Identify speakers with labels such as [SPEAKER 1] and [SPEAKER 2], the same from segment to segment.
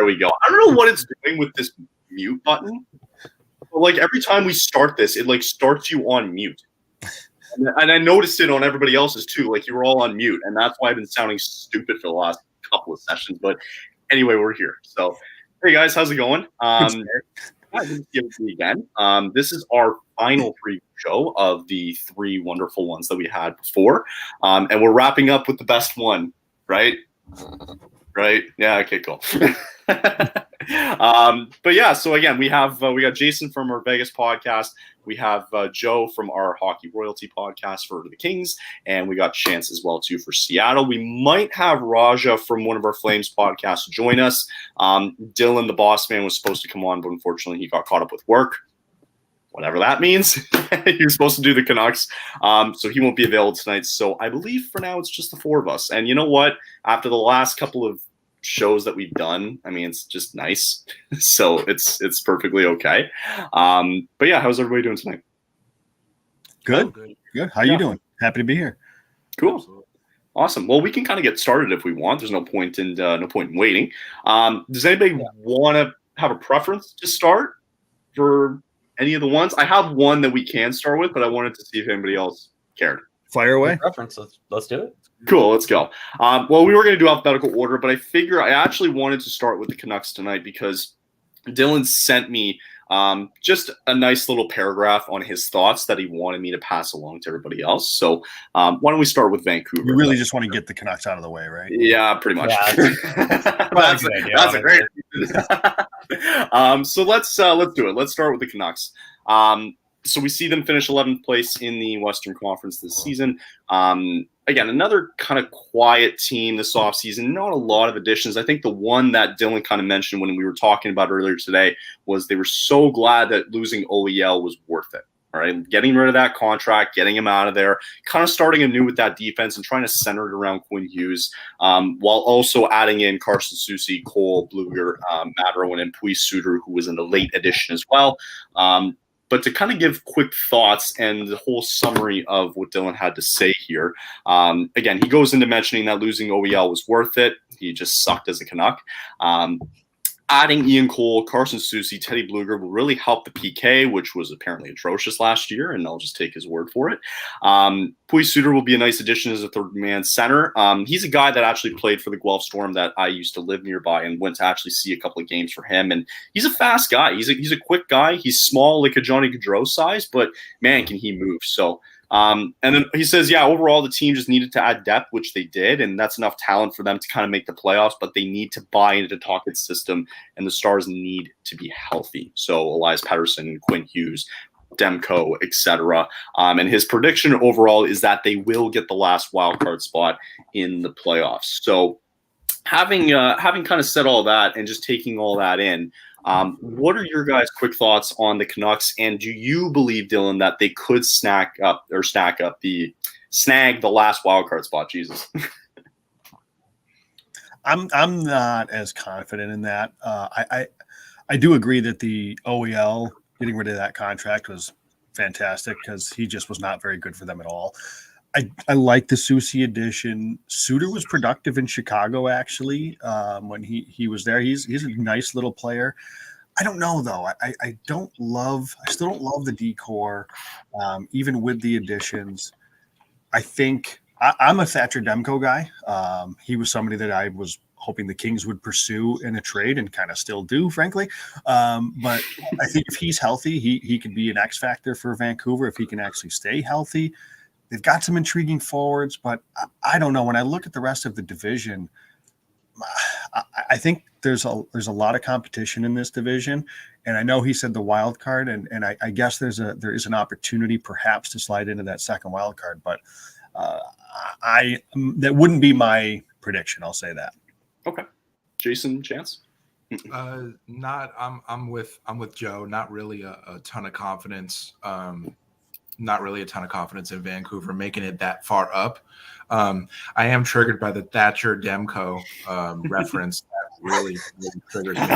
[SPEAKER 1] There we go. I don't know what it's doing with this mute button. But like every time we start this, it like starts you on mute. And I noticed it on everybody else's too. Like you were all on mute, and that's why I've been sounding stupid for the last couple of sessions. But anyway, we're here. So, hey guys, how's it going? Again. This is our final preview show of the 3 wonderful ones that we had before, and we're wrapping up with the best one, right? Right? Yeah. Okay. Cool. But yeah. So again, we got Jason from our Vegas podcast. We have Joe from our Hockey Royalty podcast for the Kings, and we got Chance as well too for Seattle. We might have Raja from one of our Flames podcasts join us. Dylan, the boss man, was supposed to come on, but unfortunately he got caught up with work. Whatever that means. He was supposed to do the Canucks, so he won't be available tonight. So I believe for now it's just the 4 of us. And you know what? After the last couple of shows that we've done, I mean, it's just nice. So it's perfectly okay. But yeah, how's everybody doing tonight?
[SPEAKER 2] Good. How you doing? Happy to be here.
[SPEAKER 1] Cool. Absolutely. Awesome. Well, we can kind of get started if we want. There's no point in waiting. Does anybody want to have a preference to start for any of the ones? I have one that we can start with, but I wanted to see if anybody else cared.
[SPEAKER 2] Fire away.
[SPEAKER 3] Preference. Let's do it.
[SPEAKER 1] Cool, let's go. Well, we were going to do alphabetical order, but I actually wanted to start with the Canucks tonight because Dylan sent me just a nice little paragraph on his thoughts that he wanted me to pass along to everybody else. So why don't we start with Vancouver?
[SPEAKER 2] You really just want to get the Canucks out of the way, right?
[SPEAKER 1] Yeah, pretty much.
[SPEAKER 3] Yeah,
[SPEAKER 1] that's a great so let's do it. Let's start with the Canucks. So we see them finish 11th place in the Western Conference this season. Again, another kind of quiet team this offseason. Not a lot of additions. I think the one that Dylan kind of mentioned when we were talking about earlier today was they were so glad that losing OEL was worth it. All right, getting rid of that contract, getting him out of there, kind of starting anew with that defense and trying to center it around Quinn Hughes, while also adding in Carson Soucy, Cole, Bluger, Matt Irwin, and Puis Suter, who was in the late addition as well. But to kind of give quick thoughts and the whole summary of what Dylan had to say here, again, he goes into mentioning that losing OEL was worth it. He just sucked as a Canuck. Adding Ian Cole, Carson Soucy, Teddy Bluger will really help the PK, which was apparently atrocious last year, and I'll just take his word for it. Puis Suter will be a nice addition as a third-man center. He's a guy that actually played for the Guelph Storm that I used to live nearby and went to actually see a couple of games for him. And he's a fast guy. He's a quick guy. He's small, like a Johnny Gaudreau size, but, man, can he move. So and then he says, yeah, overall the team just needed to add depth, which they did, and that's enough talent for them to kind of make the playoffs, but they need to buy into Tocchet's system, and the Stars need to be healthy. So Elias Pettersson, Quinn Hughes, Demko, etc. And his prediction overall is that they will get the last wild card spot in the playoffs. So having kind of said all that and just taking all that in, what are your guys' quick thoughts on the Canucks? And do you believe, Dylan, that they could snag the last wild card spot? Jesus.
[SPEAKER 2] I'm not as confident in that. I do agree that the OEL getting rid of that contract was fantastic because he just was not very good for them at all. I like the Soucy addition. Suter was productive in Chicago, actually, when he was there. He's a nice little player. I don't know, though. I still don't love the decor, even with the additions. I think I'm a Thatcher Demko guy. He was somebody that I was hoping the Kings would pursue in a trade and kind of still do, frankly. But I think if he's healthy, he could be an X factor for Vancouver if he can actually stay healthy. They've got some intriguing forwards, but I don't know. When I look at the rest of the division, I think there's a lot of competition in this division. And I know he said the wild card, and I guess there is an opportunity perhaps to slide into that second wild card. But that wouldn't be my prediction. I'll say that.
[SPEAKER 1] Okay, Jason, Chance.
[SPEAKER 4] I'm with Joe. Not really a ton of confidence. Not really a ton of confidence in Vancouver making it that far up. I am triggered by the Thatcher Demko reference. That really triggers me.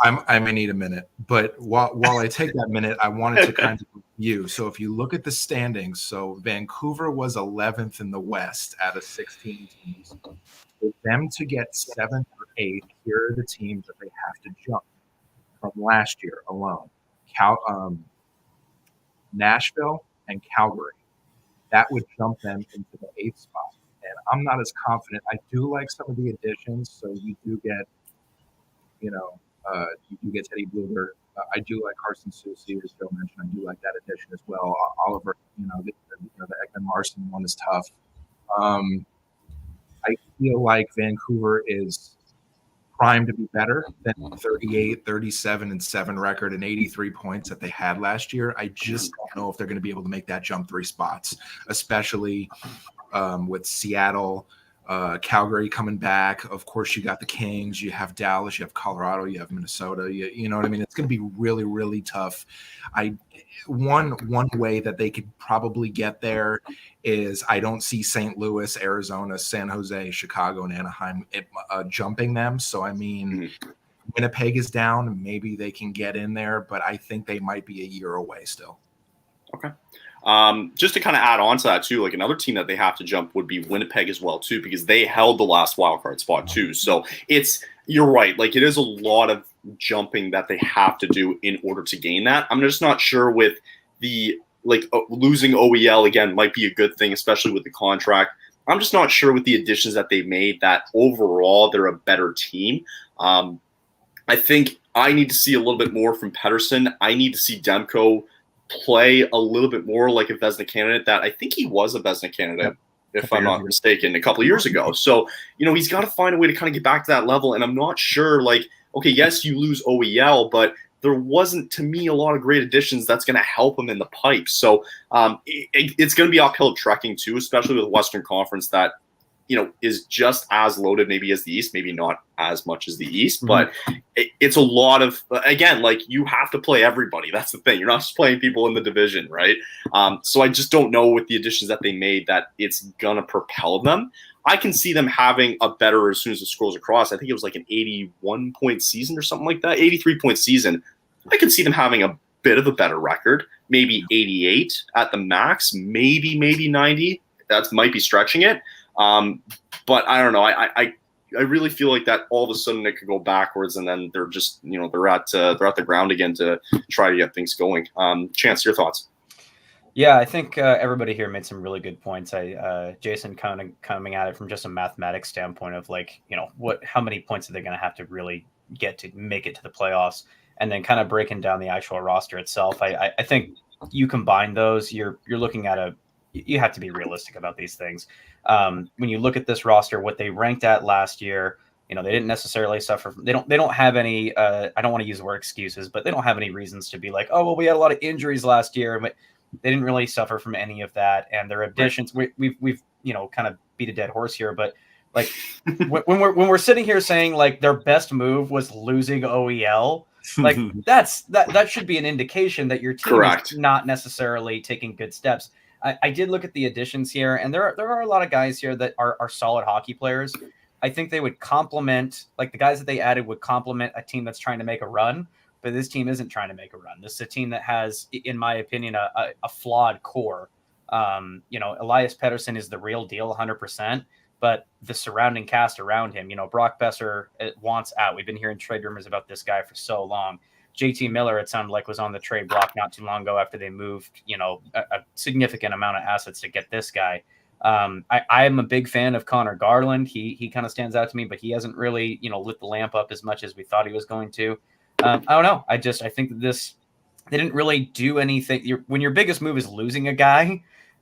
[SPEAKER 4] I may need a minute, but while I take that minute, I wanted to kind of review. So if you look at the standings, so Vancouver was 11th in the West out of 16 teams. For them to get 7th or 8th, here are the teams that they have to jump from last year alone. Nashville and Calgary. That would jump them into the 8th spot. And I'm not as confident. I do like some of the additions. So you do get, you do get Teddy Bluger. I do like Carson Soucy, as Joe mentioned. I do like that addition as well. Oliver, the Ekman Larson one is tough. I feel like Vancouver is primed to be better than 38, 37, and 7 record and 83 points that they had last year. I just don't know if they're going to be able to make that jump 3 spots, especially with Seattle, Calgary coming back. Of course, you got the Kings, you have Dallas, you have Colorado, you have Minnesota. You know what I mean? It's going to be really, really tough. One way that they could probably get there is I don't see St. Louis, Arizona, San Jose, Chicago, and Anaheim jumping them. So, I mean, Winnipeg is down. Maybe they can get in there, but I think they might be a year away still.
[SPEAKER 1] Okay. Just to kind of add on to that too, like another team that they have to jump would be Winnipeg as well too, because they held the last wildcard spot too. So you're right. Like it is a lot of jumping that they have to do in order to gain that. I'm just not sure with the losing OEL again might be a good thing, especially with the contract. I'm just not sure with the additions that they've made that overall they're a better team. I think I need to see a little bit more from Pettersson. I need to see Demko play a little bit more like a Vezina candidate that I think he was a Vezina candidate, if I'm not mistaken, a couple of years ago. So, he's got to find a way to kind of get back to that level. And I'm not sure, okay, yes, you lose OEL, but there wasn't, to me, a lot of great additions that's going to help him in the pipe. So it's going to be uphill trekking too, especially with the Western Conference that, is just as loaded maybe as the East, maybe not as much as the East, but it's a lot of, again, you have to play everybody. That's the thing. You're not just playing people in the division, right? So I just don't know with the additions that they made that it's going to propel them. I can see them having a better, as soon as it scrolls across, I think it was like an 81-point season or something like that, 83-point season. I can see them having a bit of a better record, maybe 88 at the max, maybe 90. That might be stretching it. But I don't know. I really feel like that all of a sudden it could go backwards, and then they're just they're at the ground again to try to get things going. Chance, your thoughts?
[SPEAKER 3] Yeah, I think everybody here made some really good points. Jason kind of coming at it from just a mathematics standpoint of how many points are they going to have to really get to make it to the playoffs, and then kind of breaking down the actual roster itself. I think you combine those, you're looking at you have to be realistic about these things. When you look at this roster, what they ranked at last year, they didn't necessarily suffer from, they don't have any, I don't want to use the word excuses, but they don't have any reasons to be like, oh, well, we had a lot of injuries last year, but they didn't really suffer from any of that. And their additions, we've kind of beat a dead horse here, but when we're sitting here saying their best move was losing OEL, that should be an indication that your team is not necessarily taking good steps. I did look at the additions here, and there are a lot of guys here that are solid hockey players. I think they would complement, the guys that they added would complement a team that's trying to make a run, but this team isn't trying to make a run. This is a team that has, in my opinion, a flawed core. Elias Pettersson is the real deal, 100%, but the surrounding cast around him, Brock Besser wants out. We've been hearing trade rumors about this guy for so long. JT Miller, it sounded like, was on the trade block not too long ago after they moved, a significant amount of assets to get this guy. I am a big fan of Connor Garland. He kind of stands out to me, but he hasn't really, lit the lamp up as much as we thought he was going to. I don't know. I think that they didn't really do anything. When your biggest move is losing a guy,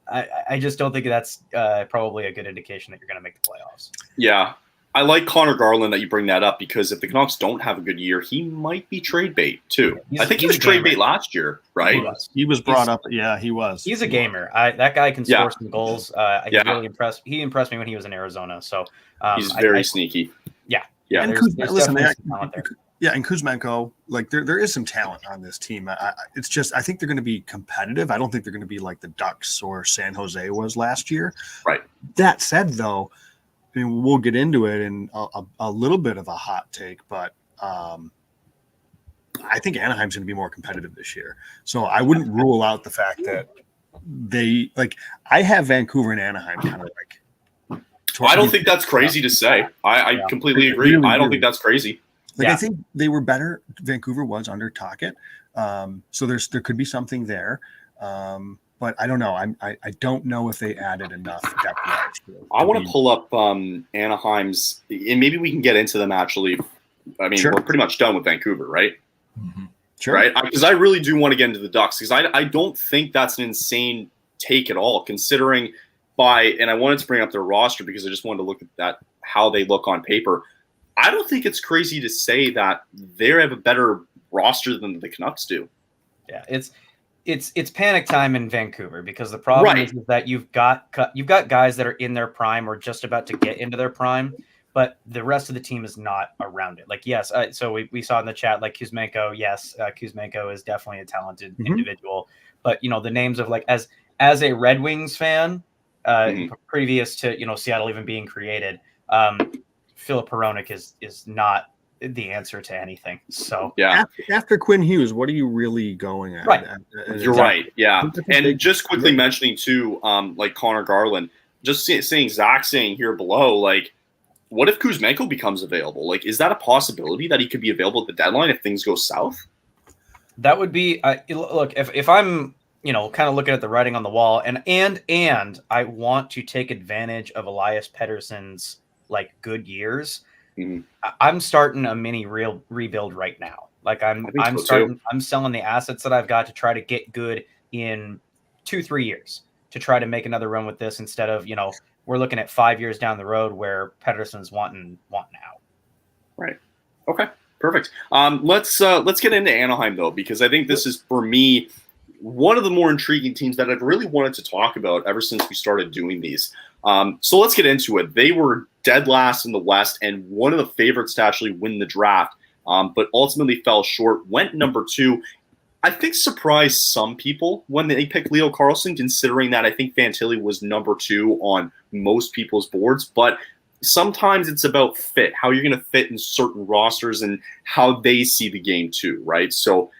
[SPEAKER 3] I just don't think that's probably a good indication that you're going to make the playoffs.
[SPEAKER 1] Yeah. I like Connor Garland that you bring that up, because if the Canucks don't have a good year, he might be trade bait too. I think he was trade bait last year, right?
[SPEAKER 2] He was brought up. Yeah, he was.
[SPEAKER 3] He's a gamer. That guy can score some goals. Really impressed. He impressed me when he was in Arizona. So
[SPEAKER 1] he's very sneaky.
[SPEAKER 3] Yeah.
[SPEAKER 2] And Kuzmenko, there is some talent on this team. It's just, I think they're going to be competitive. I don't think they're going to be like the Ducks or San Jose was last year.
[SPEAKER 1] Right.
[SPEAKER 2] That said, though, I mean, we'll get into it in a little bit of a hot take, but I think Anaheim's going to be more competitive this year. So I wouldn't rule out the fact that I have Vancouver and Anaheim kind of
[SPEAKER 1] I don't think that's crazy to say. I completely agree.
[SPEAKER 2] Really
[SPEAKER 1] I don't think that's crazy.
[SPEAKER 2] Like, I think they were better. Vancouver was under Tocchet. So there could be something there. But I don't know. I don't know if they added enough depth.
[SPEAKER 1] I want to pull up Anaheim's, and maybe we can get into them actually. I mean, we're pretty much done with Vancouver, right?
[SPEAKER 2] Mm-hmm. Sure.
[SPEAKER 1] Right? Because I really do want to get into the Ducks, because I don't think that's an insane take at all, considering and I wanted to bring up their roster because I just wanted to look at that, how they look on paper. I don't think it's crazy to say that they have a better roster than the Canucks do.
[SPEAKER 3] Yeah, it's panic time in Vancouver, because the problem is that you've got guys that are in their prime or just about to get into their prime, but the rest of the team is not around it. Like, yes, so we saw in the chat, like Kuzmenko, yes, Kuzmenko is definitely a talented individual, but the names of, like, as a Red Wings fan, previous to Seattle even being created, Philip Hronek is not the answer to anything. So
[SPEAKER 2] after Quinn Hughes, what are you really going at?
[SPEAKER 3] Right.
[SPEAKER 1] You're right. Yeah. And just quickly mentioning too, like Connor Garland, just saying Zach saying here below, like, what if Kuzmenko becomes available? Like, is that a possibility that he could be available at the deadline if things go south?
[SPEAKER 3] That would be look, if I'm kind of looking at the writing on the wall, and I want to take advantage of Elias Pettersson's like good years. I'm starting a mini real rebuild right now. Like I'm selling the assets that I've got to try to get good in 2-3 years to try to make another run with this, instead of, we're looking at 5 years down the road where Pettersson's wanting out.
[SPEAKER 1] Right. Okay. Perfect. Let's get into Anaheim though, because I think this is, for me, one of the more intriguing teams that I've really wanted to talk about ever since we started doing these. So let's get into it. They were dead last in the West and one of the favorites to actually win the draft, but ultimately fell short, went number 2. I think surprised some people when they picked Leo Carlsson, considering that I think Fantilli was number 2 on most people's boards. But sometimes it's about fit, how you're going to fit in certain rosters and how they see the game too, right? So,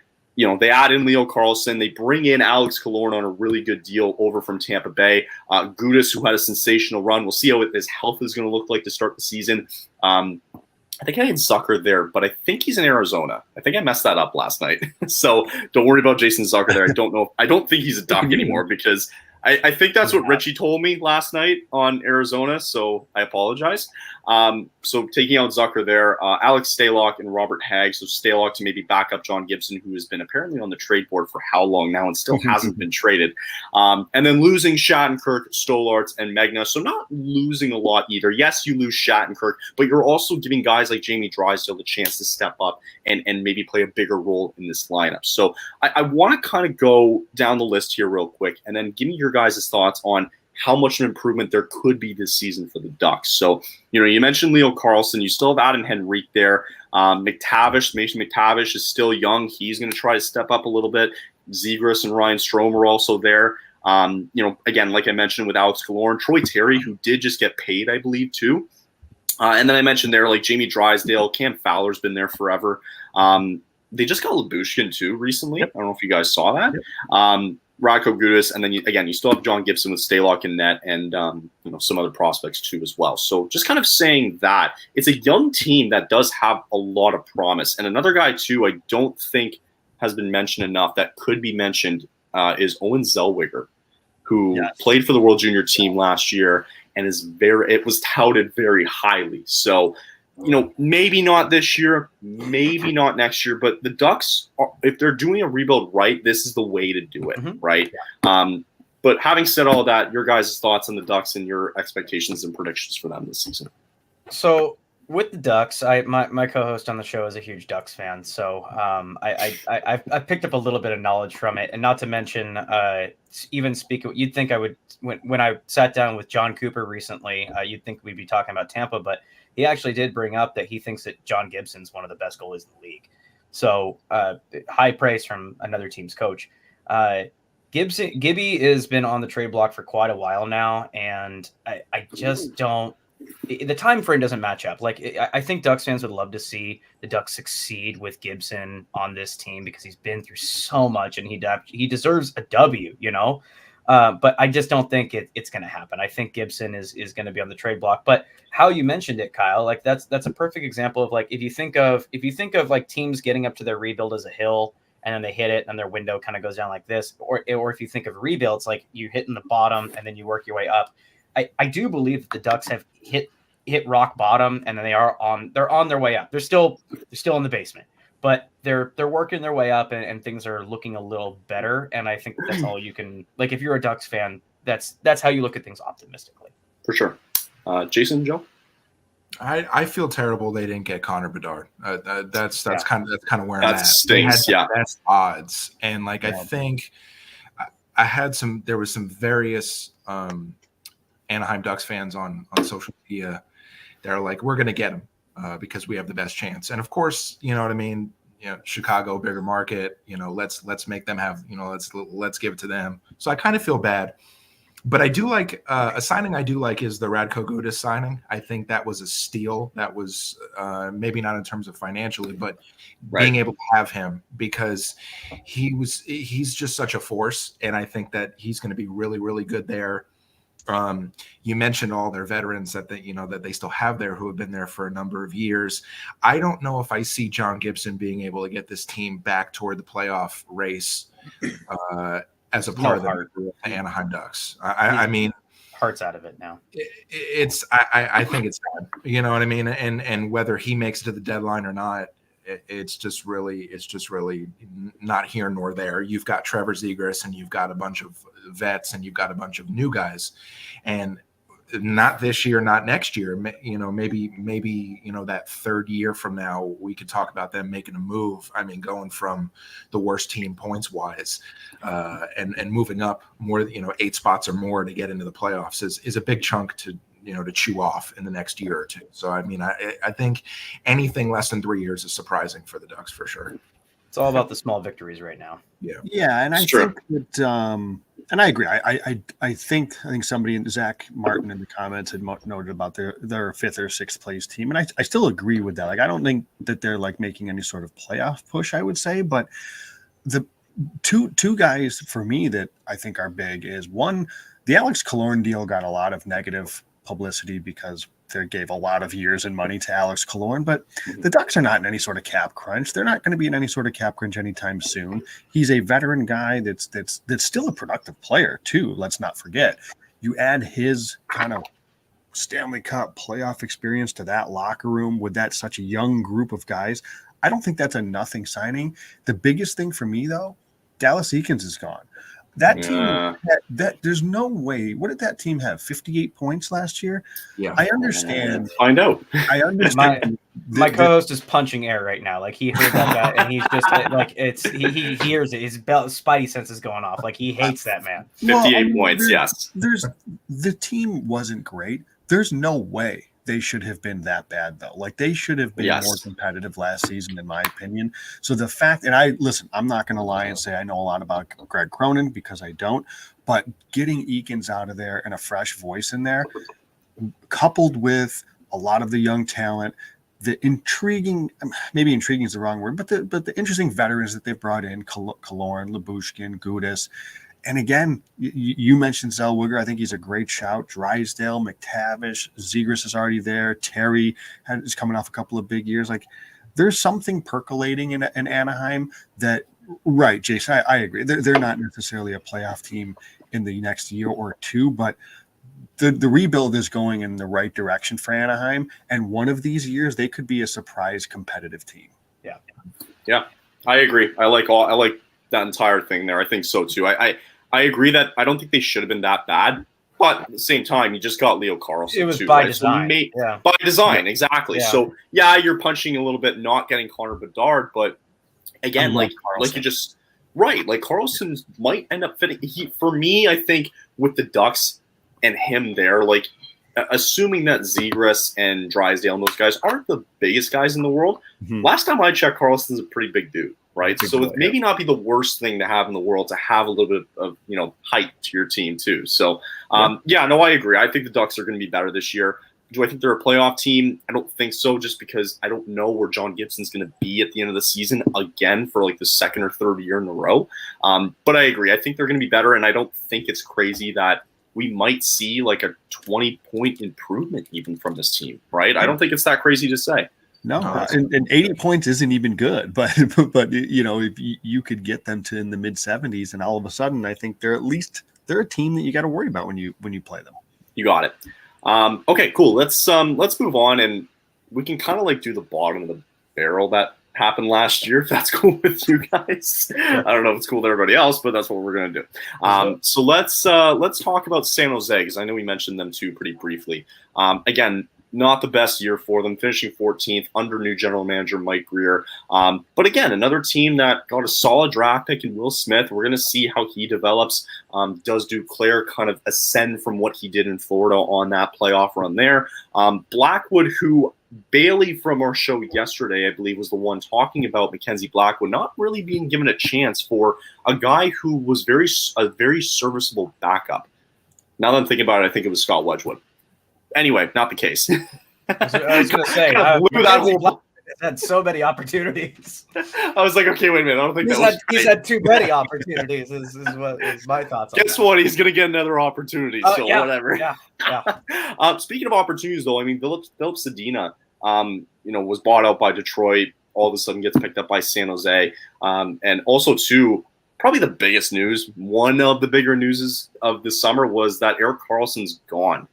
[SPEAKER 1] they add in Leo Carlsson. They bring in Alex Killorn on a really good deal over from Tampa Bay. Gudas, who had a sensational run. We'll see how his health is going to look like to start the season. I think I had Zucker there, but I think he's in Arizona. I think I messed that up last night. So don't worry about Jason Zucker there. I don't know. I don't think he's a Duck anymore, because I think that's what Richie told me last night on Arizona, so I apologize. So taking out Zucker there, Alex Stalock and Robert Hagg. So Stalock to maybe back up John Gibson, who has been apparently on the trade board for how long now and still hasn't been traded. And then losing Shattenkirk, Stolarz, and Megna. So not losing a lot either. Yes, you lose Shattenkirk, but you're also giving guys like Jamie Drysdale the chance to step up and maybe play a bigger role in this lineup. So I want to kind of go down the list here real quick, and then give me your guys' thoughts on how much an improvement there could be this season for the Ducks. So, you mentioned Leo Carlsson. You still have Adam Henrique there. Mason McTavish is still young. He's going to try to step up a little bit. Zegras and Ryan Strome are also there. Again, like I mentioned with Alex Killorn, Troy Terry, who did just get paid, I believe, too. And then I mentioned there, like Jamie Drysdale, Cam Fowler's been there forever. They just got Lyubushkin, too, recently. Yep. I don't know if you guys saw that. Yep. Radko Gudas, and then you still have John Gibson with Stalock in net, and some other prospects too as well. So just kind of saying that it's a young team that does have a lot of promise. And another guy too, I don't think has been mentioned enough that could be mentioned is Owen Zellweger, who played for the World Junior team last year and it was touted very highly. So, maybe not this year, maybe not next year, but the Ducks, if they're doing a rebuild right, this is the way to do it, right? But having said all that, your guys' thoughts on the Ducks and your expectations and predictions for them this season.
[SPEAKER 3] So with the Ducks, my co-host on the show is a huge Ducks fan, so I picked up a little bit of knowledge from it, and not to mention, you'd think I would when I sat down with John Cooper recently, you'd think we'd be talking about Tampa, but he actually did bring up that he thinks that John Gibson's one of the best goalies in the league. So high praise from another team's coach. Gibby has been on the trade block for quite a while now, and I just don't. The time frame doesn't match up. Like, I think Ducks fans would love to see the Ducks succeed with Gibson on this team, because he's been through so much and he deserves a W, But I just don't think it's going to happen. I think Gibson is going to be on the trade block. But how you mentioned it, Kyle, like that's a perfect example of like if you think of like teams getting up to their rebuild as a hill and then they hit it and their window kind of goes down like this, or if you think of rebuilds like you hit in the bottom and then you work your way up. I do believe that the Ducks have hit rock bottom and then they're on their way up. They're still in the basement, but they're working their way up and things are looking a little better. And I think that's all you can, like, if you're a Ducks fan, that's how you look at things optimistically.
[SPEAKER 1] For sure. Jason, Joe?
[SPEAKER 4] I feel terrible they didn't get Connor Bedard. That's kind of where I'm at.
[SPEAKER 1] That stinks.
[SPEAKER 4] They had the best odds, and like I think there was some various Anaheim Ducks fans on social media. They're like, we're going to get him because we have the best chance. And of course, you know what I mean? You know, Chicago, bigger market, you know, let's make them have, you know, let's give it to them. So I kind of feel bad. But I do like a signing I do like is the Radko Gudas signing. I think that was a steal. That was maybe not in terms of financially, but being able to have him because he's just such a force. And I think that he's going to be really, really good there. You mentioned all their veterans that they still have there who have been there for a number of years. I don't know if I see John Gibson being able to get this team back toward the playoff race as a part of the Anaheim Ducks. I mean,
[SPEAKER 3] heart's out of it now.
[SPEAKER 4] I think it's sad. You know what I mean? And whether he makes it to the deadline or not, it's just really not here nor there. You've got Trevor Zegras and you've got a bunch of vets and you've got a bunch of new guys, and not this year, not next year. You know, maybe you know that third year from now we could talk about them making a move. I mean, going from the worst team points wise and moving up more, you know, 8 spots or more to get into the playoffs is a big chunk to chew off in the next year or two. So, I mean, I think anything less than 3 years is surprising for the Ducks for sure.
[SPEAKER 3] It's all about the small victories right now.
[SPEAKER 2] Yeah. And I think that, and I agree. I think somebody, Zach Martin in the comments had noted about their 5th or 6th place team. And I still agree with that. Like, I don't think that they're like making any sort of playoff push, I would say, but the two guys for me that I think are big is one, the Alex Killorn deal got a lot of negative publicity because they gave a lot of years and money to Alex Killorn, but the Ducks are not in any sort of cap crunch. They're not going to be in any sort of cap crunch anytime soon. He's a veteran guy that's still a productive player too. Let's not forget. You add his kind of Stanley Cup playoff experience to that locker room with that such a young group of guys. I don't think that's a nothing signing. The biggest thing for me though, Dallas Eakins is gone. That team, that there's no way. What did that team have? 58 points last year.
[SPEAKER 4] Yeah,
[SPEAKER 2] I understand.
[SPEAKER 1] Find out.
[SPEAKER 2] I understand.
[SPEAKER 3] My co-host is punching air right now. Like he heard that guy, and he's just like he hears it. His spidey sense is going off. Like he hates that man.
[SPEAKER 1] 58 points. Yes.
[SPEAKER 2] The team wasn't great. There's no way they should have been that bad though. Like they should have been more competitive last season, in my opinion. So the fact, and I'm not going to lie and say I know a lot about Greg Cronin because I don't, but getting Eakins out of there and a fresh voice in there, coupled with a lot of the young talent, the intriguing, maybe intriguing is the wrong word, but the interesting veterans that they've brought in, Killorn, Lyubushkin, Gudas. And again, you mentioned Zellweger. I think he's a great shout. Drysdale, McTavish, Zegras is already there. Terry is coming off a couple of big years. Like, there's something percolating in Anaheim that, right, Jason, I agree. They're not necessarily a playoff team in the next year or two, but the rebuild is going in the right direction for Anaheim. And one of these years, they could be a surprise competitive team.
[SPEAKER 1] Yeah, I agree. I like that entire thing there. I think so too. I agree that I don't think they should have been that bad, but at the same time, you just got Leo Carlson.
[SPEAKER 3] It was
[SPEAKER 1] too,
[SPEAKER 3] by
[SPEAKER 1] right?
[SPEAKER 3] design.
[SPEAKER 1] So by design, exactly.
[SPEAKER 3] Yeah.
[SPEAKER 1] So you're punching a little bit, not getting Connor Bedard, but again, like you just like Carlson might end up fitting. For me, I think with the Ducks and him there, like assuming that Zegras and Drysdale and those guys aren't the biggest guys in the world. Mm-hmm. Last time I checked, Carlson's a pretty big dude. Right. So it maybe not be the worst thing to have in the world to have a little bit of, height to your team too. So, I agree. I think the Ducks are going to be better this year. Do I think they're a playoff team? I don't think so, just because I don't know where John Gibson's going to be at the end of the season again for like the second or third year in a row. But I agree. I think they're going to be better, and I don't think it's crazy that we might see like a 20-point improvement even from this team, right? I don't think it's that crazy to say.
[SPEAKER 2] No, and 80 points isn't even good, but if you could get them to in the mid 70s, and all of a sudden, I think they're a team that you got to worry about when you play them.
[SPEAKER 1] You got it. Okay, cool. Let's move on, and we can kind of like do the bottom of the barrel that happened last year, if that's cool with you guys. I don't know if it's cool with everybody else, but that's what we're gonna do. So let's talk about San Jose, because I know we mentioned them too pretty briefly. Again, not the best year for them, finishing 14th under new general manager Mike Grier. But again, another team that got a solid draft pick in Will Smith. We're going to see how he develops. Does Duclair kind of ascend from what he did in Florida on that playoff run there? Blackwood, who Bailey from our show yesterday, I believe, was the one talking about Mackenzie Blackwood not really being given a chance for a guy who was a very serviceable backup. Now that I'm thinking about it, I think it was Scott Wedgwood. Anyway, not the case.
[SPEAKER 3] I was going to say, had so many opportunities.
[SPEAKER 1] I was like, okay, wait a minute. I don't think
[SPEAKER 3] he's had too many opportunities. Is my thoughts.
[SPEAKER 1] Guess what? He's going to get another opportunity. So
[SPEAKER 3] yeah,
[SPEAKER 1] whatever.
[SPEAKER 3] Yeah.
[SPEAKER 1] Speaking of opportunities, though, I mean, Philip Zadina, was bought out by Detroit. All of a sudden, gets picked up by San Jose, and also too. Probably the biggest news, one of the bigger newses of this summer, was that Erik Karlsson's gone.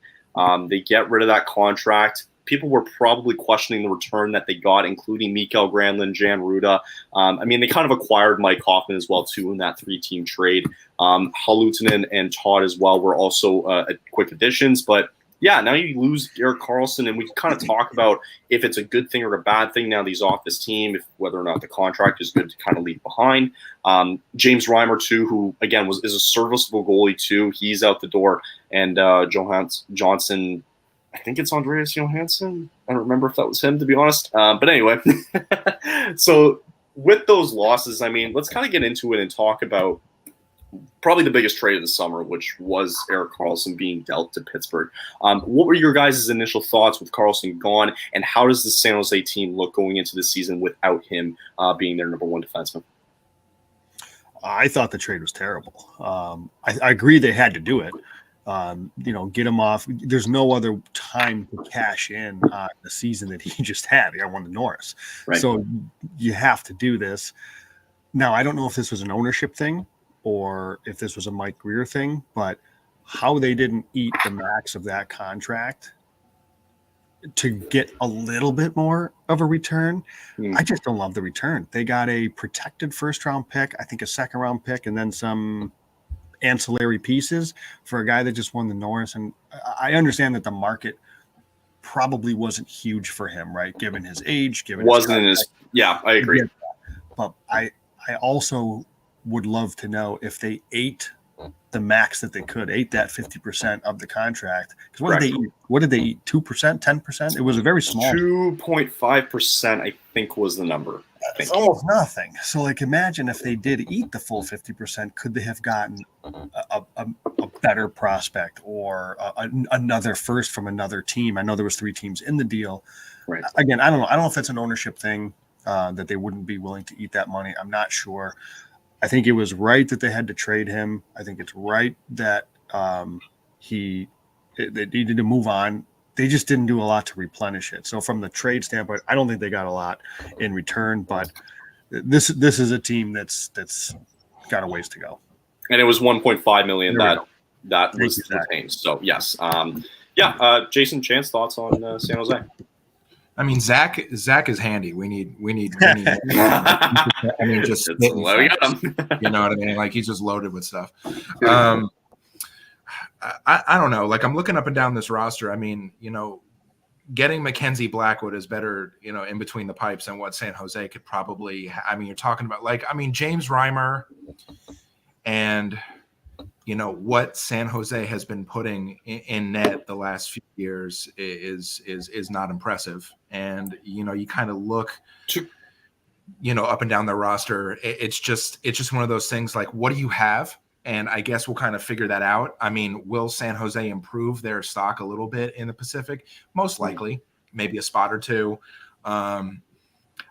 [SPEAKER 1] They get rid of that contract. People were probably questioning the return that they got, including Mikael Granlund, Jan Ruda. They kind of acquired Mike Hoffman as well, too, in that 3-team trade. Halutinen and Todd as well were also quick additions. But, yeah, now you lose Erik Karlsson, and we can kind of talk about if it's a good thing or a bad thing now that he's off this team, if whether or not the contract is good to kind of leave behind. James Reimer, too, who, again, is a serviceable goalie, too. He's out the door. And Johnson, I think it's Andreas Johansson. I don't remember if that was him, to be honest. But anyway, so with those losses, let's kind of get into it and talk about probably the biggest trade of the summer, which was Erik Karlsson being dealt to Pittsburgh. What were your guys' initial thoughts with Karlsson gone, and how does the San Jose team look going into the season without him being their number one defenseman?
[SPEAKER 2] I thought the trade was terrible. I agree they had to do it. Get him off. There's no other time to cash in on the season that he just had. He won the Norris. Right. So you have to do this. Now, I don't know if this was an ownership thing or if this was a Mike Grier thing, but how they didn't eat the max of that contract to get a little bit more of a return. I just don't love the return. They got a protected first-round pick, I think a second-round pick, and then some ancillary pieces for a guy that just won the Norris. And I understand that the market probably wasn't huge for him, right? Given his age,
[SPEAKER 1] yeah, I agree.
[SPEAKER 2] But I also would love to know if they ate the max that they could, ate that 50% of the contract. Because what did they eat? 2%, 10%? It was a very small
[SPEAKER 1] 2.5%, I think was the number.
[SPEAKER 2] It's almost nothing. So, imagine if they did eat the full 50%, could they have gotten a better prospect or another first from another team? I know there was 3 teams in the deal.
[SPEAKER 1] Right.
[SPEAKER 2] Again, I don't know. I don't know if it's an ownership thing that they wouldn't be willing to eat that money. I'm not sure. I think it was right that they had to trade him. I think it's right that they needed to move on. They just didn't do a lot to replenish it. So from the trade standpoint, I don't think they got a lot in return. But this is a team that's got a ways to go.
[SPEAKER 1] And it was $1.5 million that was retained. So yes, Jason, Chance, thoughts on San Jose?
[SPEAKER 4] Zach is handy. We need. Just
[SPEAKER 1] you
[SPEAKER 4] know what I mean? He's just loaded with stuff. I don't know. I'm looking up and down this roster. Getting Mackenzie Blackwood is better, in between the pipes than what San Jose could probably. You're talking about James Reimer, and what San Jose has been putting in net the last few years is not impressive. And you kind of look, up and down the roster. It's just one of those things. What do you have? And I guess we'll kind of figure that out. I mean, will San Jose improve their stock a little bit in the Pacific? Most likely, maybe a spot or two.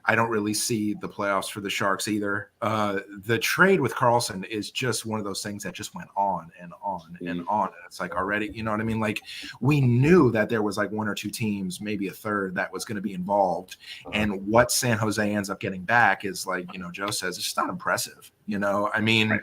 [SPEAKER 4] I don't really see the playoffs for the Sharks either. The trade with Carlson is just one of those things that just went on and on and on. And it's like already, you know what I mean? Like we knew that there was like one or two teams, maybe a third, that was going to be involved. And what San Jose ends up getting back is like, you know, Joe says, it's just not impressive. You know, I mean,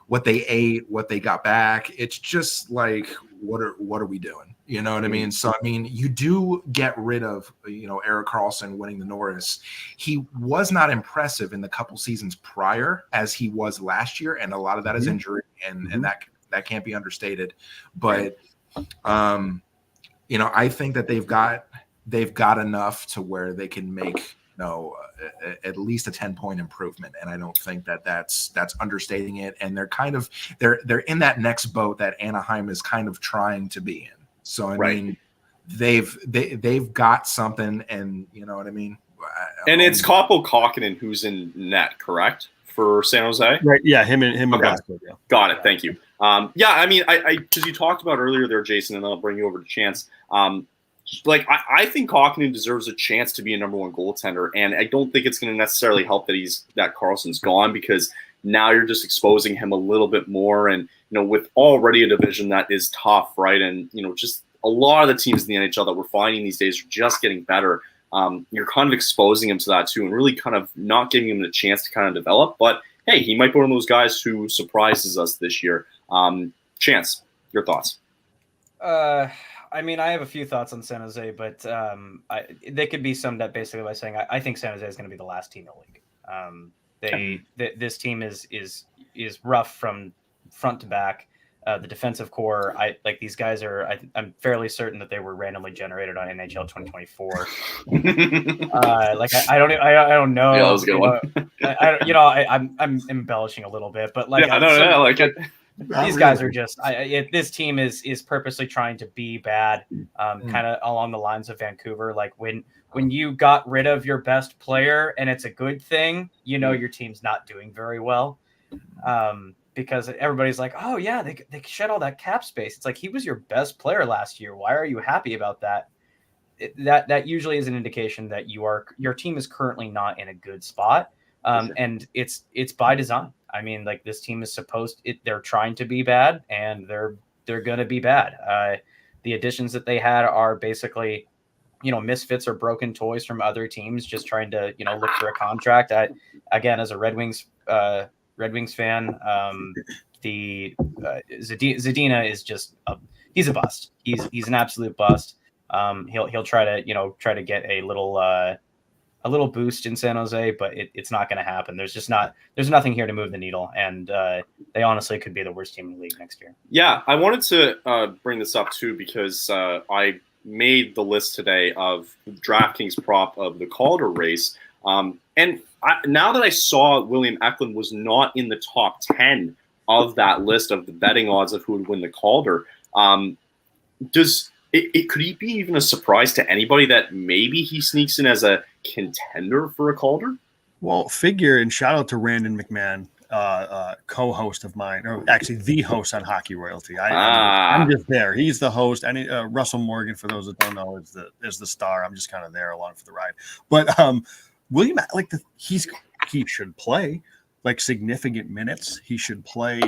[SPEAKER 4] what they ate, what they got back, it's just like, what are we doing? You know what I mean? So, I mean, you do get rid of, you know, Erik Karlsson winning the Norris. He was not impressive in the couple seasons prior as he was last year. And a lot of that is injury and that can't be understated. But, you know, I think that they've got enough to where they can make, at least a 10-point improvement. And I don't think that that's understating it. And they're kind of, they're in that next boat that Anaheim is kind of trying to be in. So, I mean, they've got something, and you know what I mean?
[SPEAKER 1] And it's Kaapo Kakkonen who's in net, correct? For San Jose?
[SPEAKER 2] Right. Yeah. Him and
[SPEAKER 1] okay. Got it. Thank you. Yeah. I mean, I because you talked about earlier there, Jason, and then I'll bring you over to Chance. Like I think Kakkonen deserves a chance to be a number one goaltender, and I don't think it's going to necessarily help that Karlsson's gone, because now you're just exposing him a little bit more, and you know, with already a division that is tough, right? And you know, just a lot of the teams in the NHL that we're finding these days are just getting better. You're kind of exposing him to that too, and really kind of not giving him the chance to kind of develop. But hey, he might be one of those guys who surprises us this year. Chance, your thoughts?
[SPEAKER 3] I mean, I have a few thoughts on San Jose, but they could be summed up basically by saying I think San Jose is going to be the last team in the league. This team is rough from front to back. The defensive core, like these guys are. I'm fairly certain that they were randomly generated on NHL 2024. Like I don't know.
[SPEAKER 1] Yeah, that was a good one.
[SPEAKER 3] I'm embellishing a little bit, but like
[SPEAKER 1] I like it.
[SPEAKER 3] These guys are just this team is purposely trying to be bad, kind of along the lines of Vancouver. Like when you got rid of your best player and it's a good thing, you know your team's not doing very well, because everybody's like, oh yeah, they shed all that cap space. It's like, he was your best player last year. Why are you happy about that? That usually is an indication that your team is currently not in a good spot, and it's by design. I mean, like, this team is they're trying to be bad, and they're going to be bad. The additions that they had are basically, misfits or broken toys from other teams just trying to, look for a contract. Again, as a Red Wings fan, Zadina is just he's a bust. He's an absolute bust. He'll try to get a little boost in San Jose, but it's not going to happen. There's nothing here to move the needle, and they honestly could be the worst team in the league next year.
[SPEAKER 1] Yeah, I wanted to bring this up too, because I made the list today of DraftKings prop of the Calder race, and now that I saw William Eklund was not in the top 10 of that list of the betting odds of who would win the Calder, could he be even a surprise to anybody that maybe he sneaks in as a contender for a Calder?
[SPEAKER 2] Well, and shout out to Randon McMahon, co-host of mine, or actually the host on Hockey Royalty. I'm just there. He's the host. And Russell Morgan, for those that don't know, is the star. I'm just kind of there along for the ride. But William, he should play like significant minutes. He should play.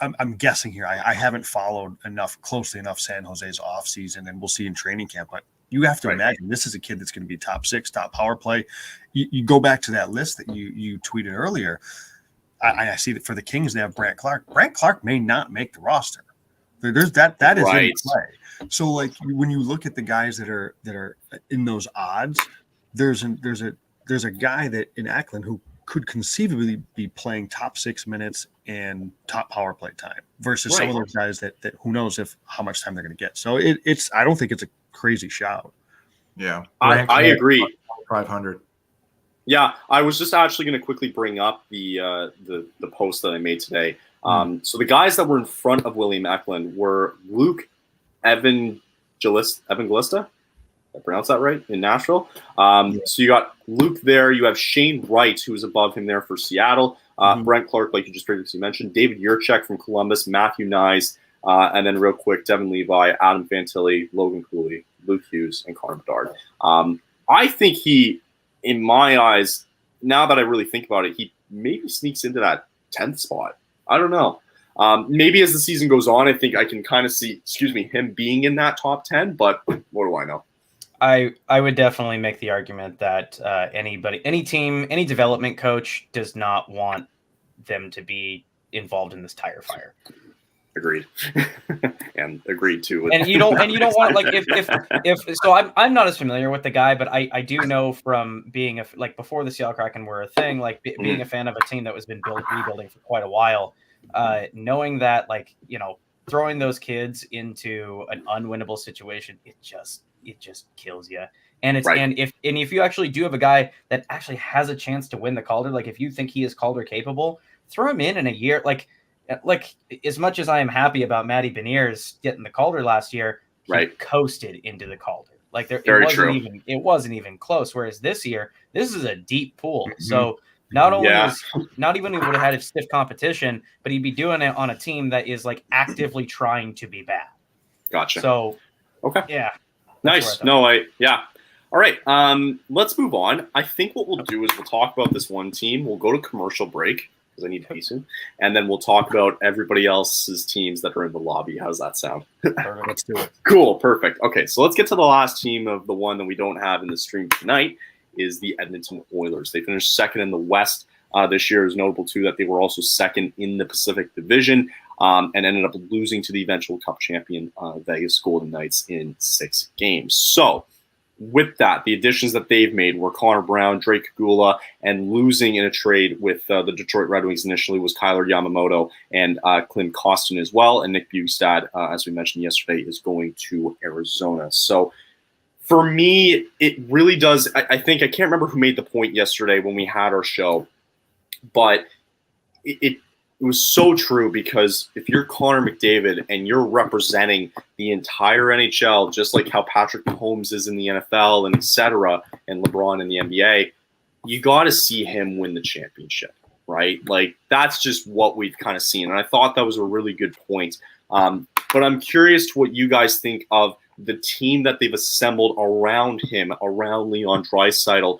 [SPEAKER 2] I'm guessing here. I haven't followed closely enough San Jose's offseason, and we'll see in training camp. But you have to imagine this is a kid that's going to be top 6, top power play. You go back to that list that you tweeted earlier. I see that for the Kings they have Brandt Clark. Brandt Clark may not make the roster. There's that is in play. So like when you look at the guys that are in those odds, there's a guy that in Eklund who could conceivably be playing top 6 minutes and top power play time versus some of those guys that who knows how much time they're going to get. So I don't think it's a crazy shout.
[SPEAKER 4] Yeah.
[SPEAKER 1] I agree.
[SPEAKER 4] 500.
[SPEAKER 1] Yeah. I was just actually going to quickly bring up the post that I made today. So the guys that were in front of William Eklund were Luke Evangelista. I pronounce that right, in Nashville. So you got Luke there. You have Shane Wright, who is above him there for Seattle. Brent Clark, like you just previously mentioned, David Yurchek from Columbus, Matthew Nyes, and then real quick, Devin Levi, Adam Fantilli, Logan Cooley, Luke Hughes, and Connor Bedard. I think he, in my eyes, now that I really think about it, he maybe sneaks into that 10th spot. I don't know. Maybe as the season goes on, I think I can kind of see, him being in that top 10, but what do I know?
[SPEAKER 3] I would definitely make the argument that any team, any development coach does not want them to be involved in this tire fire.
[SPEAKER 1] Agreed. And agreed too.
[SPEAKER 3] And you don't want, like, if so I'm not as familiar with the guy, but I do know from being before the Seattle Kraken were a thing, like being a fan of a team that was been rebuilding for quite a while, knowing that, like, throwing those kids into an unwinnable situation, it just kills you. And it's right. and if you actually do have a guy that actually has a chance to win the Calder, like if you think he is Calder capable, throw him in a year. Like as much as I am happy about Matty Beniers getting the Calder last year, he coasted into the Calder. Like it wasn't even close. Whereas this year, this is a deep pool. Mm-hmm. So not only not even he would have had a stiff competition, but he'd be doing it on a team that is like actively trying to be bad.
[SPEAKER 1] Gotcha.
[SPEAKER 3] So
[SPEAKER 1] okay.
[SPEAKER 3] Yeah.
[SPEAKER 1] Nice. All right. Let's move on. I think what we'll do is we'll talk about this one team. We'll go to commercial break because I need to pee soon. And then we'll talk about everybody else's teams that are in the lobby. How's that sound?
[SPEAKER 2] Perfect. Let's do it.
[SPEAKER 1] Cool. Perfect. Okay. So let's get to the last team of the one that we don't have in the stream tonight is the Edmonton Oilers. They finished second in the West this year. It is notable, too, that they were also second in the Pacific Division and ended up losing to the eventual Cup champion Vegas Golden Knights in 6 games. So with that, the additions that they've made were Connor Brown, Drake Kagula, and losing in a trade with the Detroit Red Wings initially was Kyler Yamamoto and Klim Kostin as well. And Nick Bjugstad, as we mentioned yesterday, is going to Arizona. So for me, it really does. I think I can't remember who made the point yesterday when we had our show, but it was so true because if you're Connor McDavid and you're representing the entire NHL, just like how Patrick Mahomes is in the NFL and et cetera, and LeBron in the NBA, you got to see him win the championship, right? Like that's just what we've kind of seen. And I thought that was a really good point. But I'm curious to what you guys think of the team that they've assembled around him, around Leon Draisaitl,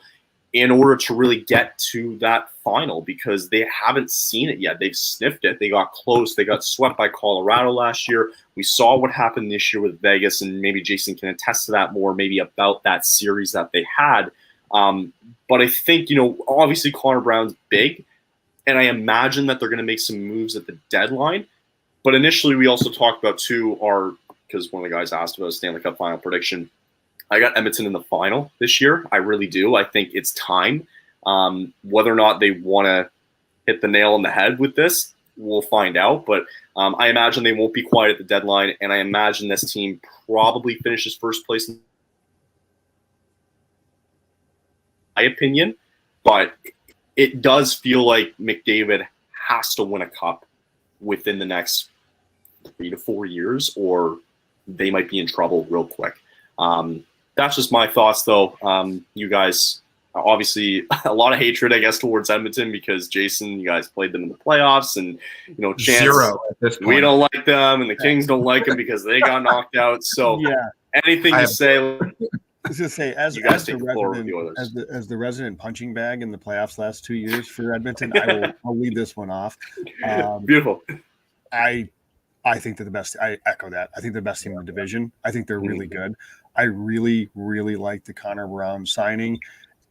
[SPEAKER 1] in order to really get to that final because they haven't seen it yet. They've sniffed it. They got close. They got swept by Colorado last year. We saw what happened this year with Vegas, and maybe Jason can attest to that more, maybe about that series that they had. But I think, obviously Connor Brown's big, and I imagine that they're going to make some moves at the deadline. But initially we also talked about, too, because one of the guys asked about a Stanley Cup final prediction. I got Edmonton in the final this year. I really do. I think it's time. Whether or not they want to hit the nail on the head with this, we'll find out. But I imagine they won't be quiet at the deadline, and I imagine this team probably finishes first place in my opinion. But it does feel like McDavid has to win a cup within the next 3 to 4 years, or they might be in trouble real quick. That's just my thoughts, though. You guys, obviously, a lot of hatred, I guess, towards Edmonton because, Jason, you guys played them in the playoffs, and, Chance, 0 at this point. We don't like them, and the Kings don't like them because they got knocked out. So anything to say?
[SPEAKER 2] I was going to say, as the resident punching bag in the playoffs last 2 years for Edmonton, I'll lead this one off.
[SPEAKER 1] Beautiful.
[SPEAKER 2] I think they're the best. I echo that. I think they're the best team in the division. I think they're really good. I really, really like the Connor Brown signing.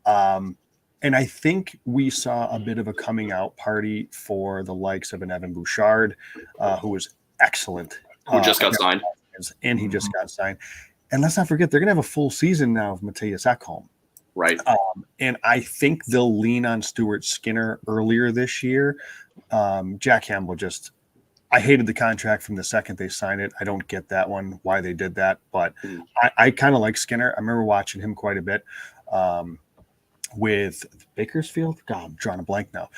[SPEAKER 2] And I think we saw a bit of a coming out party for the likes of an Evan Bouchard, who was excellent.
[SPEAKER 1] Who just got signed.
[SPEAKER 2] And he just got signed. And let's not forget, they're going to have a full season now of Matthias Ekholm.
[SPEAKER 1] Right.
[SPEAKER 2] And I think they'll lean on Stuart Skinner earlier this year. Jack Campbell I hated the contract from the second they signed it. I don't get that one, why they did that. But I kind of like Skinner. I remember watching him quite a bit with Bakersfield. God, I'm drawing a blank now.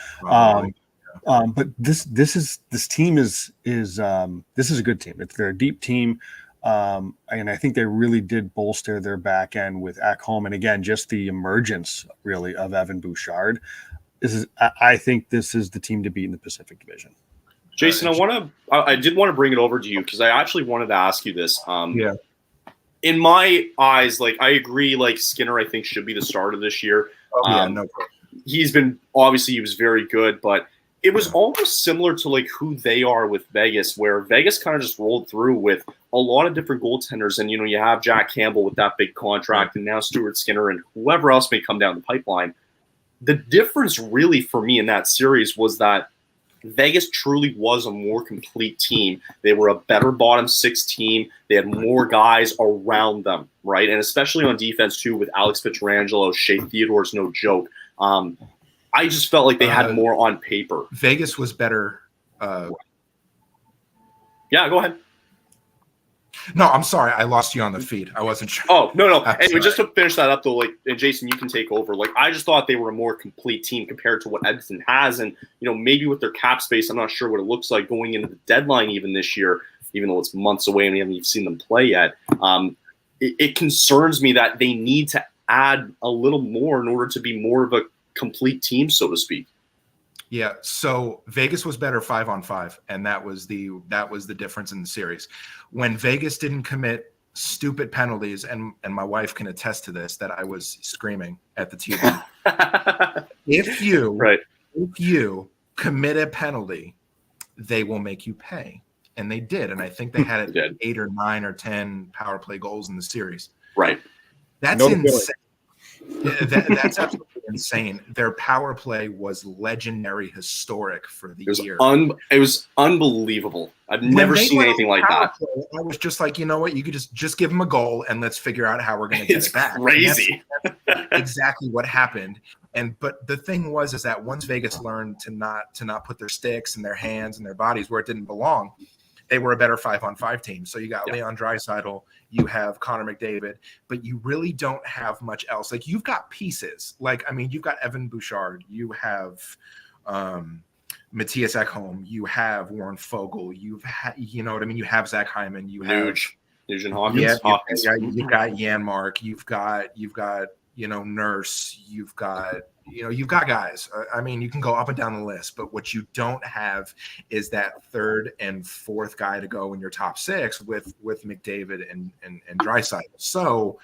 [SPEAKER 2] But this team is a good team. They're a deep team. And I think they really did bolster their back end with Ekholm. And again, just the emergence really of Evan Bouchard. I think this is the team to beat in the Pacific Division.
[SPEAKER 1] Jason, I did want to bring it over to you because I actually wanted to ask you this.
[SPEAKER 4] Yeah.
[SPEAKER 1] In my eyes, like I agree, like Skinner, I think should be the starter this year.
[SPEAKER 4] No problem.
[SPEAKER 1] He was very good, but it was almost similar to like who they are with Vegas, where Vegas kind of just rolled through with a lot of different goaltenders. And, you have Jack Campbell with that big contract and now Stuart Skinner and whoever else may come down the pipeline. The difference really for me in that series was that Vegas truly was a more complete team. They were a better bottom six team. They had more guys around them, right? And especially on defense too, with Alex Pietrangelo, Shea Theodore's no joke. I just felt like they had more on paper.
[SPEAKER 4] Vegas was better.
[SPEAKER 1] Yeah, go ahead.
[SPEAKER 4] No, I'm sorry. I lost you on the feed. I wasn't sure.
[SPEAKER 1] Oh, no. Anyway, just to finish that up, though, and Jason, you can take over. I just thought they were a more complete team compared to what Edmonton has. And, maybe with their cap space, I'm not sure what it looks like going into the deadline even this year, even though it's months away and we haven't even seen them play yet. It concerns me that they need to add a little more in order to be more of a complete team, so to speak.
[SPEAKER 4] Yeah, so Vegas was better 5-on-5, and that was the difference in the series. When Vegas didn't commit stupid penalties, and my wife can attest to this, that I was screaming at the TV. If you commit a penalty, they will make you pay, and they did. And I think they had 8 or 9 or 10 power play goals in the series.
[SPEAKER 1] Right.
[SPEAKER 4] That's insane. That's absolutely insane. Their power play was legendary, historic for the year.
[SPEAKER 1] It was unbelievable. I've never seen anything like that.
[SPEAKER 4] I was just like, you know what? You could just give them a goal and let's figure out how we're going to get it back.
[SPEAKER 1] It's crazy.
[SPEAKER 4] That's exactly what happened. But the thing is that once Vegas learned to not put their sticks and their hands and their bodies where it didn't belong, they were a better 5-on-5 team. So you got Leon Draisaitl, you have Connor McDavid, but you really don't have much else. Like you've got pieces. You've got Evan Bouchard, you have Matthias Ekholm, you have Warren Fogle, you have Zach Hyman, you have
[SPEAKER 1] Nugent Hopkins.
[SPEAKER 4] You've got Janmark, you've got Nurse, you've got guys. You can go up and down the list, but what you don't have is that third and fourth guy to go in your top six with McDavid and Draisaitl. So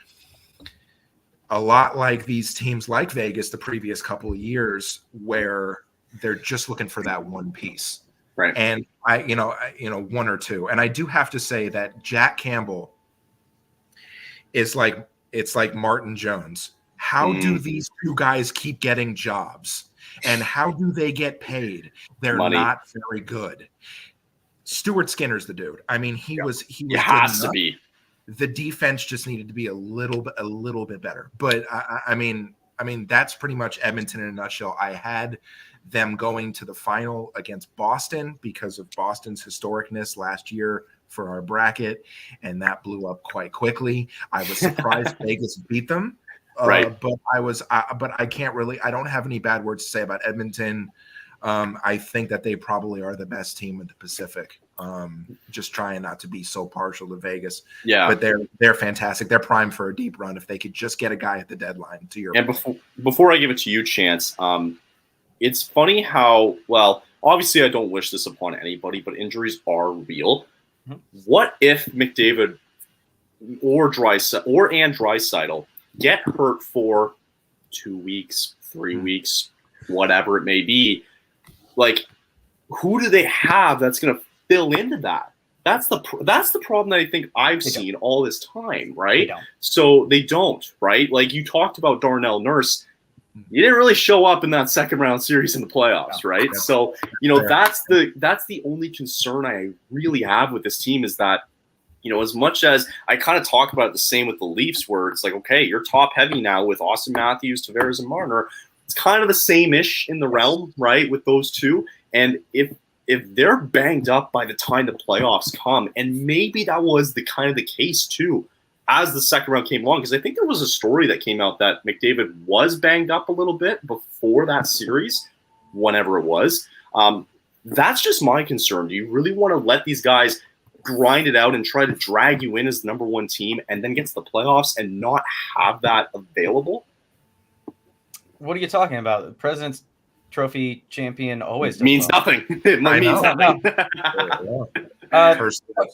[SPEAKER 4] a lot like these teams like Vegas the previous couple of years where they're just looking for that one piece.
[SPEAKER 1] Right.
[SPEAKER 4] And one or two. And I do have to say that Jack Campbell is it's like Martin Jones. How do these two guys keep getting jobs? And how do they get paid? They're not very good. Stuart Skinner's the dude. He was
[SPEAKER 1] It has to be.
[SPEAKER 4] The defense just needed to be a little bit better. But that's pretty much Edmonton in a nutshell. I had them going to the final against Boston because of Boston's historicness last year for our bracket, and that blew up quite quickly. I was surprised Vegas beat them.
[SPEAKER 1] Right.
[SPEAKER 4] But I can't really, I don't have any bad words to say about Edmonton. I think that they probably are the best team in the Pacific. Just trying not to be so partial to Vegas.
[SPEAKER 1] Yeah.
[SPEAKER 4] But they're fantastic. They're primed for a deep run if they could just get a guy at the deadline, to your point.
[SPEAKER 1] Before I give it to you, Chance, it's funny how, obviously I don't wish this upon anybody, but injuries are real. Mm-hmm. What if McDavid or Draisaitl get hurt for 2 weeks, 3 weeks, whatever it may be? Who do they have that's going to fill into that? That's the problem that I think I've seen all this time, right? So they don't, right? You talked about Darnell Nurse. You didn't really show up in that second round series in the playoffs, right? So, that's the only concern I really have with this team is that, as much as I kind of talk about it the same with the Leafs, where it's like, okay, you're top heavy now with Austin Matthews, Tavares, and Marner. It's kind of the same-ish in the realm, right, with those two. And if they're banged up by the time the playoffs come, and maybe that was the case too, as the second round came along, because I think there was a story that came out that McDavid was banged up a little bit before that series, whenever it was. That's just my concern. Do you really want to let these guys grind it out and try to drag you in as the number one team and then get to the playoffs and not have that available?
[SPEAKER 3] What are you talking about? The President's Trophy champion always does
[SPEAKER 1] means
[SPEAKER 3] well.
[SPEAKER 1] nothing. It means nothing.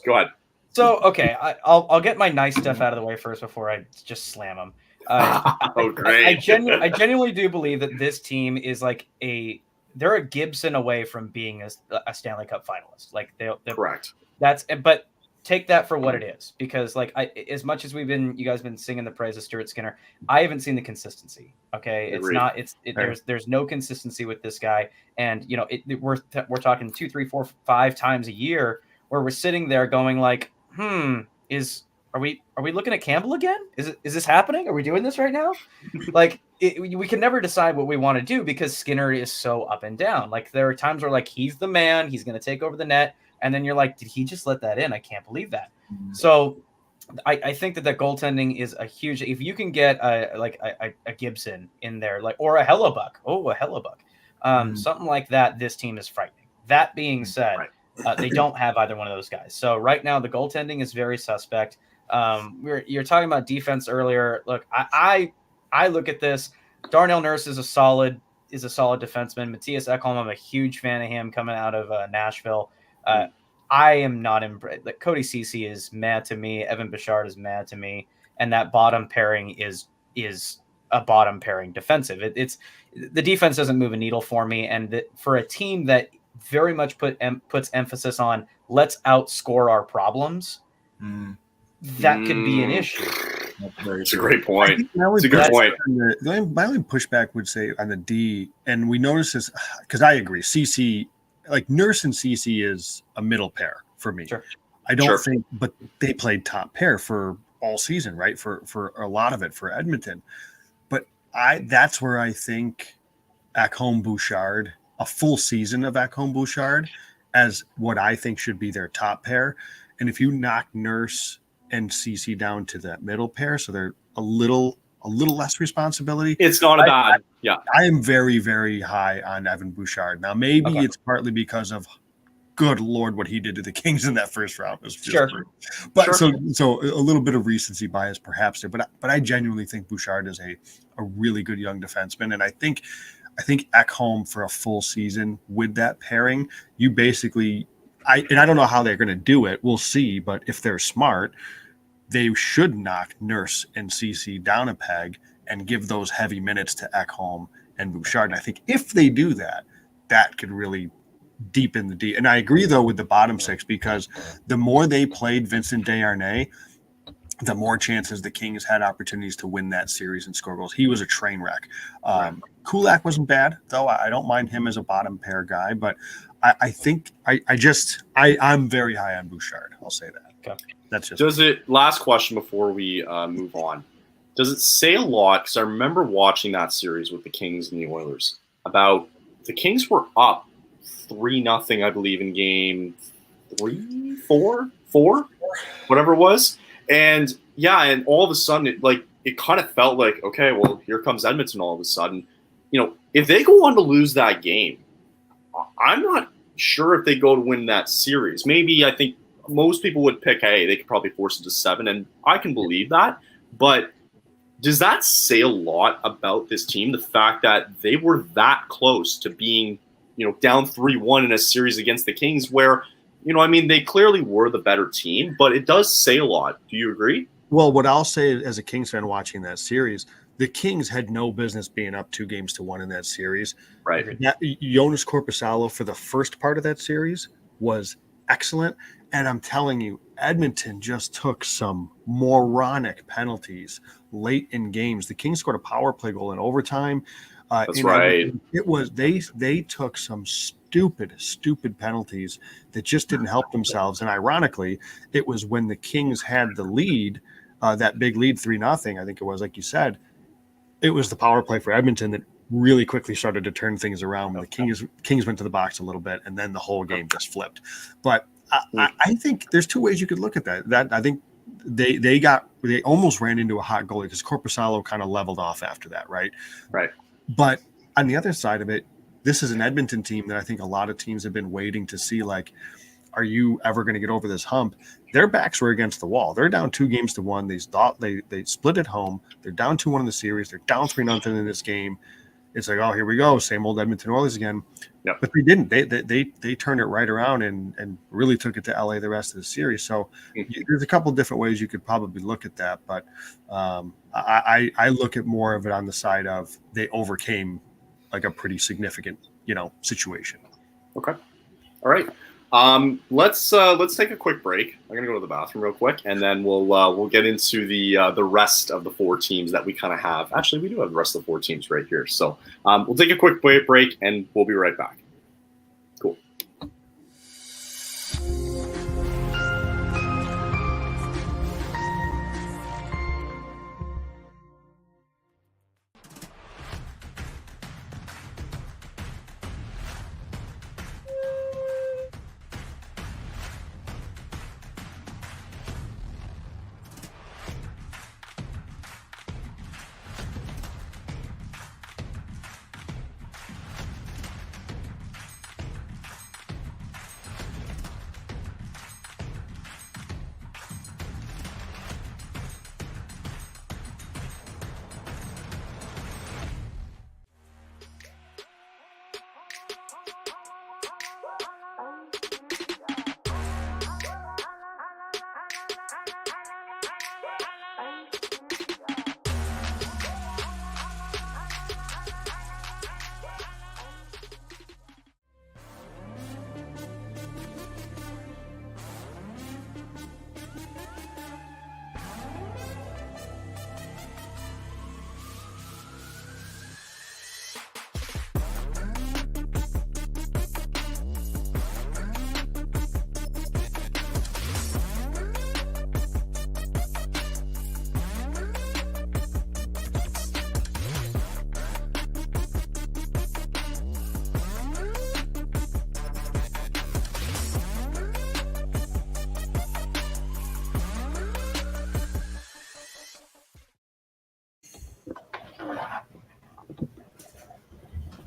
[SPEAKER 1] Go ahead.
[SPEAKER 3] So, okay, I'll get my nice stuff out of the way first before I just slam them.
[SPEAKER 1] Great.
[SPEAKER 3] I genuinely do believe that this team is like they're a Gibson away from being a Stanley Cup finalist. Like they're
[SPEAKER 1] correct.
[SPEAKER 3] But take that for what it is, because like as much as you guys been singing the praise of Stuart Skinner, I haven't seen the consistency. Okay, there's no consistency with this guy, and we're talking 2, 3, 4, 5 times a year where we're sitting there going like, are we looking at Campbell again? Is this happening? Are we doing this right now? Like we can never decide what we want to do because Skinner is so up and down. Like there are times where like he's the man, he's going to take over the net. And then you're like, did he just let that in? I can't believe that. So I think that goaltending is a huge, if you can get a Gibson in there, like, or a Hellebuck. Oh, a Hellebuck. Something like that, this team is frightening. That being said, they don't have either one of those guys. So right now the goaltending is very suspect. You're talking about defense earlier. Look, I look at this. Darnell Nurse is a solid defenseman. Matthias Ekholm, I'm a huge fan of him coming out of Nashville. I am not impressed. Like Cody Ceci is mad to me. Evan Bouchard is mad to me, and that bottom pairing is a bottom pairing defensive. It's the defense doesn't move a needle for me, and for a team that very much puts emphasis on let's outscore our problems, that could be an issue.
[SPEAKER 1] It's a great point. It's a good point.
[SPEAKER 2] My only pushback would say on the D, and we notice this because I agree. CC. Like Nurse and CC is a middle pair for me. Sure. I don't think, but they played top pair for all season, right? For a lot of it for Edmonton. But that's where I think Ekholm Bouchard, a full season of Ekholm Bouchard, as what I think should be their top pair. And if you knock Nurse and CC down to that middle pair, so they're a little less responsibility.
[SPEAKER 1] It's not a bad. Yeah.
[SPEAKER 2] I am very, very high on Evan Bouchard. Now, maybe it's partly because of, good Lord, what he did to the Kings in that first round was just brutal. But so a little bit of recency bias perhaps there. But I genuinely think Bouchard is a really good young defenseman. And I think Ekholm for a full season with that pairing, you basically I don't know how they're going to do it. We'll see. But if they're smart, they should knock Nurse and CC down a peg and give those heavy minutes to Ekholm and Bouchard. And I think if they do that, that could really deepen the D. And I agree, though, with the bottom six, because the more they played Vincent Desharnais, the more chances the Kings had opportunities to win that series and score goals. He was a train wreck. Kulak wasn't bad, though. I don't mind him as a bottom pair guy, but I think I'm very high on Bouchard. I'll say that. Okay. That's just
[SPEAKER 1] last question before we move on. Does it say a lot? Because I remember watching that series with the Kings and the Oilers about the Kings were up 3-0, I believe, in game 3, 4, whatever it was. And and all of a sudden it kind of felt like, okay, well, here comes Edmonton all of a sudden. If they go on to lose that game, I'm not sure if they go to win that series. Maybe I think most people would pick, hey, they could probably force it to 7, and I can believe that. But does that say a lot about this team, the fact that they were that close to being, down 3-1 in a series against the Kings where, they clearly were the better team, but it does say a lot. Do you agree?
[SPEAKER 2] Well, what I'll say as a Kings fan watching that series, the Kings had no business being up 2-1 in that series.
[SPEAKER 1] Right.
[SPEAKER 2] Jonas Korpisalo for the first part of that series was excellent. And I'm telling you, Edmonton just took some moronic penalties late in games. The Kings scored a power play goal in overtime.
[SPEAKER 1] That's right.
[SPEAKER 2] It was they took some stupid penalties that just didn't help themselves. And ironically, it was when the Kings had the lead, that big lead 3-0, I think it was, like you said, it was the power play for Edmonton that really quickly started to turn things around. The Kings went to the box a little bit, and then the whole game just flipped. But I think there's two ways you could look at that. That I think they almost ran into a hot goalie because Korpisalo kind of leveled off after that, right?
[SPEAKER 1] Right.
[SPEAKER 2] But on the other side of it, this is an Edmonton team that I think a lot of teams have been waiting to see, like, are you ever going to get over this hump? Their backs were against the wall. They're down 2-1. They split at home. They're down 2-1 in the series. They're down 3-0 in this game. it's like, oh, here we go, same old Edmonton Oilers again.
[SPEAKER 1] Yep.
[SPEAKER 2] But they didn't. They turned it right around and really took it to LA the rest of the series. So there's a couple different ways you could probably look at that, but I look at more of it on the side of they overcame like a pretty significant, situation.
[SPEAKER 1] Okay. All right. Let's take a quick break. I'm gonna go to the bathroom real quick, and then we'll get into the rest of the 4 teams that we kind of have. Actually, we do have the rest of the 4 teams right here. So we'll take a quick break, and we'll be right back. Cool.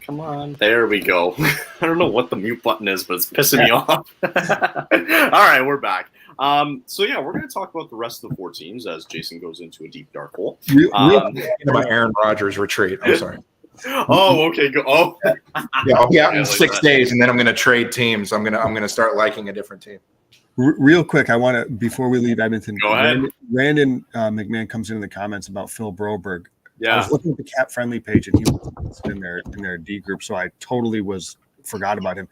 [SPEAKER 1] Come on. There we go. I don't know what the mute button is, but it's pissing me off. All right, we're back. So yeah, we're going to talk about the rest of the 4 teams as Jason goes into a deep dark hole.
[SPEAKER 5] My Aaron Rodgers retreat. I'm sorry.
[SPEAKER 1] Oh, okay. Go. Oh,
[SPEAKER 5] yeah, I'll be out in 6 days, and then I'm going to trade teams. I'm going to start liking a different team.
[SPEAKER 2] Real quick, I want to, before we leave Edmonton,
[SPEAKER 1] go ahead.
[SPEAKER 2] Brandon McMahon comes in the comments about Phil Broberg.
[SPEAKER 1] Yeah.
[SPEAKER 2] I was looking at the cap friendly page and he was in their D group, so I totally forgot about him.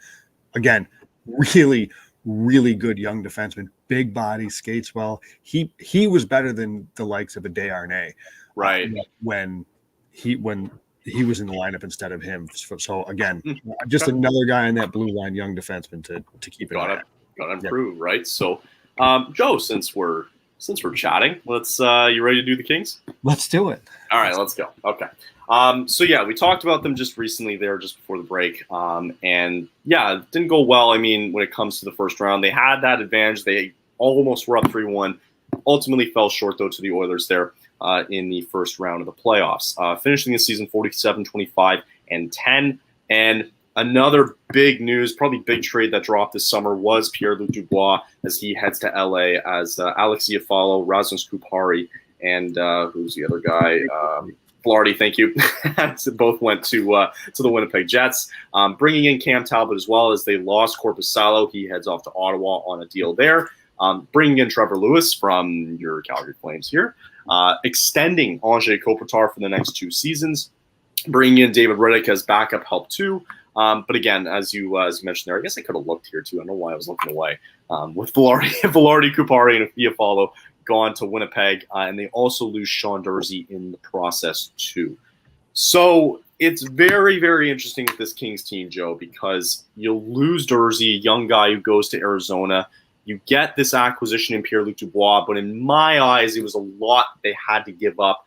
[SPEAKER 2] Again, really, really good young defenseman, big body, skates well. He was better than the likes of a Desharnais,
[SPEAKER 1] right?
[SPEAKER 2] When he was in the lineup instead of him. So again, just another guy on that blue line, young defenseman to keep it on.
[SPEAKER 1] Got to improve, right? So, Joe, since we're chatting, let's you ready to do the Kings?
[SPEAKER 2] Let's do it.
[SPEAKER 1] All right, let's go. Okay. So yeah, we talked about them just recently there, just before the break. And yeah, it didn't go well. I mean, when it comes to the first round, they had that advantage. They almost were up 3-1. Ultimately fell short though to the Oilers there in the first round of the playoffs. Finishing the season 47-25-10. And another big news, probably big trade that dropped this summer was Pierre-Luc Dubois as he heads to LA as Alex Iafallo, Rasmus Kupari, and who's the other guy? Flaherty, thank you. Both went to the Winnipeg Jets, bringing in Cam Talbot as well as they lost Korpisalo. He heads off to Ottawa on a deal there. Bringing in Trevor Lewis from your Calgary Flames here, extending Anze Kopitar for the next 2 seasons. Bringing in David Riddick as backup help too. But again, as you mentioned there, I guess I could have looked here too. I don't know why I was looking away. With Velarde, Kupari, and Iafallo gone to Winnipeg, and they also lose Sean Durzi in the process too. So it's very, very interesting with this Kings team, Joe, because you'll lose Durzi, a young guy who goes to Arizona. You get this acquisition in Pierre-Luc Dubois, but in my eyes, it was a lot they had to give up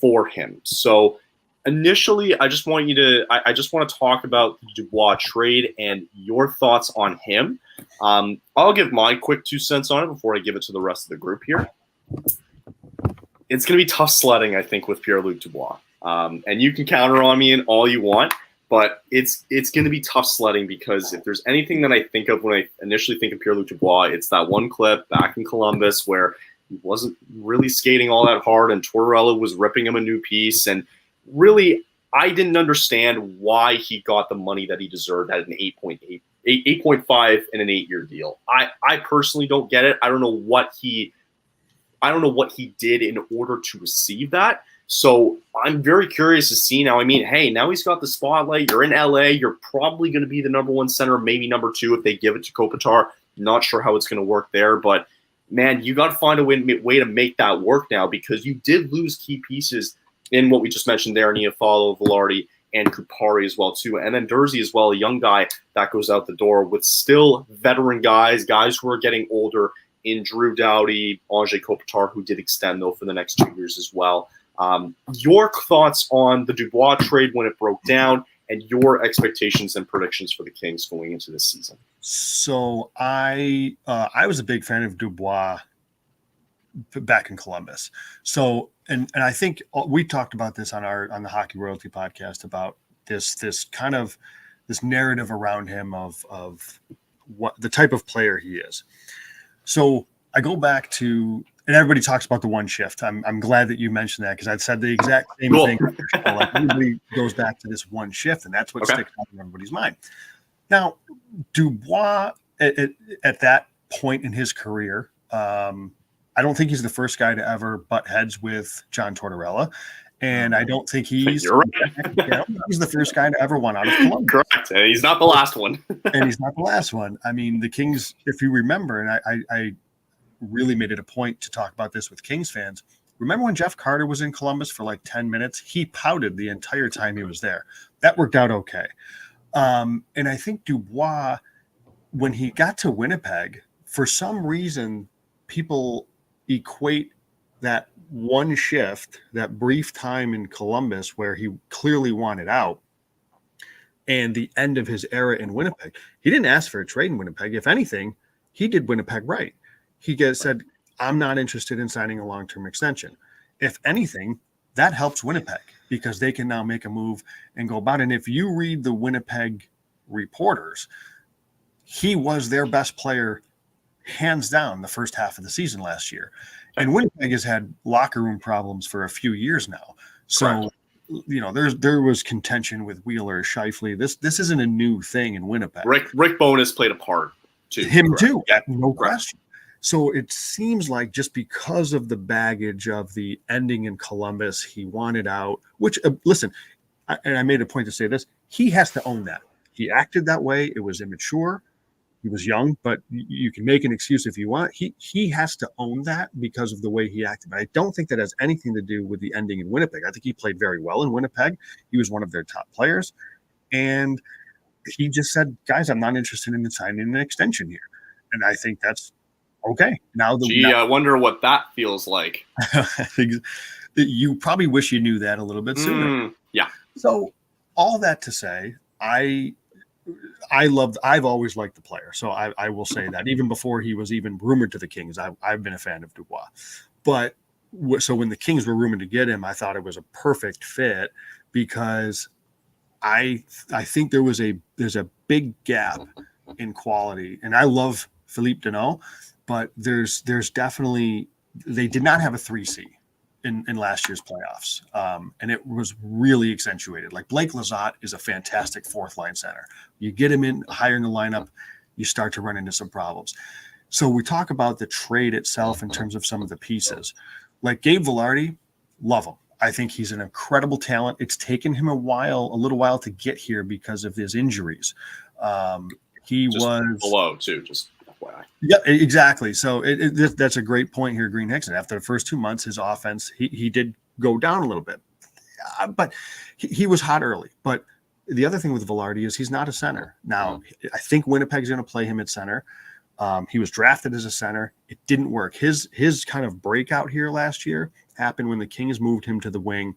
[SPEAKER 1] for him. So initially, I just want to talk about the Dubois trade and your thoughts on him. I'll give my quick 2 cents on it before I give it to the rest of the group here. It's going to be tough sledding, I think, with Pierre-Luc Dubois. And you can counter on me in all you want, but it's going to be tough sledding because if there's anything that I think of when I initially think of Pierre-Luc Dubois, it's that one clip back in Columbus where he wasn't really skating all that hard and Tortorella was ripping him a new piece. And really, I didn't understand why he got the money that he deserved at an 8.5 in an 8-year deal. I personally don't get it. I don't know what he did in order to receive that. So I'm very curious to see now. I mean, hey, now he's got the spotlight. You're in LA. You're probably going to be the number one center, maybe number two if they give it to Kopitar. Not sure how it's going to work there, but man, you got to find a way to make that work now, because you did lose key pieces in what we just mentioned there, Niafalo, Velarde, and Kupari as well too, and then Durzi as well, a young guy that goes out the door with still veteran guys who are getting older in Drew Doughty, Anze Kopitar, who did extend though for the next 2 years as well. Your thoughts on the Dubois trade when it broke down, and your expectations and predictions for the Kings going into this season?
[SPEAKER 2] So I was a big fan of Dubois back in Columbus. So and I think we talked about this on the Hockey Royalty podcast about this kind of this narrative around him of what the type of player he is. So I go back to, and everybody talks about the one shift. I'm glad that you mentioned that, because I'd said the exact same thing. Like, everybody goes back to this one shift, and that's what sticks out in everybody's mind. Now, Dubois at that point in his career, I don't think he's the first guy to ever butt heads with John Tortorella, and I don't think he's
[SPEAKER 1] You're right.
[SPEAKER 2] he's the first guy to ever won out of Columbus.
[SPEAKER 1] Correct. And he's not the last one.
[SPEAKER 2] And he's not the last one. I mean, the Kings, if you remember, and I really made it a point to talk about this with Kings fans. Remember when Jeff Carter was in Columbus for like 10 minutes? He pouted the entire time he was there. That worked out okay. And I think Dubois, when he got to Winnipeg, for some reason, people equate that one shift, that brief time in Columbus where he clearly wanted out, and the end of his era in Winnipeg. He didn't ask for a trade in Winnipeg. If anything, he did Winnipeg right. He said, I'm not interested in signing a long-term extension. If anything, that helps Winnipeg, because they can now make a move and go about it. And if you read the Winnipeg reporters, he was their best player, hands down, the first half of the season last year. And Winnipeg has had locker room problems for a few years now. So, you know, there was contention with Wheeler, Scheifele. This isn't a new thing in Winnipeg.
[SPEAKER 1] Rick Bowness played a part too.
[SPEAKER 2] Him
[SPEAKER 1] Correct.
[SPEAKER 2] too,
[SPEAKER 1] Yeah,
[SPEAKER 2] no question. So it seems like just because of the baggage of the ending in Columbus, he wanted out, which, listen, and I made a point to say this, he has to own that. He acted that way. It was immature. He was young, but you can make an excuse if you want. He has to own that because of the way he acted. But I don't think that has anything to do with the ending in Winnipeg. I think he played very well in Winnipeg. He was one of their top players. And he just said, guys, I'm not interested in signing an extension here. And I think that's okay. I
[SPEAKER 1] wonder what that feels like.
[SPEAKER 2] You probably wish you knew that a little bit sooner.
[SPEAKER 1] Yeah.
[SPEAKER 2] So all that to say, I've always liked the player. So I will say that even before he was even rumored to the Kings, I've been a fan of Dubois. But so when the Kings were rumored to get him, I thought it was a perfect fit, because I think there's a big gap in quality. And I love Philippe Deneau, but there's definitely, they did not have a 3C in last year's playoffs. And it was really accentuated. Like, Blake Lizotte is a fantastic fourth line center. You get him in higher in the lineup, you start to run into some problems. So we talk about the trade itself in terms of some of the pieces. Like Gabe Velarde, love him. I think he's an incredible talent. It's taken him a little while to get here because of his injuries. He
[SPEAKER 1] just
[SPEAKER 2] was
[SPEAKER 1] below too, just FYI.
[SPEAKER 2] Yeah, exactly. So that's a great point here, Green Hickson. After the first 2 months, his offense, he did go down a little bit, but he was hot early. But the other thing with Velarde is he's not a center. Now, I think Winnipeg's going to play him at center. He was drafted as a center. It didn't work. His kind of breakout here last year happened when the Kings moved him to the wing,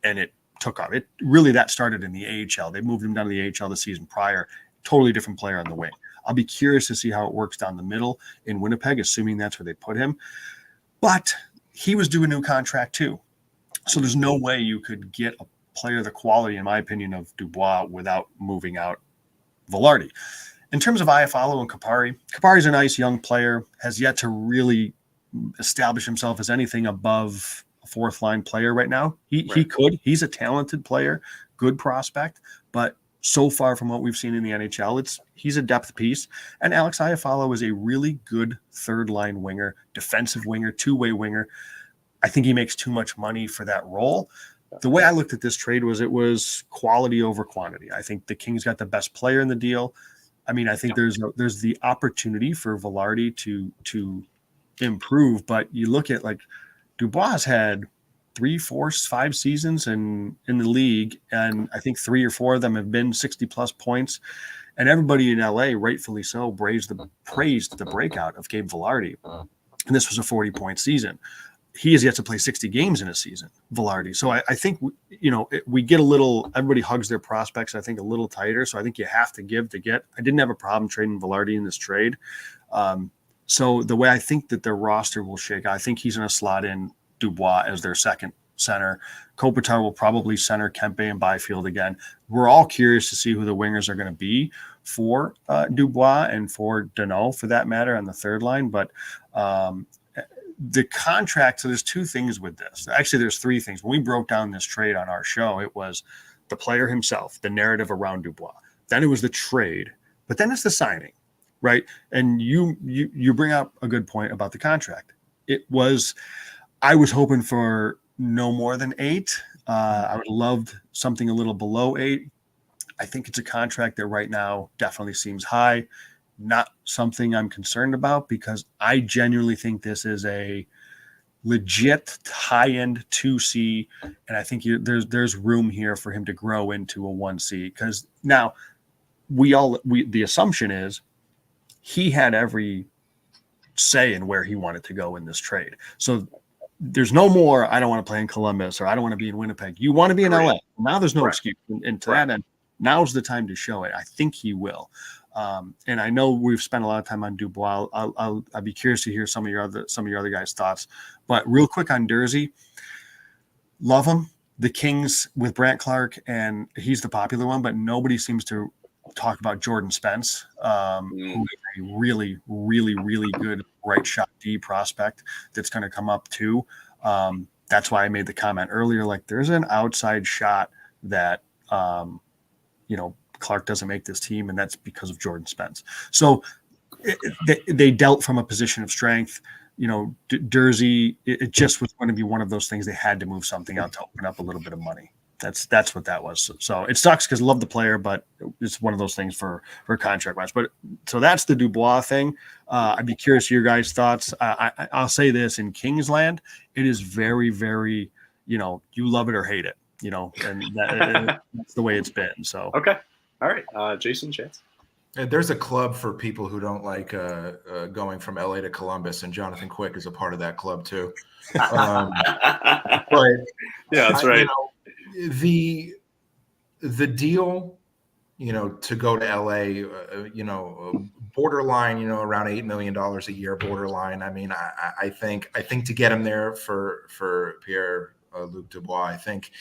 [SPEAKER 2] and it took off. It really, that started in the AHL. They moved him down to the AHL the season prior. Totally different player on the wing. I'll be curious to see how it works down the middle in Winnipeg, assuming that's where they put him. But he was due a new contract too. So there's no way you could get a player the quality, in my opinion, of Dubois without moving out Velarde. In terms of Iafallo and Kupari's a nice young player, has yet to really establish himself as anything above a fourth line player right now. He
[SPEAKER 1] Right.
[SPEAKER 2] could. He's a talented player, good prospect, but so far from what we've seen in the NHL, he's a depth piece. And Alex Iafallo is a really good third line winger, defensive winger, two-way winger. I think he makes too much money for that role. The way I looked at this trade was it was quality over quantity. I think the Kings got the best player in the deal. I mean, I think there's the opportunity for Velarde to improve, but you look at like Dubois has had 3, 4, 5 seasons in the league, and I think 3 or 4 of them have been 60+ points. And everybody in LA, rightfully so, praised the breakout of Gabe Velarde. And this was a 40-point season. He has yet to play 60 games in a season, Velarde. So I think, we get a little, everybody hugs their prospects, I think, a little tighter. So I think you have to give to get. I didn't have a problem trading Velarde in this trade. So the way I think that their roster will shake, I think he's going to slot in Dubois as their second center. Kopitar will probably center Kempe and Byfield again. We're all curious to see who the wingers are going to be for Dubois and for Danault, for that matter, on the third line. But the contract, so there's 2 things with this. Actually, there's 3 things. When we broke down this trade on our show, it was the player himself, the narrative around Dubois. Then it was the trade, but then it's the signing, right? And you bring up a good point about the contract. I was hoping for no more than 8. I would have loved something a little below 8. I think it's a contract that right now definitely seems high. Not something I'm concerned about, because I genuinely think this is a legit high-end 2C, and I think there's room here for him to grow into a 1C. Because now the assumption is he had every say in where he wanted to go in this trade. So there's no more, I don't want to play in Columbus, or I don't want to be in Winnipeg. You want to be in LA. Now there's no excuse. And to that end, now's the time to show it. I think he will. And I know we've spent a lot of time on Dubois. I'd be curious to hear some of your other guys' thoughts. But real quick on Durzi, love him. The Kings with Brandt Clark, and he's the popular one, but nobody seems to talk about Jordan Spence, who is a really, really, really good right shot D prospect that's going to come up too. That's why I made the comment earlier, like there's an outside shot that, Clark doesn't make this team, and that's because of Jordan Spence. So they dealt from a position of strength. Durzi, it just was going to be one of those things. They had to move something out to open up a little bit of money. That's what that was. So it sucks because I love the player, but it's one of those things for contract wise. But so that's the Dubois thing. I'd be curious your guys' thoughts. I'll say this: in Kingsland, it is very, very, you love it or hate it, and that's the way it's been. So
[SPEAKER 1] okay, all right, Jason, Chance.
[SPEAKER 5] There's a club for people who don't like going from LA to Columbus, and Jonathan Quick is a part of that club too. But
[SPEAKER 1] yeah, that's right.
[SPEAKER 5] The deal, to go to LA, borderline, around $8 million a year, borderline. I mean, I think to get him there for Pierre-Luc Dubois, I think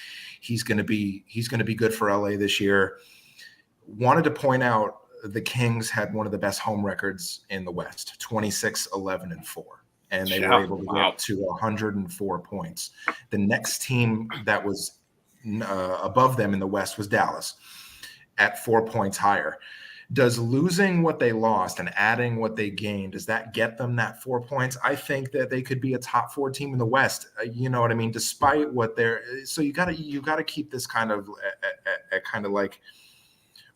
[SPEAKER 5] he's going to be good for LA this year. Wanted to point out the Kings had one of the best home records in the West, 26-11-4. And they were able to get to 104 points. The next team that was above them in the West was Dallas at 4 points higher. Does losing what they lost and adding what they gained, does that get them that 4 points? I think that they could be a top 4 team in the West. You know what I mean? Despite what they're, so you gotta keep this kind of like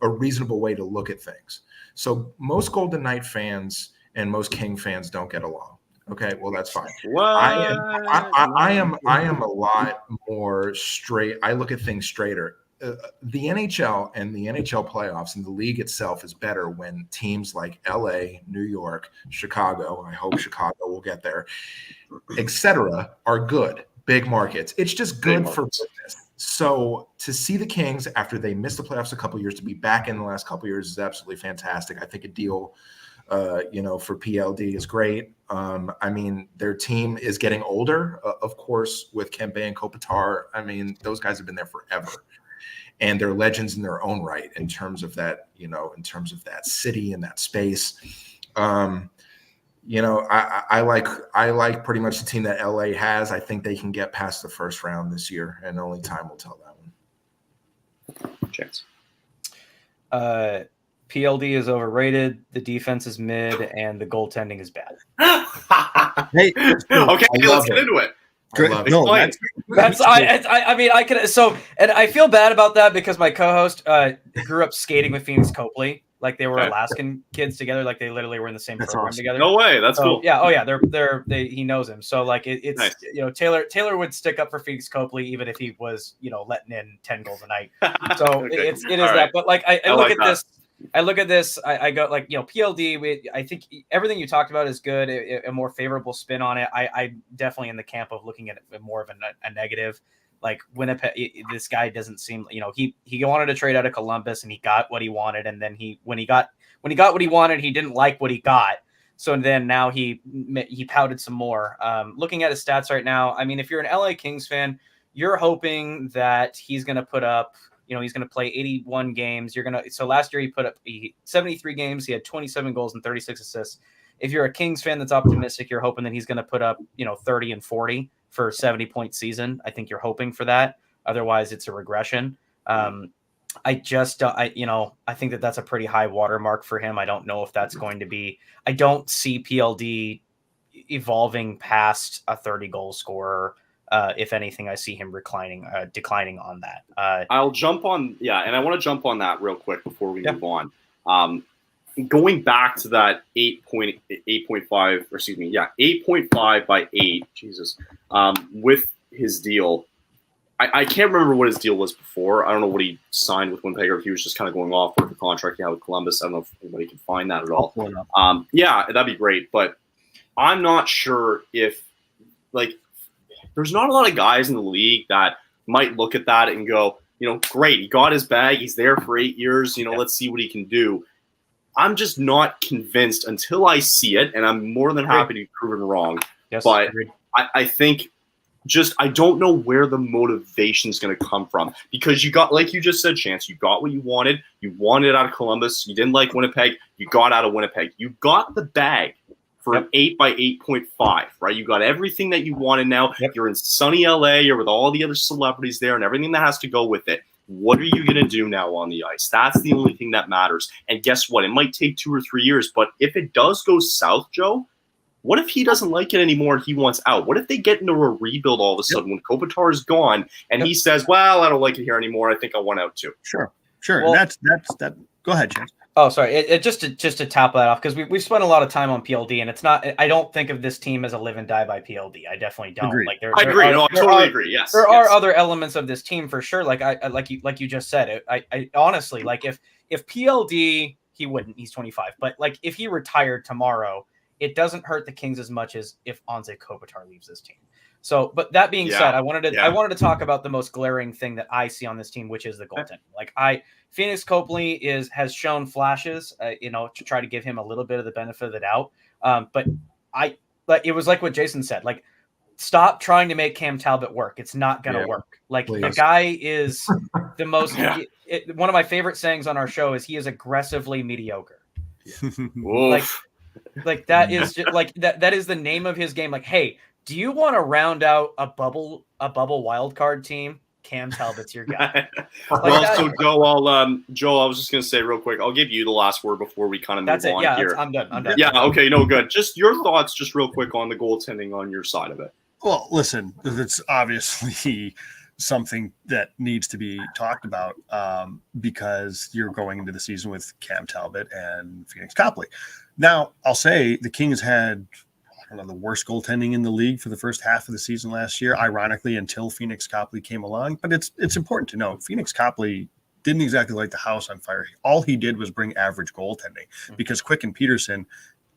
[SPEAKER 5] a reasonable way to look at things. So most Golden Knight fans and most King fans don't get along. Okay, well that's fine. I am a lot more straight. I look at things straighter. The NHL and the NHL playoffs and the league itself is better when teams like LA, New York, Chicago, I hope Chicago will get there, etc., are good. Big markets. It's just good for business. So to see the Kings after they missed the playoffs a couple of years, to be back in the last couple of years is absolutely fantastic. I think a deal for PLD is great. I mean, their team is getting older, of course, with Kempe and Kopitar. I mean, those guys have been there forever. And they're legends in their own right in terms of that, in terms of that city and that space. I like pretty much the team that LA has. I think they can get past the first round this year, and only time will tell that one.
[SPEAKER 1] Chance.
[SPEAKER 3] PLD is overrated. The defense is mid, and the goaltending is bad.
[SPEAKER 1] Hey, okay, let's get into it.
[SPEAKER 2] No,
[SPEAKER 3] I mean, I can. So, and I feel bad about that because my co-host grew up skating with Phoenix Copley. Like they were Alaskan kids together. Like they literally were in the same program
[SPEAKER 2] awesome.
[SPEAKER 3] together.
[SPEAKER 1] No way. That's cool.
[SPEAKER 3] Yeah. Oh yeah. He knows him. So like it's
[SPEAKER 1] nice.
[SPEAKER 3] Taylor would stick up for Phoenix Copley even if he was letting in 10 goals a night. So
[SPEAKER 1] okay.
[SPEAKER 3] it is
[SPEAKER 1] All
[SPEAKER 3] that.
[SPEAKER 1] right.
[SPEAKER 3] But like I look
[SPEAKER 1] like
[SPEAKER 3] at
[SPEAKER 1] that.
[SPEAKER 3] this. I look at this. I go like PLD. I think everything you talked about is good. A more favorable spin on it. I definitely in the camp of looking at it more of a negative. Like Winnipeg, this guy doesn't seem. He wanted to trade out of Columbus and he got what he wanted, and then when he got what he wanted, he didn't like what he got. So then now he pouted some more. Looking at his stats right now, I mean, if you're an LA Kings fan, you're hoping that he's going to put up. He's going to play 81 games. So last year he put up 73 games. He had 27 goals and 36 assists. If you're a Kings fan that's optimistic, you're hoping that he's going to put up, 30 and 40 for a 70-point season. I think you're hoping for that. Otherwise, it's a regression. I think that's a pretty high watermark for him. I don't know if that's going to be. I don't see PLD evolving past a 30-goal scorer. If anything, I see him declining on that.
[SPEAKER 1] I'll jump on, and I want to jump on that real quick before we move on. Going back to that 8.5 by 8, Jesus, with his deal. I can't remember what his deal was before. I don't know what he signed with Winnipeg, or if he was just kind of going off with the contract he had with Columbus. I don't know if anybody can find that at all. That'd be great. But I'm not sure if, there's not a lot of guys in the league that might look at that and go, great, he got his bag. He's there for 8 years. Let's see what he can do. I'm just not convinced until I see it, and I'm more than happy to be proven wrong.
[SPEAKER 3] Yes,
[SPEAKER 1] but I think I don't know where the motivation is going to come from, because you got, like you just said, Chance, you got what you wanted. You wanted out of Columbus. You didn't like Winnipeg. You got out of Winnipeg. You got the bag for an 8 by 8.5, right? You got everything that you wanted now. You're in sunny LA. You're with all the other celebrities there and everything that has to go with it. What are you going to do now on the ice? That's the only thing that matters. And guess what? It might take 2 or 3 years, but if it does go south, Joe, what if he doesn't like it anymore and he wants out? What if they get into a rebuild all of a sudden when Kopitar is gone and he says, well, I don't like it here anymore. I think I want out too.
[SPEAKER 2] Sure.
[SPEAKER 3] Well,
[SPEAKER 2] that's that. Go ahead, Chance.
[SPEAKER 3] Oh, sorry. Just to top that off, because we've spent a lot of time on PLD, and it's not. I don't think of this team as a live and die by PLD. I definitely don't.
[SPEAKER 2] Agreed.
[SPEAKER 1] I agree. I totally agree. Yes,
[SPEAKER 3] there are other elements of this team for sure. Like you just said. I honestly, like if PLD, he wouldn't. He's 25, but like if he retired tomorrow, it doesn't hurt the Kings as much as if Anze Kopitar leaves this team. So, but that being said, I wanted to talk about the most glaring thing that I see on this team, which is the goaltending. Phoenix Copley has shown flashes, to try to give him a little bit of the benefit of the doubt. But it was like what Jason said, like, stop trying to make Cam Talbot work. It's not going to work. Like, please. The guy is the most, one of my favorite sayings on our show is he is aggressively mediocre. Like that is just, like that is the name of his game. Like, hey, do you want to round out a bubble wild card team? Cam Talbot's your guy.
[SPEAKER 1] So Joe, I was just going to say real quick, I'll give you the last word before we kind of move on here.
[SPEAKER 3] I'm done.
[SPEAKER 1] Yeah, okay, no, good. Just your thoughts, just real quick on the goaltending on your side of it.
[SPEAKER 2] Well, listen, it's obviously something that needs to be talked about because you're going into the season with Cam Talbot and Phoenix Copley. Now, I'll say the Kings had the worst goaltending in the league for the first half of the season last year, ironically, until Phoenix Copley came along. But it's important to note, Phoenix Copley didn't exactly light the house on fire. All he did was bring average goaltending because Quick and Peterson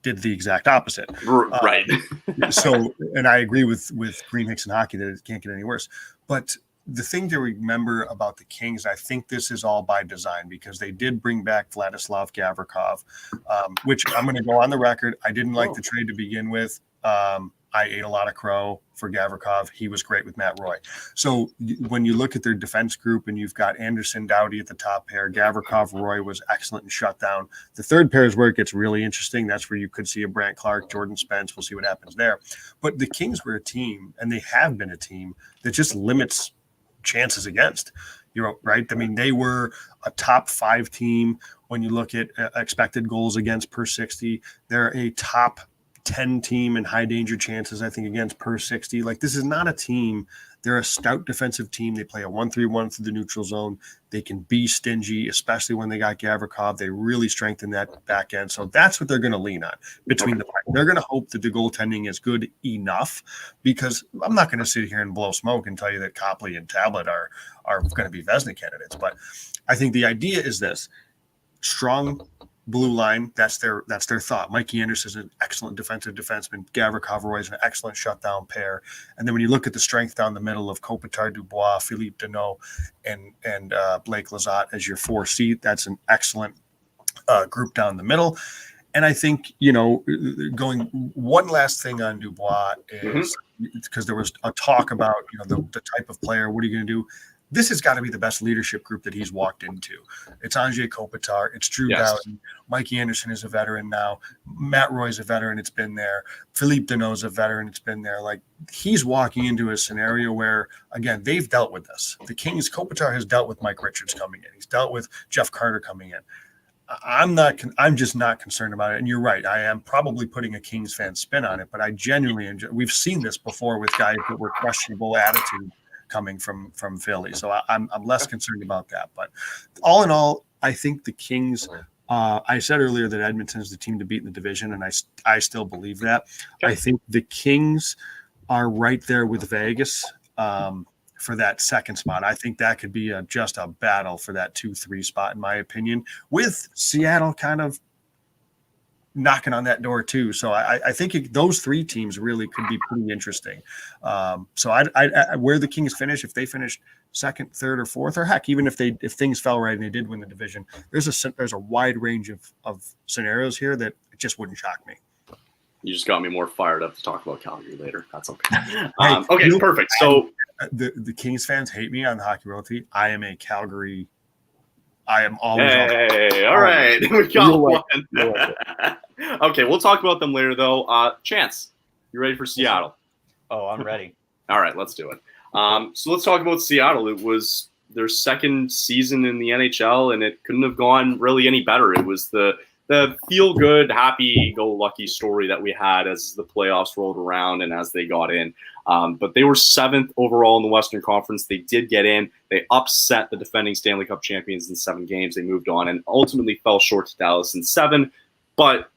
[SPEAKER 2] did the exact opposite.
[SPEAKER 1] Right.
[SPEAKER 2] And I agree with Green Hicks and hockey that it can't get any worse. But the thing to remember about the Kings, I think this is all by design because they did bring back Vladislav Gavrikov, which I'm going to go on the record. I didn't like the trade to begin with. I ate a lot of crow for Gavrikov. He was great with Matt Roy. So when you look at their defense group and you've got Anderson, Doughty at the top pair, Gavrikov, Roy was excellent in shutdown. The third pair is where it gets really interesting. That's where you could see a Brandt Clark, Jordan Spence. We'll see what happens there. But the Kings were a team, and they have been a team that just limits chances against. You're right. I mean, they were a top 5 team when you look at expected goals against per 60. They're a top 10 team in high danger chances, I think, against per 60. Like, this is not a team. They're a stout defensive team. They play a 1-3-1 through the neutral zone. They can be stingy, especially when they got Gavrikov. They really strengthen that back end. So that's what they're going to lean on between the parts. They're going to hope that the goaltending is good enough, because I'm not going to sit here and blow smoke and tell you that Copley and Tablet are going to be Vezina candidates. But I think the idea is this: strong blue line, that's their thought. Mikey Anderson is an excellent defensive defenseman. Gavrikov, Roy is an excellent shutdown pair. And then when you look at the strength down the middle of Kopitar, Dubois, Philippe Deneau, and Blake Lizotte as your 4C, that's an excellent group down the middle. And I think, going one last thing on Dubois is, because there was a talk about, the type of player, what are you going to do? This has got to be the best leadership group that he's walked into. It's Andrzej Kopitar. It's Drew Doughty. Mikey Anderson is a veteran now. Matt Roy's a veteran. It's been there. Philippe Deneau's a veteran. It's been there. Like, he's walking into a scenario where, again, they've dealt with this. The Kings, Kopitar has dealt with Mike Richards coming in. He's dealt with Jeff Carter coming in. I'm just not concerned about it. And you're right. I am probably putting a Kings fan spin on it, but I genuinely enjoy. We've seen this before with guys that were questionable attitude coming from Philly. So I'm less concerned about that. But all in all, I think the Kings, I said earlier that Edmonton is the team to beat in the division, and I still believe that. Okay. I think the Kings are right there with Vegas for that second spot. I think that could be just a battle for that 2-3 spot, in my opinion, with Seattle kind of knocking on that door too. So I think those 3 teams really could be pretty interesting. So I where the Kings finish, if they finished second, third, or fourth, or heck, even if things fell right and they did win the division, there's a wide range of scenarios here that it just wouldn't shock me.
[SPEAKER 1] You just got me more fired up to talk about Calgary later. That's okay. Okay, perfect. So
[SPEAKER 2] the Kings fans hate me on the Hockey Royalty. I am a Calgary. I am always.
[SPEAKER 1] Hey, all right. We got one. Okay, we'll talk about them later, though. Chance, you ready for Seattle?
[SPEAKER 3] Oh, I'm ready.
[SPEAKER 1] All right, let's do it. So let's talk about Seattle. It was their second season in the NHL, and it couldn't have gone really any better. It was the feel-good, happy-go-lucky story that we had as the playoffs rolled around and as they got in. But they were 7th overall in the Western Conference. They did get in. They upset the defending Stanley Cup champions in 7 games. They moved on and ultimately fell short to Dallas in 7. But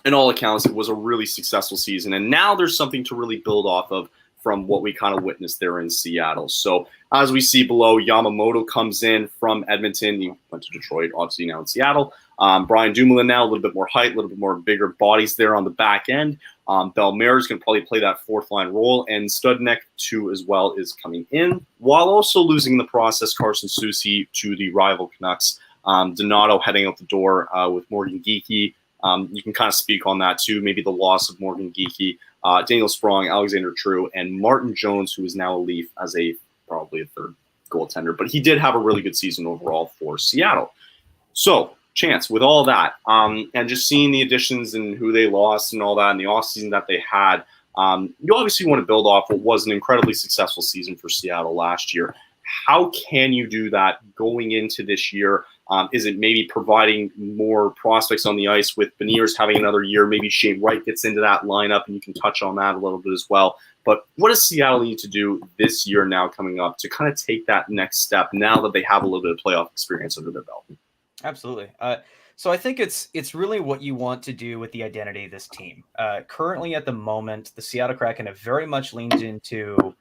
[SPEAKER 1] in all accounts, it was a really successful season. And now there's something to really build off of from what we kind of witnessed there in Seattle. So as we see below, Yamamoto comes in from Edmonton. He went to Detroit, obviously now in Seattle. Brian Dumoulin now, a little bit more height, a little bit more bigger bodies there on the back end. Bellemare is going to probably play that 4th line role, and Studnek too as well is coming in, while also losing in the process Carson Soucy to the rival Canucks. Donato heading out the door with Morgan Geekie. You can kind of speak on that too, maybe the loss of Morgan Geekie, Daniel Sprong, Alexander True, and Martin Jones, who is now a Leaf as probably a 3rd goaltender. But he did have a really good season overall for Seattle. So, Chance, with all that, and just seeing the additions and who they lost and all that, and the offseason that they had, you obviously want to build off what was an incredibly successful season for Seattle last year. How can you do that going into this year? Is it maybe providing more prospects on the ice with Beniers having another year? Maybe Shane Wright gets into that lineup, and you can touch on that a little bit as well. But what does Seattle need to do this year now coming up to kind of take that next step now that they have a little bit of playoff experience under their belt?
[SPEAKER 3] Absolutely. So I think it's really what you want to do with the identity of this team. Currently, at the moment, the Seattle Kraken have very much leaned into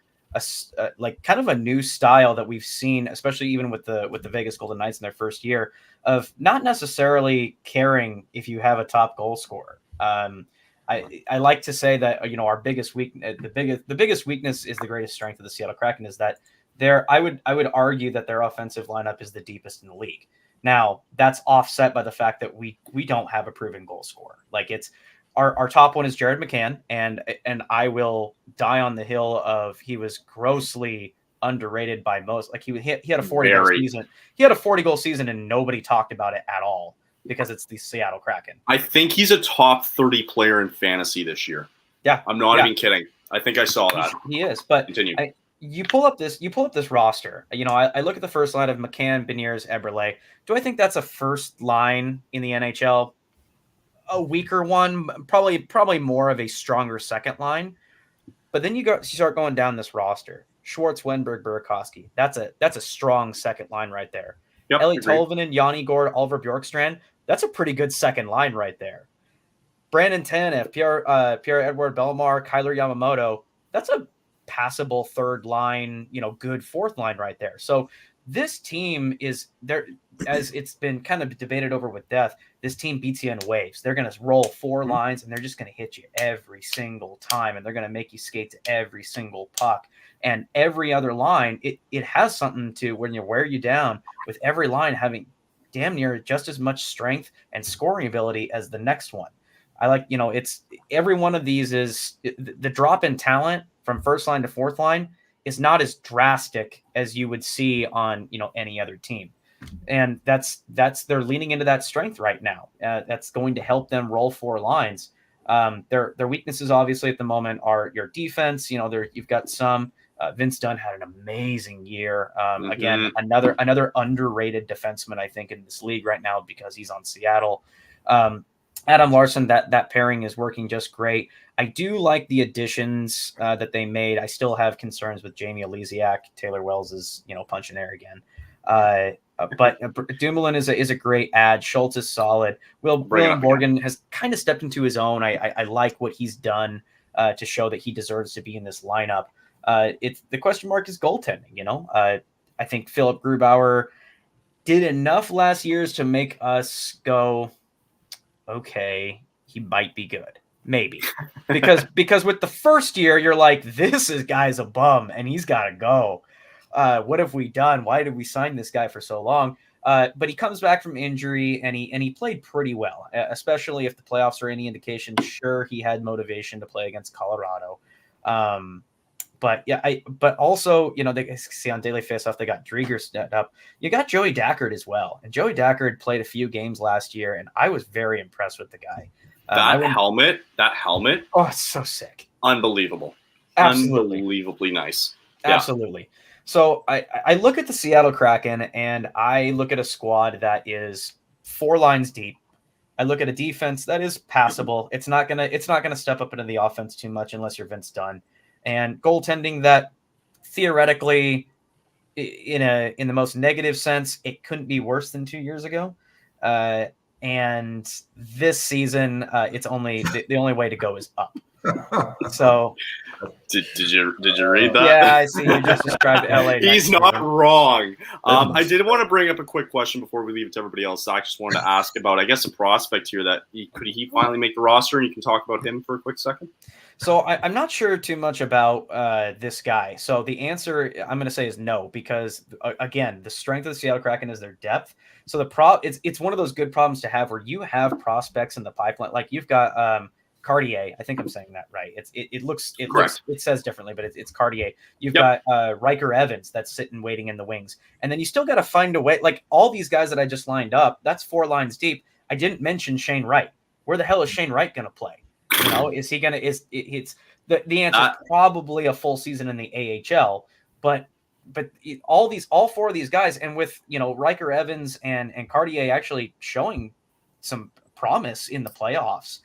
[SPEAKER 3] like kind of a new style that we've seen, especially even with the Vegas Golden Knights in their first year, of not necessarily caring if you have a top goal scorer. I like to say that our biggest the biggest weakness is the greatest strength of the Seattle Kraken, is that I would argue that their offensive lineup is the deepest in the league. Now, that's offset by the fact that we don't have a proven goal scorer. Like, our top one is Jared McCann, and I will die on the hill of he was grossly underrated by most. Like he had a 40-goal season. He had a 40-goal season, and nobody talked about it at all because it's the Seattle Kraken.
[SPEAKER 1] I think he's a top 30 player in fantasy this year.
[SPEAKER 3] Yeah,
[SPEAKER 1] I'm not even kidding. I think I saw that.
[SPEAKER 3] He is, but
[SPEAKER 1] continue.
[SPEAKER 3] You pull up this roster. You know, I look at the first line of McCann, Beniers, Eberle. Do I think that's a first line in the NHL? A weaker one, probably more of a stronger second line. But then you start going down this roster. Schwartz, Wenberg, Burakovsky. That's a strong second line right there.
[SPEAKER 1] Yep,
[SPEAKER 3] Eli Tolvanen, Yanni Gord, Oliver Bjorkstrand. That's a pretty good second line right there. Brandon Tanev, Pierre-Edouard Bellemare, Kyler Yamamoto. That's a passable third line, good fourth line right there. So this team is there, as it's been kind of debated over with death. This team beats you in waves. They're going to roll four lines, and they're just going to hit you every single time, and they're going to make you skate to every single puck. And every other line, it has something to when you wear you down with every line having damn near just as much strength and scoring ability as the next one. I like, it's every one of these is the drop in talent from first line to fourth line is not as drastic as you would see on, any other team. And that's they're leaning into that strength right now. That's going to help them roll four lines. Their weaknesses obviously at the moment are your defense. You've got some, Vince Dunn had an amazing year. Again, another underrated defenseman, I think, in this league right now because he's on Seattle. Adam Larson, that pairing is working just great. I do like the additions that they made. I still have concerns with Jamie Elysiak. Taylor Wells is, punching air again. But Dumoulin is a great add. Schultz is solid. William Morgan has kind of stepped into his own. I like what he's done to show that he deserves to be in this lineup. It's the question mark is goaltending. I think Philip Grubauer did enough last year's to make us go, okay, he might be good. Maybe because with the first year, you're like, guy's a bum and he's got to go. What have we done? Why did we sign this guy for so long? But he comes back from injury and he played pretty well, especially if the playoffs are any indication. Sure, he had motivation to play against Colorado. But also, they see on Daily Faceoff, they got Drieger stepped up. You got Joey Dackert as well. And Joey Dackert played a few games last year, and I was very impressed with the guy.
[SPEAKER 1] That helmet.
[SPEAKER 3] Oh, it's so sick.
[SPEAKER 1] Unbelievable.
[SPEAKER 3] Absolutely.
[SPEAKER 1] Unbelievably nice.
[SPEAKER 3] Absolutely. Yeah. So I look at the Seattle Kraken, and I look at a squad that is four lines deep. I look at a defense that is passable. It's not gonna step up into the offense too much unless you're Vince Dunn. And goaltending that theoretically, in the most negative sense, it couldn't be worse than 2 years ago. And this season, it's only the only way to go is up. So,
[SPEAKER 1] did you read that?
[SPEAKER 3] Yeah, I see. You just described LA.
[SPEAKER 1] He's not wrong. I did want to bring up a quick question before we leave it to everybody else. I just wanted to ask about, I guess, a prospect here that could he finally make the roster, and you can talk about him for a quick second.
[SPEAKER 3] So I'm not sure too much about this guy. So the answer I'm going to say is no, because again, the strength of the Seattle Kraken is their depth. So it's one of those good problems to have where you have prospects in the pipeline. Like you've got Cartier. I think I'm saying that right. It says differently, but it's Cartier. You've got Riker Evans that's sitting waiting in the wings, and then you still got to find a way. Like all these guys that I just lined up, that's four lines deep. I didn't mention Shane Wright. Where the hell is Shane Wright going to play? Is he gonna? It's the answer is probably a full season in the AHL, but all four of these guys, and with Riker Evans and Cartier actually showing some promise in the playoffs.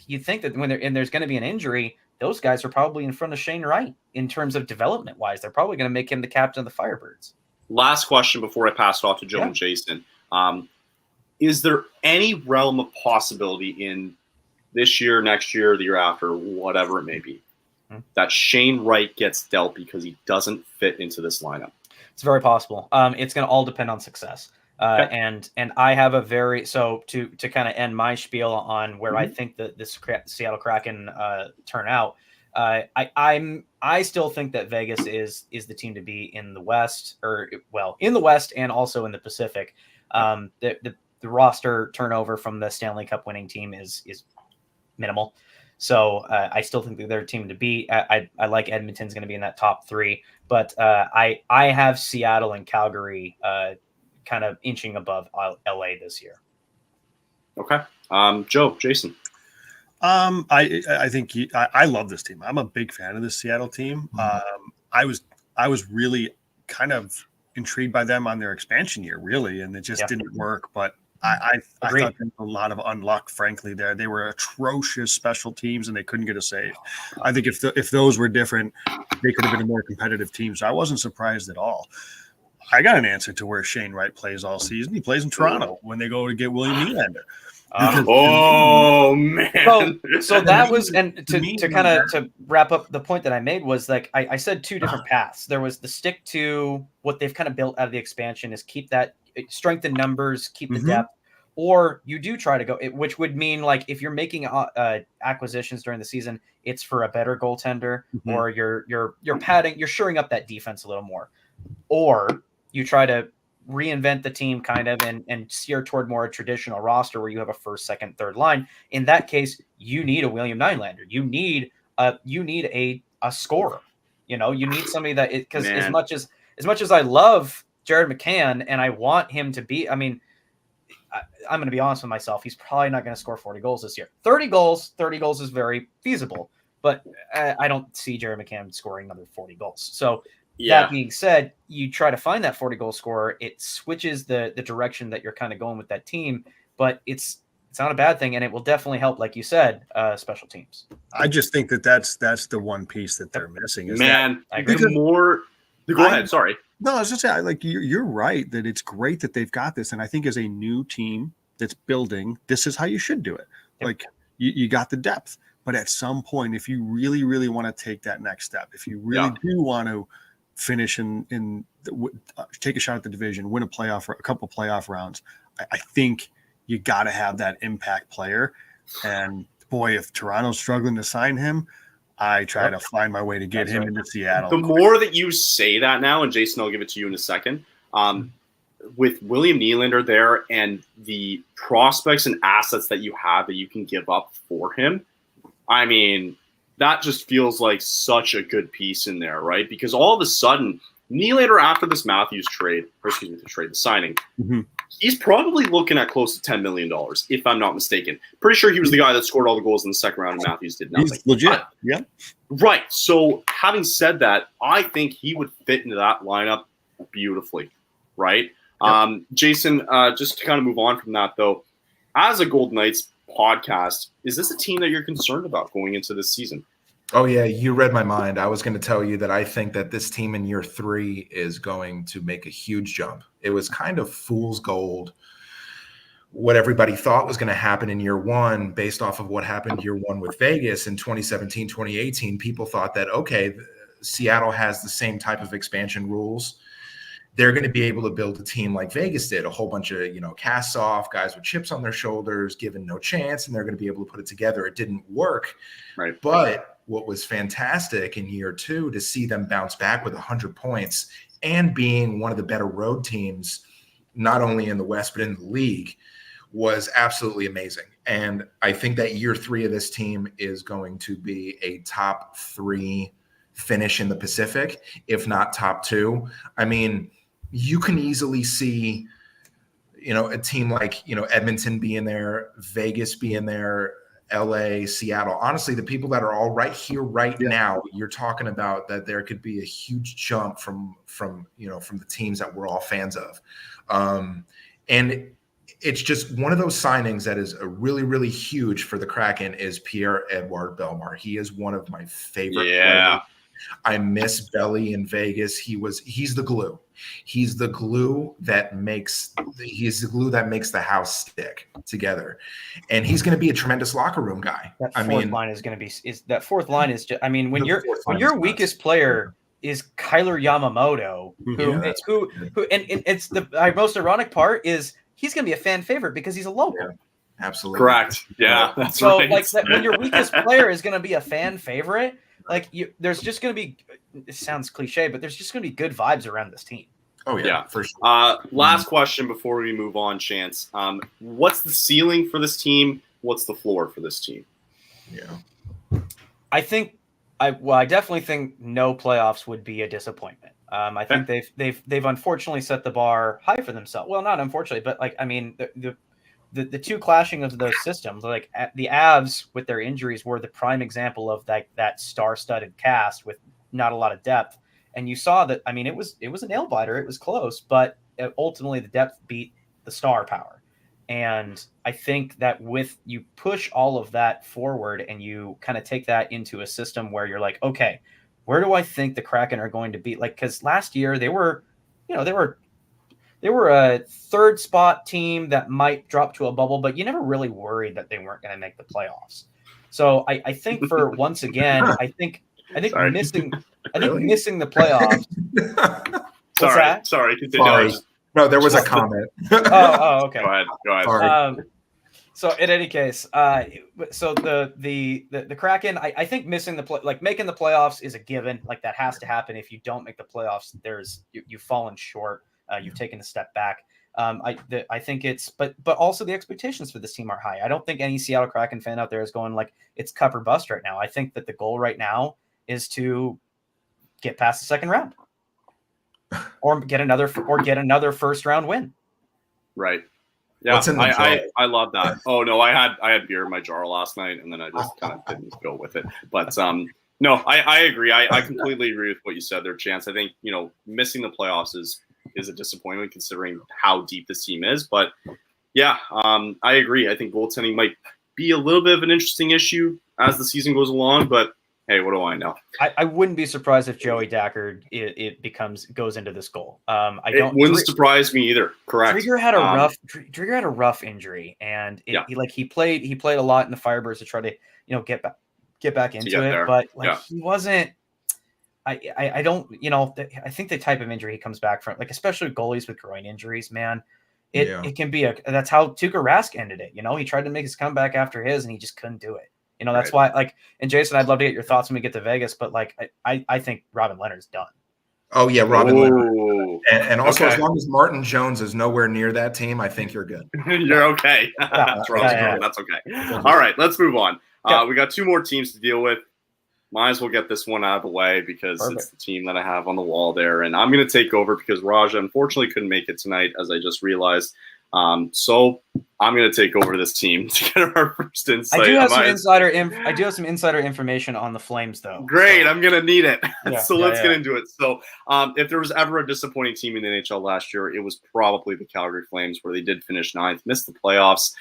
[SPEAKER 3] You think that when there's going to be an injury, those guys are probably in front of Shane Wright in terms of development wise. They're probably going to make him the captain of the Firebirds.
[SPEAKER 1] Last question before I pass it off to Joe and Jason. Is there any realm of possibility in this year, next year, the year after, whatever it may be, that Shane Wright gets dealt because he doesn't fit into this lineup?
[SPEAKER 3] It's very possible. It's going to all depend on success. And I have to kind of end my spiel on where I think that this Seattle Kraken turn out. I still think that Vegas is the team to be in the West, in the West and also in the Pacific. the roster turnover from the Stanley Cup winning team is minimal. So I still think that they're a team to beat. I like Edmonton's going to be in that top 3, but I have Seattle and Calgary kind of inching above LA this year.
[SPEAKER 1] Okay. Jason.
[SPEAKER 2] I think I love this team. I'm a big fan of the Seattle team. I was really kind of intrigued by them on their expansion year, really, and it just didn't work. But I thought there was a lot of unluck, frankly. There, they were atrocious special teams, and they couldn't get a save. I think if those were different, they could have been a more competitive team. So I wasn't surprised at all. I got an answer to where Shane Wright plays all season. He plays in Toronto when they go to get William Nylander.
[SPEAKER 1] Man.
[SPEAKER 3] So that was, and to wrap up the point that I made was like I said 2 different paths. There was the stick to what they've kind of built out of the expansion is keep that strength in numbers, keep the depth, or you do try to go, which would mean like if you're making acquisitions during the season, it's for a better goaltender, or you're padding, you're shoring up that defense a little more, or you try to reinvent the team kind of and steer toward more a traditional roster where you have a first, second, third line. In that case, you need a William Nylander. You need a scorer. You need somebody that because as much as I love Jared McCann and I want him to be, I mean, I'm going to be honest with myself. He's probably not going to score 40 goals this year. 30 goals is very feasible, but I don't see Jared McCann scoring another 40 goals. So that being said, you try to find that 40-goal scorer. It switches the direction that you're kind of going with that team, but it's not a bad thing, and it will definitely help, like you said, special teams.
[SPEAKER 2] I just think that's the one piece that they're missing. Is
[SPEAKER 1] Go ahead. Sorry.
[SPEAKER 2] No, I was just saying, like you're right that it's great that they've got this, and I think as a new team that's building, this is how you should do it. Yep. Like you got the depth, but at some point, if you really, really want to take that next step, if you really do want to finish take a shot at the division, win a couple playoff rounds, I think you got to have that impact player. And boy, if Toronto's struggling to sign him, I try to find my way to get him into Seattle.
[SPEAKER 1] The more that you say that now, and Jason, I'll give it to you in a second, with William Nylander there and the prospects and assets that you have that you can give up for him, I mean, that just feels like such a good piece in there, right? Because all of a sudden, Nylander, after this Matthews trade, the signing, he's probably looking at close to $10 million, if I'm not mistaken. Pretty sure he was the guy that scored all the goals in the second round, and Matthews did nothing.
[SPEAKER 2] He's legit,
[SPEAKER 1] Right. So, having said that, I think he would fit into that lineup beautifully, right? Yep. Jason, just to kind of move on from that, though, as a Golden Knights podcast, is this a team that you're concerned about going into this season?
[SPEAKER 5] Oh, yeah, you read my mind. I was going to tell you that I think that this team in year 3 is going to make a huge jump. It was kind of fool's gold what everybody thought was going to happen in year 1 based off of what happened year 1 with Vegas in 2017, 2018. People thought that, okay, Seattle has the same type of expansion rules. They're going to be able to build a team like Vegas did, a whole bunch of, cast off guys with chips on their shoulders, given no chance, and they're going to be able to put it together. It didn't work.
[SPEAKER 1] Right.
[SPEAKER 5] But what was fantastic in year 2 to see them bounce back with 100 points and being one of the better road teams, not only in the West, but in the league, was absolutely amazing. And I think that year 3 of this team is going to be a top 3 finish in the Pacific, if not top 2. I mean, you can easily see, a team like, Edmonton being there, Vegas being there, LA, Seattle. Honestly, the people that are all right here right now, you're talking about that there could be a huge jump from the teams that we're all fans of. And it's just one of those signings that is a really, really huge for the Kraken is Pierre-Edouard Bellemare. He is one of my favorite players. I miss Belly in Vegas. He's the glue. He's the glue that makes the house stick together. And he's going to be a tremendous locker room guy.
[SPEAKER 3] That fourth line is going to be that fourth line is just, I mean, when your weakest player is Kyler Yamamoto, who and it's the most ironic part is he's going to be a fan favorite because he's a local.
[SPEAKER 5] Yeah, absolutely.
[SPEAKER 1] Correct. Yeah. That's
[SPEAKER 3] so
[SPEAKER 1] right.
[SPEAKER 3] like that, when your weakest player is going to be a fan favorite, like there's just going to be, it sounds cliche, but there's just going to be good vibes around this team.
[SPEAKER 5] Oh yeah, for sure.
[SPEAKER 1] Last question before we move on, Chance. What's the ceiling for this team? What's the floor for this team?
[SPEAKER 5] Yeah.
[SPEAKER 3] I definitely think no playoffs would be a disappointment. I think they've unfortunately set the bar high for themselves. Well, not unfortunately, but like, I mean, the two clashing of those systems, like the Avs with their injuries were the prime example of that star-studded cast with not a lot of depth. And you saw that, I mean, it was a nail biter. It was close, but ultimately the depth beat the star power. And I think that with you push all of that forward and you kind of take that into a system where you're like, okay, where do I think the Kraken are going to be? Like, because last year they were a third spot team that might drop to a bubble, but you never really worried that they weren't going to make the playoffs. So I think for once again, I think missing the playoffs.
[SPEAKER 1] Sorry. Continue.
[SPEAKER 5] No, there was a comment.
[SPEAKER 3] Okay.
[SPEAKER 1] Go ahead.
[SPEAKER 3] So in any case, so the Kraken, I think missing making the playoffs is a given. Like that has to happen. If you don't make the playoffs, you've fallen short. You've taken a step back. I think but also the expectations for this team are high. I don't think any Seattle Kraken fan out there is going like it's cup or bust right now. I think that the goal right now is to get past the second round, or get another first round win.
[SPEAKER 1] Right. Yeah, I love that. Oh no, I had beer in my jar last night, and then I just kind of didn't go with it. But no, I agree. I completely agree with what you said there, Chance. I think missing the playoffs is a disappointment considering how deep this team is. But yeah, I agree. I think goaltending might be a little bit of an interesting issue as the season goes along. But hey, what do I know?
[SPEAKER 3] I wouldn't be surprised if Joey Dackard goes into this goal.
[SPEAKER 1] It wouldn't surprise me either. Correct.
[SPEAKER 3] Drieger had a rough injury, and he played a lot in the Firebirds to try to get back into it,
[SPEAKER 1] there.
[SPEAKER 3] But he wasn't. I don't I think the type of injury he comes back from, like especially goalies with groin injuries, man. It can be that's how Tuukka Rask ended it. He tried to make his comeback after his, and he just couldn't do it. That's why, and Jason, I'd love to get your thoughts when we get to Vegas, but I think Robin Leonard's done.
[SPEAKER 5] Oh yeah, Robin Leonard. And also, as long as Martin Jones is nowhere near that team, I think you're good.
[SPEAKER 1] You're okay. That's okay. All right, let's move on. We got two more teams to deal with. Might as well get this one out of the way because It's the team that I have on the wall there, and I'm going to take over because Raja unfortunately couldn't make it tonight, as I just realized. So I'm going to take over this team to get our first insight.
[SPEAKER 3] I do have some insider information on the Flames, though.
[SPEAKER 1] Great, I'm going to need it. So let's get into it. So if there was ever a disappointing team in the NHL last year, it was probably the Calgary Flames, where they did finish 9th, missed the playoffs,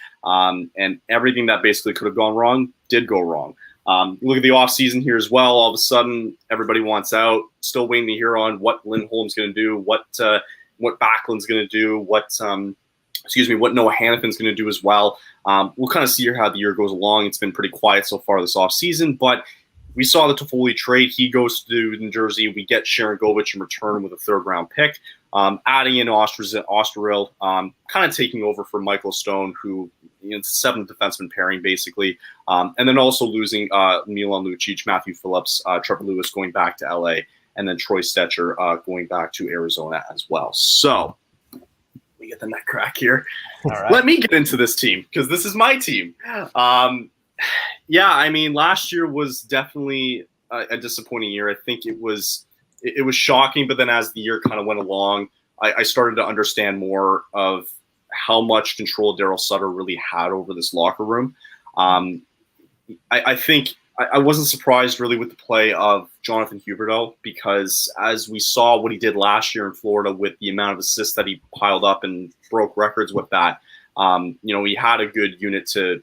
[SPEAKER 1] and everything that basically could have gone wrong did go wrong. Look at the offseason here as well. All of a sudden, everybody wants out. Still waiting to hear on what Lindholm's going to do, what Backlund's going to do, what Noah Hannifin's going to do as well. We'll kind of see how the year goes along. It's been pretty quiet so far this offseason, but we saw the Toffoli trade. He goes to New Jersey. We get Sharon Govich in return with a third-round pick. Adding in Osteril, kind of taking over for Michael Stone, who it's a seventh defenseman pairing basically, and then also losing Milan Lucic, Matthew Phillips, Trevor Lewis going back to LA, and then Troy Stetcher going back to Arizona as well. So we get the neck crack here. All right. Let me get into this team because this is my team. I mean, last year was definitely a disappointing year. I think it was shocking, but then as the year kind of went along, I started to understand more of how much control Daryl Sutter really had over this locker room. I think I wasn't surprised really with the play of Jonathan Huberdeau, because as we saw what he did last year in Florida with the amount of assists that he piled up and broke records with that, he had a good unit to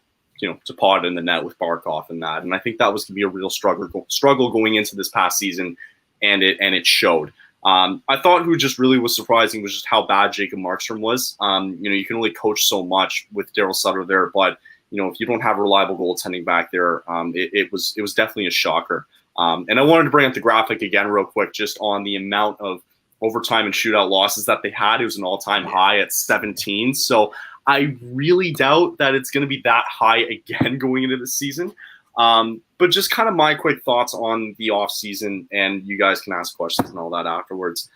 [SPEAKER 1] pot in the net with Barkov and that. And I think that was going to be a real struggle going into this past season, and it showed. I thought who just really was surprising was just how bad Jacob Markstrom was. You can only coach so much with Daryl Sutter there, but if you don't have reliable goaltending back there, it was definitely a shocker. And I wanted to bring up the graphic again real quick, just on the amount of overtime and shootout losses that they had. It was an all-time high at 17. So I really doubt that it's going to be that high again going into the season. But just kind of my quick thoughts on the offseason, and you guys can ask questions and all that afterwards.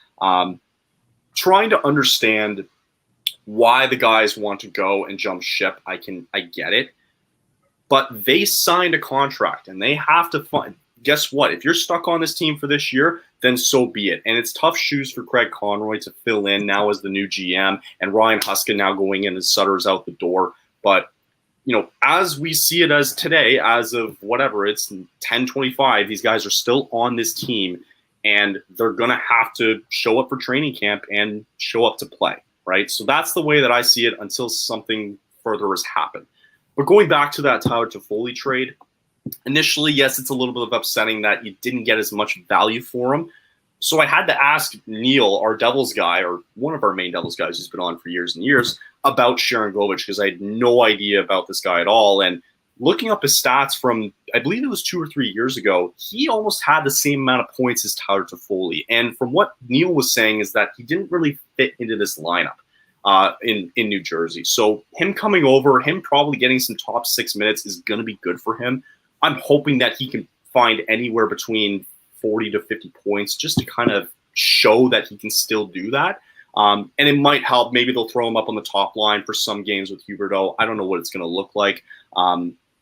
[SPEAKER 1] trying to understand why the guys want to go and jump ship. I get it. But they signed a contract and they have to find. Guess what? If you're stuck on this team for this year, then so be it. And it's tough shoes for Craig Conroy to fill in now as the new GM, and Ryan Huskin now going in and Sutter's out the door. But, as we see it as today, as of whatever, it's 10:25, these guys are still on this team, and they're going to have to show up for training camp and show up to play, right? So that's the way that I see it until something further has happened. But going back to that Tyler Toffoli trade, initially, yes, it's a little bit of upsetting that you didn't get as much value for him. So I had to ask Neil, our Devils guy, or one of our main Devils guys who's been on for years and years, about Sharon Govich, because I had no idea about this guy at all. And looking up his stats from, I believe it was 2 or 3 years ago, he almost had the same amount of points as Tyler Toffoli. And from what Neil was saying is that he didn't really fit into this lineup in New Jersey. So him coming over, him probably getting some top 6 minutes is going to be good for him. I'm hoping that he can find anywhere between 40 to 50 points just to kind of show that he can still do that. And it might help. Maybe they'll throw him up on the top line for some games with Huberdeau. I don't know what it's going to look like.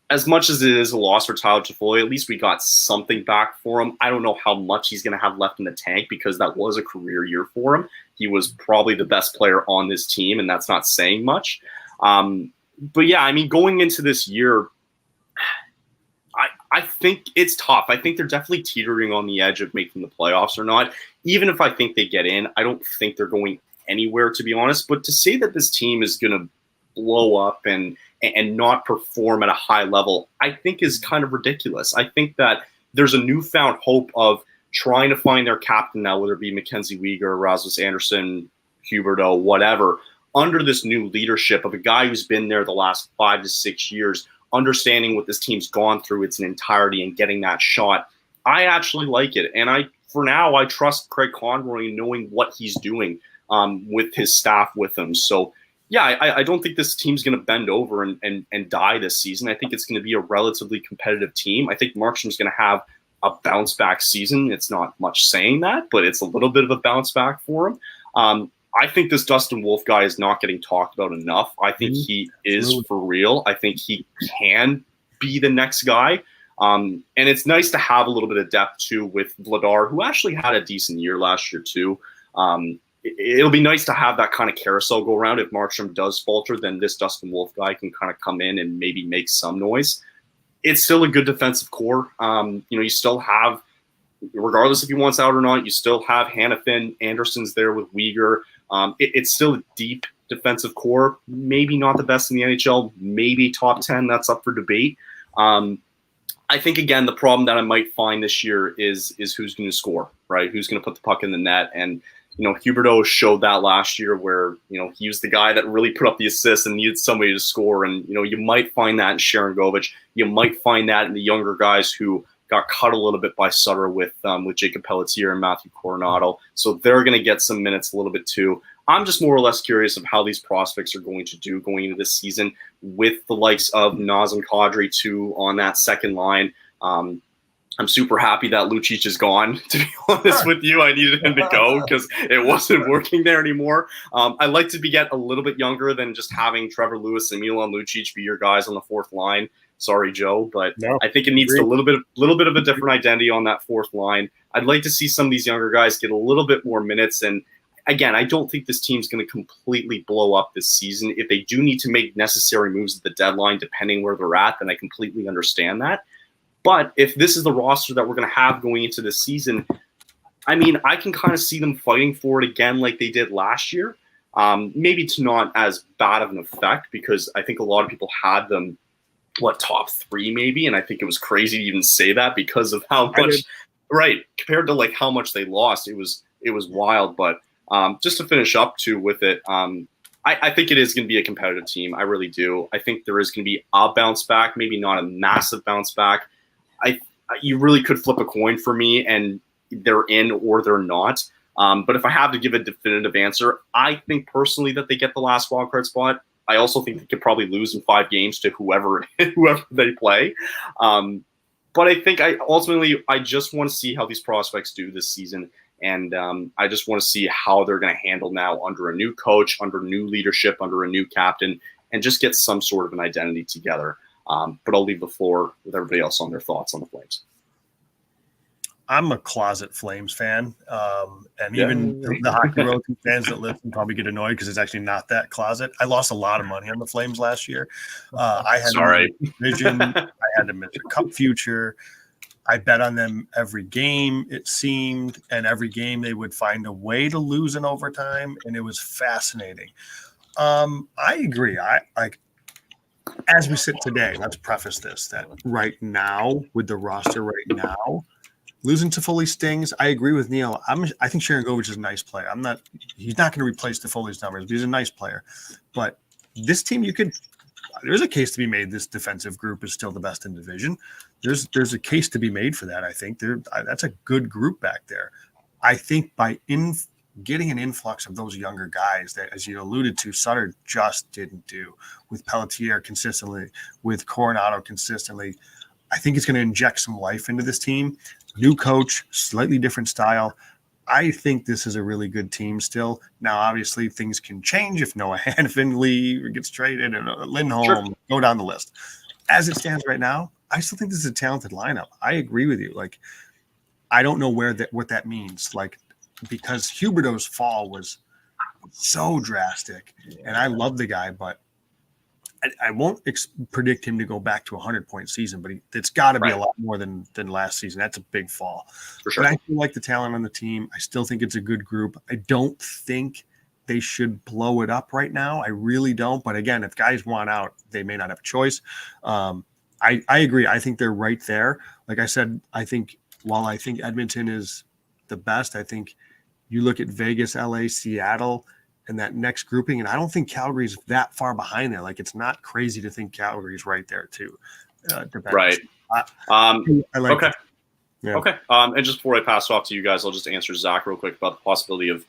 [SPEAKER 1] As much as it is a loss for Tyler Toffoli, at least we got something back for him. I don't know how much he's going to have left in the tank because that was a career year for him. He was probably the best player on this team, and that's not saying much. But yeah, I mean, going into this year, I think it's tough. I think they're definitely teetering on the edge of making the playoffs or not. Even if I think they get in, I don't think they're going anywhere, to be honest. But to say that this team is going to blow up and not perform at a high level, I think is kind of ridiculous. I think that there's a newfound hope of trying to find their captain now, whether it be Mackenzie Weegar, Rasmus Anderson, Huberdeau, whatever, under this new leadership of a guy who's been there the last 5 to 6 years, understanding what this team's gone through its entirety and getting that shot. I actually like it. And for now, I trust Craig Conroy knowing what he's doing with his staff with him. So, yeah, I don't think this team's going to bend over and die this season. I think it's going to be a relatively competitive team. I think Markstrom's going to have a bounce-back season. It's not much saying that, but it's a little bit of a bounce-back for him. I think this Dustin Wolf guy is not getting talked about enough. I think he is for real. I think he can be the next guy. And it's nice to have a little bit of depth, too, with Vladar, who actually had a decent year last year, too. It'll be nice to have that kind of carousel go around. If Markstrom does falter, then this Dustin Wolf guy can kind of come in and maybe make some noise. It's still a good defensive core. You still have, regardless if he wants out or not, you still have Hannafin. Anderson's there with Weegar. It's still a deep defensive core. Maybe not the best in the NHL. Maybe top 10. That's up for debate. I think, again, the problem that I might find this year is who's going to score, right? Who's going to put the puck in the net. And, Huberdeau showed that last year where, he was the guy that really put up the assists and needed somebody to score. And, you might find that in Sharon Govich. You might find that in the younger guys who got cut a little bit by Sutter with Jacob Pelletier and Matthew Coronado. So they're going to get some minutes a little bit too. I'm just more or less curious of how these prospects are going to do going into this season with the likes of Naz and Kadri too on that second line. I'm super happy that Lucic is gone, to be honest with you. I needed him to go because it wasn't working there anymore. I'd like to get a little bit younger than just having Trevor Lewis and Milan Lucic be your guys on the fourth line. Sorry, Joe, but no, I think it needs a little bit of a different identity on that fourth line. I'd like to see some of these younger guys get a little bit more minutes. And again, I don't think this team's going to completely blow up this season. If they do need to make necessary moves at the deadline, depending where they're at, then I completely understand that. But if this is the roster that we're going to have going into this season, I mean, I can kind of see them fighting for it again like they did last year. Maybe to not as bad of an effect because I think a lot of people had them top 3 maybe, and I think it was crazy to even say that because of how much compared to like how much they lost. It was wild. But just to finish up too with it, I think it is going to be a competitive team. I really do. I think there is going to be a bounce back, maybe not a massive bounce back. You really could flip a coin for me and they're in or they're not. But if I have to give a definitive answer, I think personally that they get the last wildcard spot. I also think they could probably lose in 5 games to whoever they play. But I think I just want to see how these prospects do this season. And I just want to see how they're going to handle now under a new coach, under new leadership, under a new captain, and just get some sort of an identity together. But I'll leave the floor with everybody else on their thoughts on the Flames.
[SPEAKER 2] I'm a closet Flames fan, and even the Hockey Royalty fans that listen probably get annoyed because it's actually not that closet. I lost a lot of money on the Flames last year. I had to miss a division. I had to miss a cup future. I bet on them every game, it seemed, and every game they would find a way to lose in overtime, and it was fascinating. I agree. As we sit today, let's preface this, that right now, with the roster right now, losing Toffoli stings. I agree with Neil. I think Sharangovich is a nice player. He's not going to replace Toffoli's numbers, but he's a nice player. But this team, there's a case to be made. This defensive group is still the best in division. There's a case to be made for that. I think that's a good group back there. I think by getting an influx of those younger guys that, as you alluded to, Sutter just didn't do with Pelletier consistently, with Coronado consistently. I think it's going to inject some life into this team. New coach, slightly different style. I think this is a really good team still. Now, obviously, things can change if Noah Hanifin gets traded and Lindholm, go down the list. As it stands right now, I still think this is a talented lineup. I agree with you. Like, I don't know what that means. Like, because Huberdeau's fall was so drastic, and I love the guy, but I won't predict him to go back to a 100-point season, but it's got to be a lot more than last season. That's a big fall.
[SPEAKER 1] For sure.
[SPEAKER 2] But I feel like the talent on the team. I still think it's a good group. I don't think they should blow it up right now. I really don't. But again, if guys want out, they may not have a choice. I agree. I think they're right there. Like I said, while I think Edmonton is the best, I think you look at Vegas, LA, Seattle, and that next grouping, and I don't think Calgary's that far behind there. Like, it's not crazy to think Calgary's right there too.
[SPEAKER 1] Right.
[SPEAKER 2] I like
[SPEAKER 1] okay.
[SPEAKER 2] Yeah.
[SPEAKER 1] Okay. And just before I pass off to you guys, I'll just answer Zach real quick about the possibility of,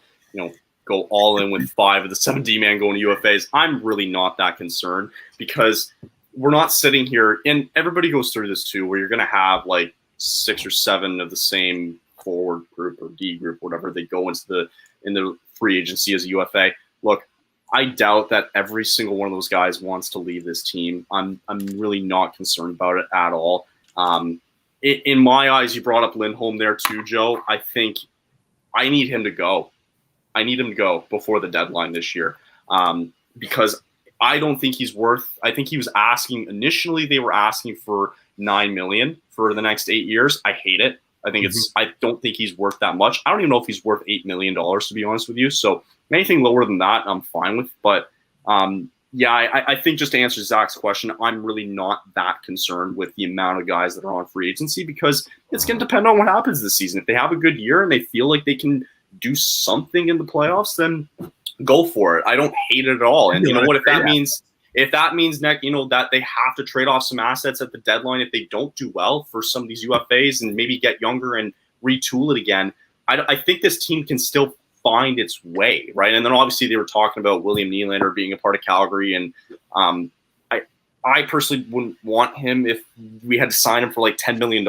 [SPEAKER 1] go all in with 5 of the 7 D-man going to UFAs. I'm really not that concerned because we're not sitting here, and everybody goes through this too, where you're going to have like 6 or 7 of the same forward group or D group, whatever, they go into in the free agency as a UFA. Look, I doubt that every single one of those guys wants to leave this team. I'm really not concerned about it at all. In my eyes, you brought up Lindholm there too, Joe. I think I need him to go. I need him to go before the deadline this year because I don't think he's worth. I think he was asking initially. They were asking for $9 million for the next 8 years. I hate it. I think I don't think he's worth that much. I don't even know if he's worth $8 million, to be honest with you. So anything lower than that, I'm fine with. But I think just to answer Zach's question, I'm really not that concerned with the amount of guys that are on free agency because it's going to depend on what happens this season. If they have a good year and they feel like they can do something in the playoffs, then go for it. I don't hate it at all. And you know what? If that means that they have to trade off some assets at the deadline if they don't do well for some of these UFAs and maybe get younger and retool it again, I think this team can still find its way, right? And then obviously they were talking about William Nylander being a part of Calgary, and I personally wouldn't want him if we had to sign him for like $10 million.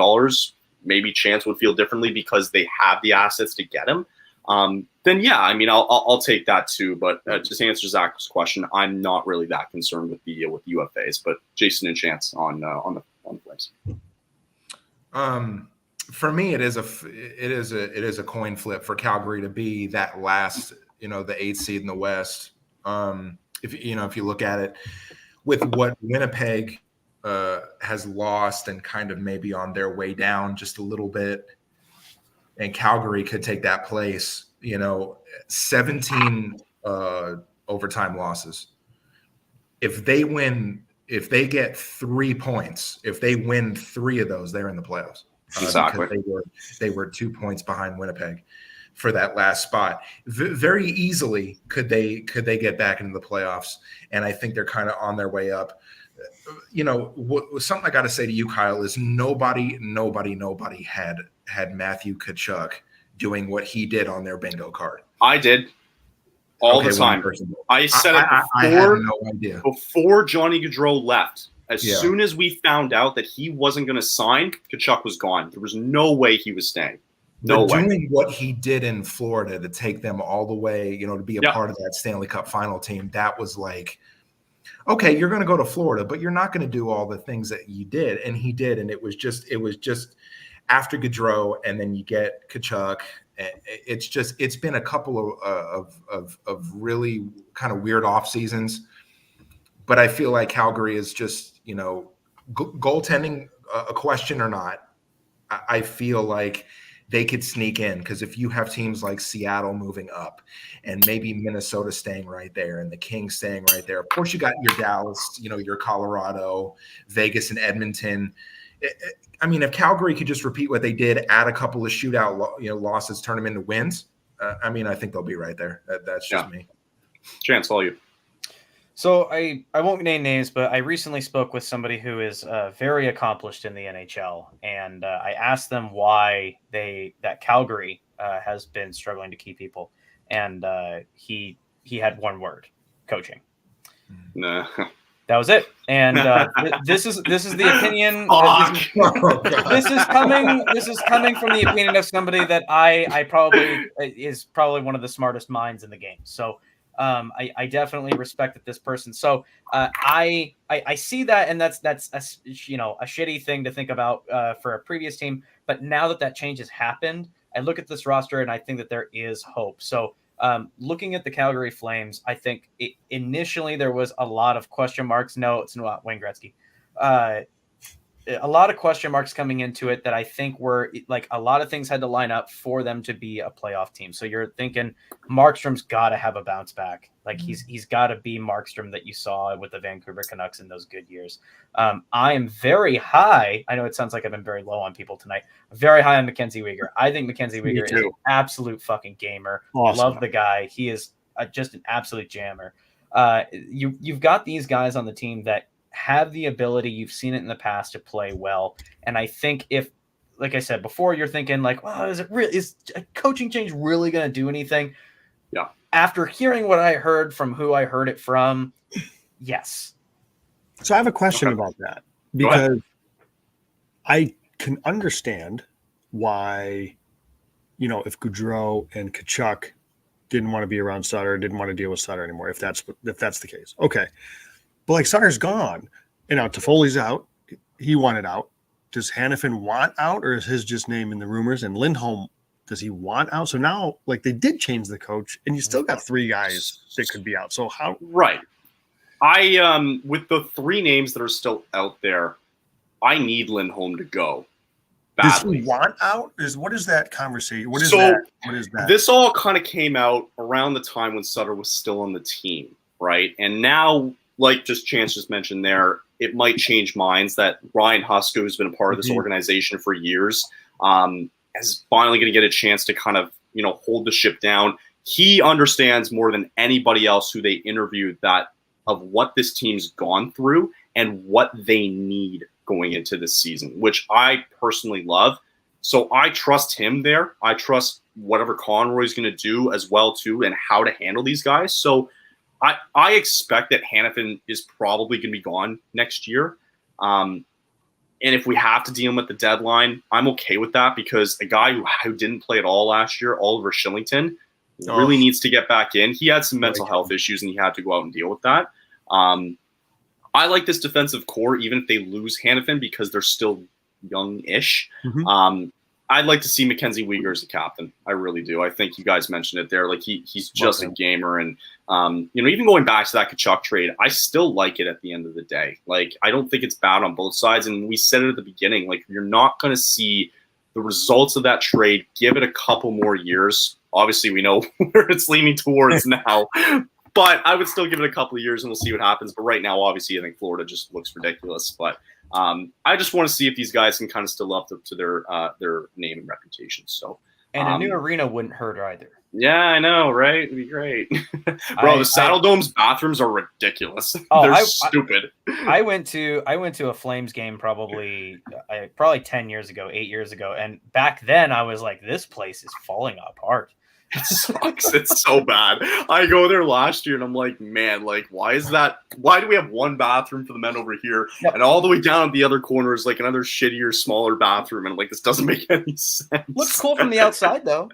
[SPEAKER 1] Maybe Chance would feel differently because they have the assets to get him. Then I'll take that too. But just to answer Zach's question, I'm not really that concerned with the UFAs. But Jason and Chance on the Flames.
[SPEAKER 5] For me, it is a coin flip for Calgary to be that last, the 8th seed in the West. If you look at it with what Winnipeg has lost and kind of maybe on their way down just a little bit, and Calgary could take that place. 17 overtime losses. If they get 3 points, if they win 3 of those, they're in the playoffs.
[SPEAKER 1] Exactly.
[SPEAKER 5] They were 2 points behind Winnipeg for that last spot. Very easily could they get back into the playoffs, and I think they're kind of on their way up. Something I got to say to you, Kyle, is nobody had Matthew Tkachuk doing what he did on their bingo card.
[SPEAKER 1] I did all the time. I said it before.
[SPEAKER 5] I had no idea.
[SPEAKER 1] Before Johnny Gaudreau left. As soon as we found out that he wasn't going to sign, Tkachuk was gone. There was no way he was staying. No way.
[SPEAKER 5] Doing what he did in Florida to take them all the way, to be a part of that Stanley Cup final team, that was like, okay, you're going to go to Florida, but you're not going to do all the things that you did. And he did. And it was just after Gaudreau, and then you get Kachuk. It's been a couple of really kind of weird off seasons, but I feel like Calgary is just, goaltending a question or not. I feel like they could sneak in, because if you have teams like Seattle moving up and maybe Minnesota staying right there and the Kings staying right there, of course you got your Dallas, your Colorado, Vegas, and Edmonton. I mean, if Calgary could just repeat what they did, add a couple of shootout losses, turn them into wins, I think they'll be right there. That's just me.
[SPEAKER 1] Chance, all you.
[SPEAKER 3] So I won't name names, but I recently spoke with somebody who is very accomplished in the NHL, and I asked them why that Calgary has been struggling to keep people, and he had one word: coaching.
[SPEAKER 1] No.
[SPEAKER 3] That was it. And this is the opinion. This is coming from the opinion of somebody that I probably is probably one of the smartest minds in the game. So. I definitely respect that this person. So I see that, and that's a shitty thing to think about for a previous team. But now that change has happened, I look at this roster and I think that there is hope. So looking at the Calgary Flames, I think initially there was a lot of question marks. No, it's not Wayne Gretzky. A lot of question marks coming into it that I think were like a lot of things had to line up for them to be a playoff team. So you're thinking Markstrom's got to have a bounce back. Like he's got to be Markstrom that you saw with the Vancouver Canucks in those good years. I am very high. I know it sounds like I've been very low on people tonight. Very high on Mackenzie Weegar. I think Mackenzie Weegar is an absolute fucking gamer. Awesome. Love the guy. He is just an absolute jammer. You've got these guys on the team that have the ability, you've seen it in the past, to play well. And I think if, like I said before, you're thinking like, oh, is a coaching change really going to do anything?
[SPEAKER 1] Yeah.
[SPEAKER 3] After hearing what I heard from who I heard it from, yes.
[SPEAKER 2] So I have a question about that, because I can understand why, if Gaudreau and Kachuk didn't want to be around Sutter, didn't want to deal with Sutter anymore, if that's the case. Okay. But like Sutter's gone, Toffoli's out. He wanted out. Does Hanifin want out, or is his just name in the rumors? And Lindholm, does he want out? So now, like, they did change the coach, and you still got three guys that could be out. So how?
[SPEAKER 1] Right. I with the three names that are still out there, I need Lindholm to go badly.
[SPEAKER 2] Does he want out? What is that conversation? What is that?
[SPEAKER 1] This all kind of came out around the time when Sutter was still on the team, right? And now, like Chance just mentioned there, it might change minds that Ryan Husko, who's been a part of this organization for years, is finally going to get a chance to kind of, hold the ship down. He understands more than anybody else who they interviewed of what this team's gone through and what they need going into this season, which I personally love. So I trust him there. I trust whatever Conroy's going to do as well, too, and how to handle these guys. So I expect that Hanifin is probably going to be gone next year. And if we have to deal him at the deadline, I'm okay with that, because a guy who didn't play at all last year, Oliver Shillington, really needs to get back in. He had some mental health issues, and he had to go out and deal with that. I like this defensive core, even if they lose Hanifin, because they're still young-ish. Mm-hmm. I'd like to see Mackenzie Weegar as a captain. I really do. I think you guys mentioned it there. Like he's just a gamer, and even going back to that Kachuk trade, I still like it at the end of the day. Like, I don't think it's bad on both sides. And we said it at the beginning, like, you're not going to see the results of that trade. Give it a couple more years. Obviously, we know where it's leaning towards now, but I would still give it a couple of years and we'll see what happens. But right now, obviously, I think Florida just looks ridiculous. But I just want to see if these guys can kind of still up to their name and reputation. So,
[SPEAKER 3] and a new arena wouldn't hurt either.
[SPEAKER 1] Yeah, I know, right? It'd be great. Bro, the Saddle Dome's bathrooms are ridiculous. They're stupid.
[SPEAKER 3] I went to a Flames game probably 10 years ago, 8 years ago. And back then I was like, this place is falling apart.
[SPEAKER 1] It sucks. It's so bad. I go there last year and I'm like, man, like, why do we have one bathroom for the men over here?
[SPEAKER 3] Yep.
[SPEAKER 1] And all the way down at the other corner is like another shittier, smaller bathroom. And I'm like, this doesn't make any sense.
[SPEAKER 3] Looks cool from the outside, though.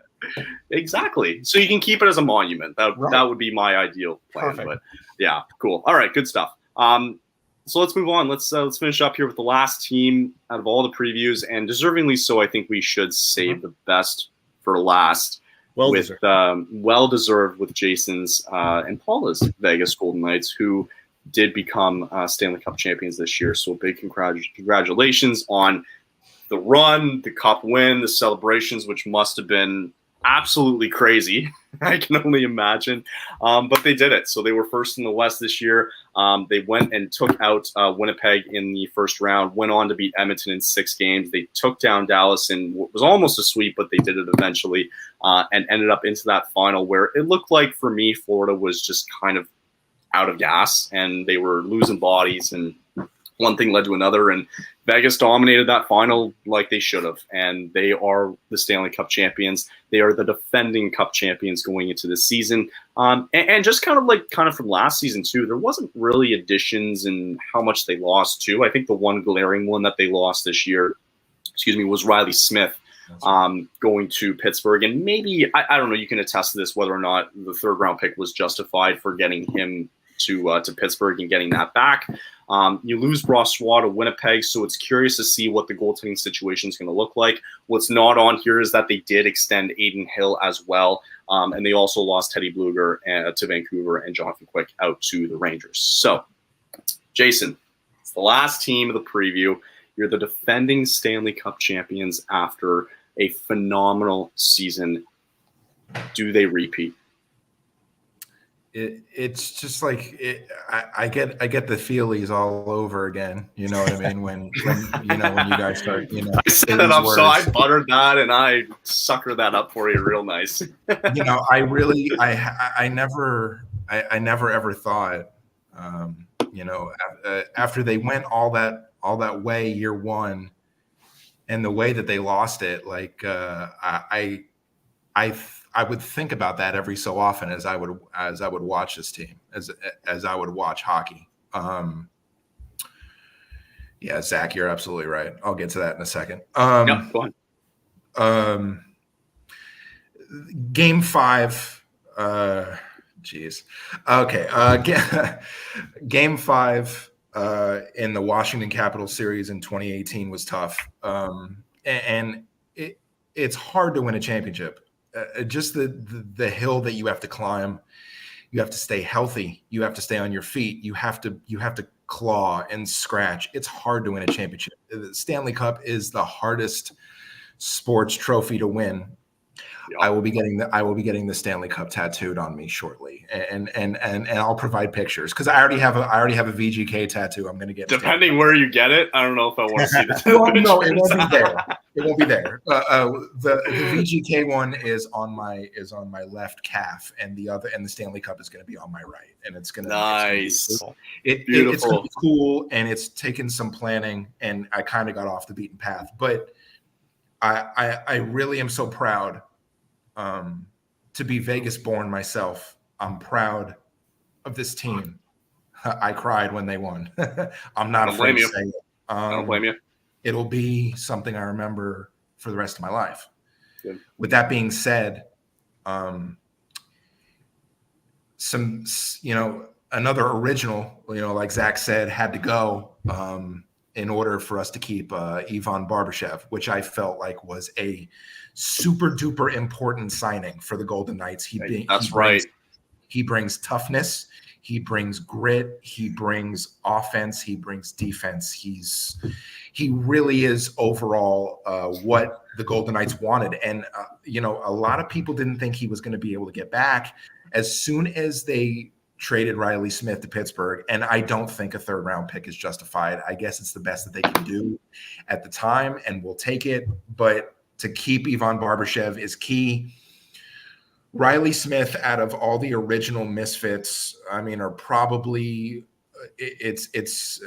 [SPEAKER 1] Exactly. So you can keep it as a monument. That would be my ideal plan.
[SPEAKER 3] Perfect.
[SPEAKER 1] But yeah, cool. All right, good stuff. So let's move on. Let's finish up here with the last team out of all the previews, and deservingly so. I think we should save the best for last. Well-deserved with Jason's and Paula's Vegas Golden Knights, who did become Stanley Cup champions this year. So big congratulations on the run, the cup win, the celebrations, which must have been absolutely crazy. I can only imagine. But they did it. So they were first in the West this year. They went and took out Winnipeg in the first round, went on to beat Edmonton in 6 games. They took down Dallas in what was almost a sweep, but they did it eventually and ended up into that final where it looked like, for me, Florida was just kind of out of gas and they were losing bodies, and one thing led to another, and Vegas dominated that final like they should have, and they are the Stanley Cup champions. They are the defending Cup champions going into this season, and just kind of from last season too. There wasn't really additions in how much they lost too. I think the one glaring one that they lost this year, was Riley Smith going to Pittsburgh, and maybe I don't know. You can attest to this whether or not the 3rd round pick was justified for getting him to Pittsburgh and getting that back. You lose Brossoit to Winnipeg, so it's curious to see what the goaltending situation is going to look like. What's not on here is that they did extend Aiden Hill as well, and they also lost Teddy Bluger to Vancouver and Jonathan Quick out to the Rangers. So, Jason, it's the last team of the preview. You're the defending Stanley Cup champions after a phenomenal season. Do they repeat?
[SPEAKER 5] It's just like I get the feelies all over again. You know what I mean? When you guys start,
[SPEAKER 1] I set that up, so I buttered that and I suckered that up for you real nice.
[SPEAKER 5] I never ever thought, after they went all that way year one, and the way that they lost it, like I would think about that every so often as I would watch this team, as I would watch hockey. Yeah, Zach, you're absolutely right. I'll get to that in a second.
[SPEAKER 1] Go on.
[SPEAKER 5] Game 5. Geez. Okay. Game 5 in the Washington Capitals series in 2018 was tough, and it's hard to win a championship. Just the hill that you have to climb. You have to stay healthy. You have to stay on your feet. You have to claw and scratch. It's hard to win a championship. The Stanley Cup is the hardest sports trophy to win. Yep. I will be getting the Stanley Cup tattooed on me shortly, and I'll provide pictures because I already have a VGK tattoo. I'm going to get
[SPEAKER 1] depending where you get it. I don't know if I want to see this.
[SPEAKER 5] No, it won't be there. It won't be there. The VGK one is on my left calf, and the Stanley Cup is going to be on my right, and it's going to
[SPEAKER 1] nice.
[SPEAKER 5] It's going to be cool, and it's taken some planning, and I kind of got off the beaten path, but I really am so proud. To be Vegas born myself, I'm proud of this team. I cried when they won. I'm not afraid to say it.
[SPEAKER 1] I don't blame you.
[SPEAKER 5] It'll be something I remember for the rest of my life.
[SPEAKER 1] Good.
[SPEAKER 5] With that being said, another original, like Zach said, had to go in order for us to keep Ivan Barbashev, which I felt like was a super duper important signing for the Golden Knights. He brings toughness. He brings grit. He brings offense. He brings defense. He really is overall what the Golden Knights wanted. And, a lot of people didn't think he was going to be able to get back as soon as they traded Riley Smith to Pittsburgh. And I don't think a 3rd round pick is justified. I guess it's the best that they can do at the time, and we'll take it. But to keep Ivan Barbashev is key. Riley Smith, out of all the original misfits, are probably it's.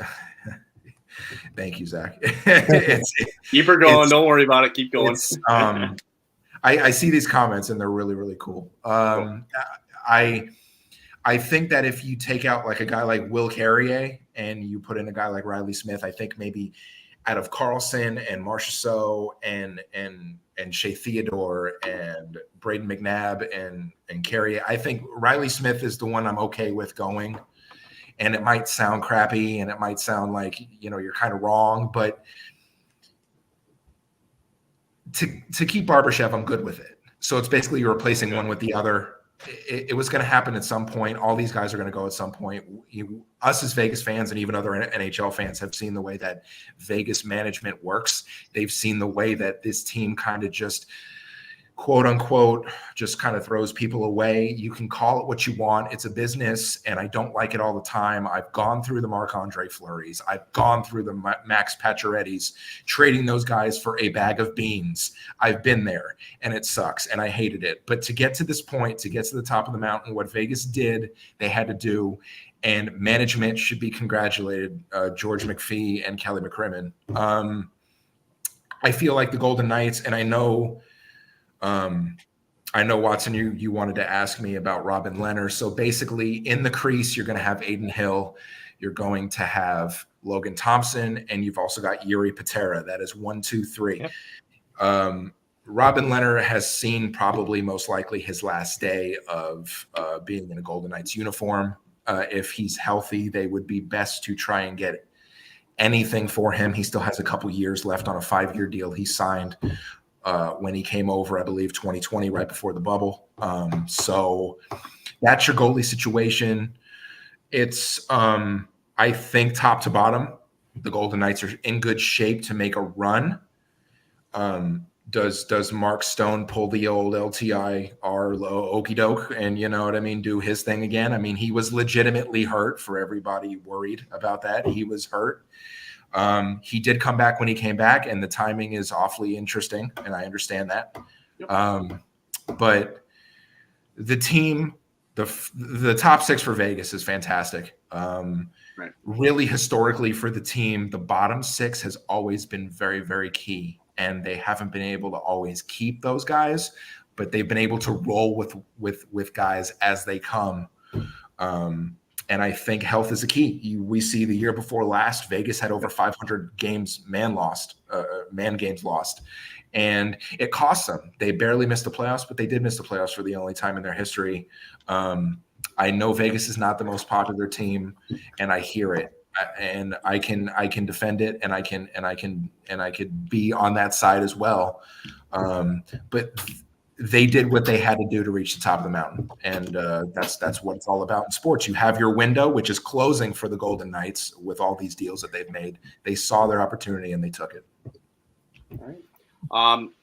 [SPEAKER 5] Thank you, Zach.
[SPEAKER 1] Keep her going. Don't worry about it. Keep going.
[SPEAKER 5] I see these comments and they're really, really cool. I think that if you take out like a guy like Will Carrier and you put in a guy like Riley Smith, I think maybe out of Carlson and Marchessault and Shea Theodore and Braden McNabb and Carrier, I think Riley Smith is the one I'm okay with going. And it might sound crappy and it might sound like, you're kind of wrong, but to keep Barbashev, I'm good with it. So it's basically you're replacing one with the other. It was going to happen at some point. All these guys are going to go at some point. Us as Vegas fans and even other NHL fans have seen the way that Vegas management works. They've seen the way that this team kind of just, quote unquote, just kind of throws people away. You can call it what you want. It's a business, and I don't like it all the time. I've gone through the Marc-Andre Fleuries. I've gone through the Max Pacioretty's, trading those guys for a bag of beans. I've been there, and it sucks, and I hated it. But to get to this point, to get to the top of the mountain, what Vegas did, they had to do, and management should be congratulated, George McPhee and Kelly McCrimmon. I feel like the Golden Knights, and I know Watson, you wanted to ask me about Robin Lehner. So basically in the crease, you're going to have Aiden Hill. You're going to have Logan Thompson, and you've also got Yuri Patera. That is 1, 2, 3. Yep. Robin Lehner has seen probably most likely his last day of being in a Golden Knights uniform. If he's healthy, they would be best to try and get anything for him. He still has a couple years left on a 5-year deal he signed when he came over, I believe 2020, right before the bubble. So that's your goalie situation. It's, I think top to bottom, the Golden Knights are in good shape to make a run. Does Mark Stone pull the old LTIR okey doke and, do his thing again? I mean, he was legitimately hurt, for everybody worried about that. He was hurt. He did come back when he came back, and the timing is awfully interesting, and I understand that. Yep. But the team, the top 6 for Vegas is fantastic. Right. Really, historically for the team, the bottom 6 has always been very, very key, and they haven't been able to always keep those guys, but they've been able to roll with guys as they come. And I think health is a key. We see the year before last, Vegas had over 500 games man games lost, and it cost them. They barely missed the playoffs, but they did miss the playoffs for the only time in their history. I know Vegas is not the most popular team, and I hear it, and I can defend it, and I could be on that side as well. But they did what they had to do to reach the top of the mountain. And that's what it's all about in sports. You have your window, which is closing for the Golden Knights with all these deals that they've made. They saw their opportunity and they took it.
[SPEAKER 1] All right.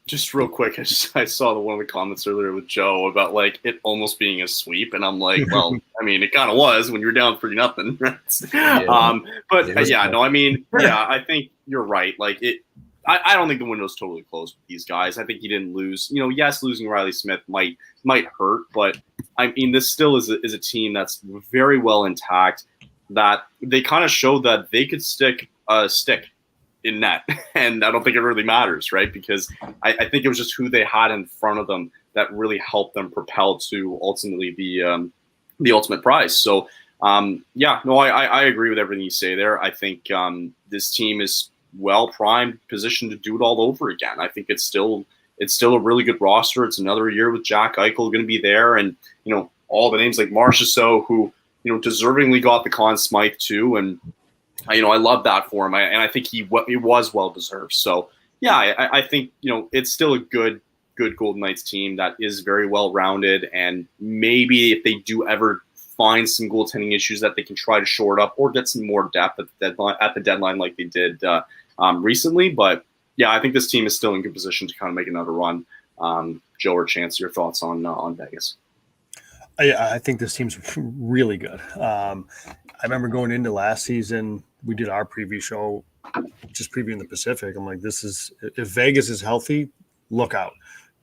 [SPEAKER 1] Just real quick, I saw one of the comments earlier with Joe about like it almost being a sweep. And I'm like, well, I mean, it kind of was when you're down 3-0. Right? I think you're right. Like I don't think the window's totally closed with these guys. I think he didn't lose. Yes, losing Riley Smith might hurt, but I mean, this still is a team that's very well intact. That they kind of showed that they could stick a stick in net, and I don't think it really matters, right? Because I think it was just who they had in front of them that really helped them propel to ultimately the ultimate prize. So, I agree with everything you say there. I think this team is well-primed, positioned to do it all over again. I think it's still a really good roster. It's another year with Jack Eichel going to be there, and all the names like Marchessault, who deservingly got the Conn Smythe too, and I love that for him. And I think he was well deserved. So I think it's still a good Golden Knights team that is very well rounded, and maybe if they do ever find some goaltending issues that they can try to shore up or get some more depth at the deadline like they did recently. But I think this team is still in good position to kind of make another run. Joe or Chance, your thoughts on Vegas?
[SPEAKER 2] I think this team's really good. I remember going into last season, we did our preview show, just previewing the Pacific. I'm like, if Vegas is healthy, look out.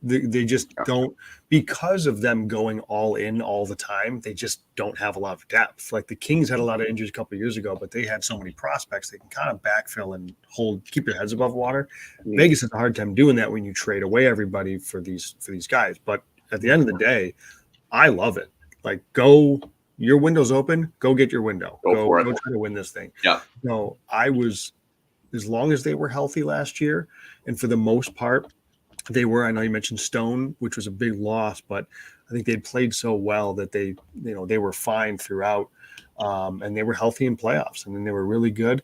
[SPEAKER 2] They just don't, because of them going all in all the time. They just don't have a lot of depth. Like the Kings had a lot of injuries a couple of years ago, but they had so many prospects they can kind of backfill and keep their heads above water. Vegas has a hard time doing that when you trade away everybody for these guys. But at the end of the day, I love it. Like, your window's open. Go get your window. Go try to win this thing.
[SPEAKER 1] Yeah.
[SPEAKER 2] No, I was, as long as they were healthy last year, and for the most part, they were. I know you mentioned Stone, which was a big loss, but I think they'd played so well that they were fine throughout, and they were healthy in playoffs, and then they were really good.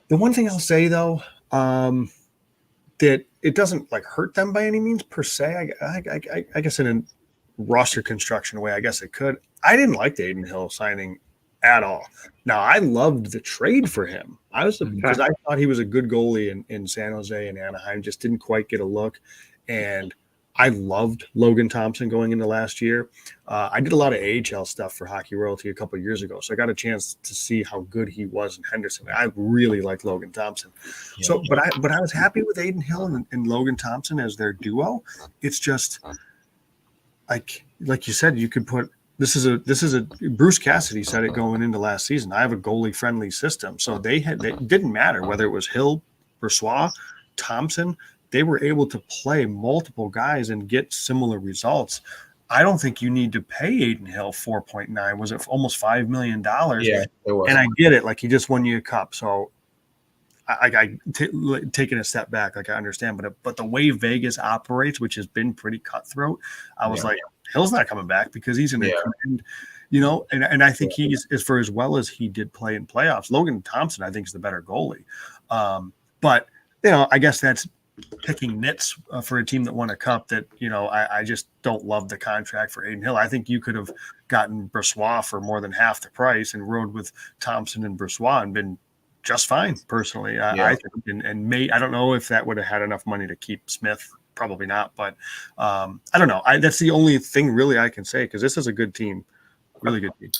[SPEAKER 2] The one thing I'll say though, that it doesn't like hurt them by any means per se. I guess in a roster construction way, I guess it could. I didn't like the Adin Hill signing at all. Now, I loved the trade for him. Because I thought he was a good goalie in San Jose and Anaheim, just didn't quite get a look. And I loved Logan Thompson going into last year. I did a lot of AHL stuff for Hockey Royalty a couple of years ago, so I got a chance to see how good he was in Henderson. I really liked Logan Thompson. Yeah. But I was happy with Adin Hill and Logan Thompson as their duo. It's just like you said, you could put. This is a Bruce Cassidy said it going into last season. I have a goalie friendly system. So it didn't matter whether it was Hill, Brossoit, Thompson, they were able to play multiple guys and get similar results. I don't think you need to pay Adin Hill 4.9. Was it almost $5 million?
[SPEAKER 5] Yeah, it was.
[SPEAKER 2] And I get it. Like, he just won you a cup. So taking a step back, like I understand, but the way Vegas operates, which has been pretty cutthroat, I was like, Hill's not coming back because he's in the command, and I think he's, as for as well as he did play in playoffs. Logan Thompson, I think, is the better goalie. But I guess that's picking nits for a team that won a cup. That I just don't love the contract for Adin Hill. I think you could have gotten Brossoit for more than half the price and rode with Thompson and Brossoit and been just fine, personally. I think, and I don't know if that would have had enough money to keep Smith. Probably not, but I don't know. That's the only thing really I can say, because this is a good team, really good team.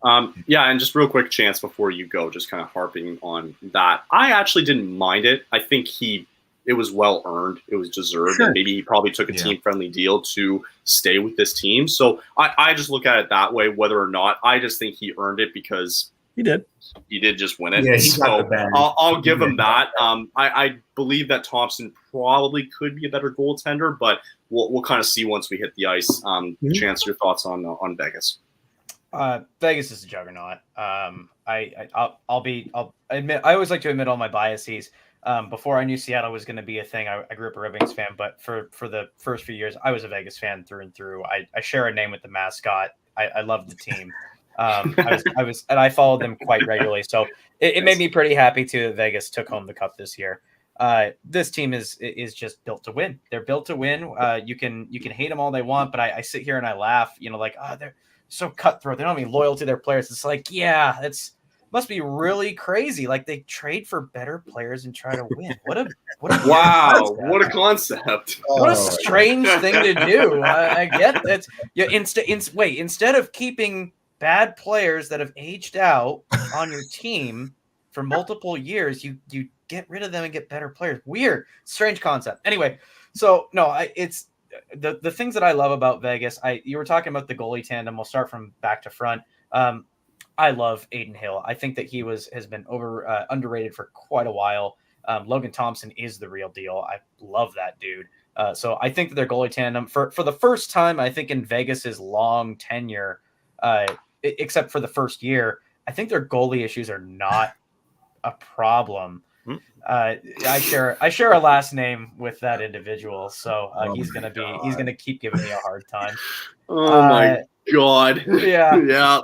[SPEAKER 1] And just real quick, Chance, before you go, just kind of harping on that. I actually didn't mind it. I think it was well earned. It was deserved. Sure. And maybe he probably took a team-friendly deal to stay with this team. So I just look at it that way, whether or not. I just think he earned it because
[SPEAKER 2] he did.
[SPEAKER 1] He did just win it.
[SPEAKER 5] Yeah,
[SPEAKER 1] so I'll give him that. I believe that Thompson probably could be a better goaltender, but we'll kind of see once we hit the ice. Chance, your thoughts on Vegas?
[SPEAKER 3] Vegas is a juggernaut. I'll admit, I always like to admit all my biases. Before I knew Seattle was going to be a thing, I grew up a Red Wings fan, but for the first few years, I was a Vegas fan through and through. I share a name with the mascot. I love the team. And I followed them quite regularly, so it made me pretty happy too that Vegas took home the cup this year. This team is just built to win. They're built to win. You can hate them all they want, but I sit here and I laugh. They're so cutthroat. They don't have any loyalty to their players. It's like, must be really crazy. Like, they trade for better players and try to win. What a
[SPEAKER 1] wow! What a concept!
[SPEAKER 3] What a strange thing to do. I get that. Instead of keeping bad players that have aged out on your team for multiple years, you get rid of them and get better players. Weird, strange concept. Anyway, so no, it's the things that I love about Vegas. You were talking about the goalie tandem. We'll start from back to front. I love Adin Hill. I think that he has been underrated for quite a while. Logan Thompson is the real deal. I love that dude. So I think that their goalie tandem for the first time, I think in Vegas's long tenure, except for the first year, I think their goalie issues are not a problem. I share a last name with that individual, so he's gonna keep giving me a hard time.
[SPEAKER 1] Oh my God!
[SPEAKER 3] Yeah.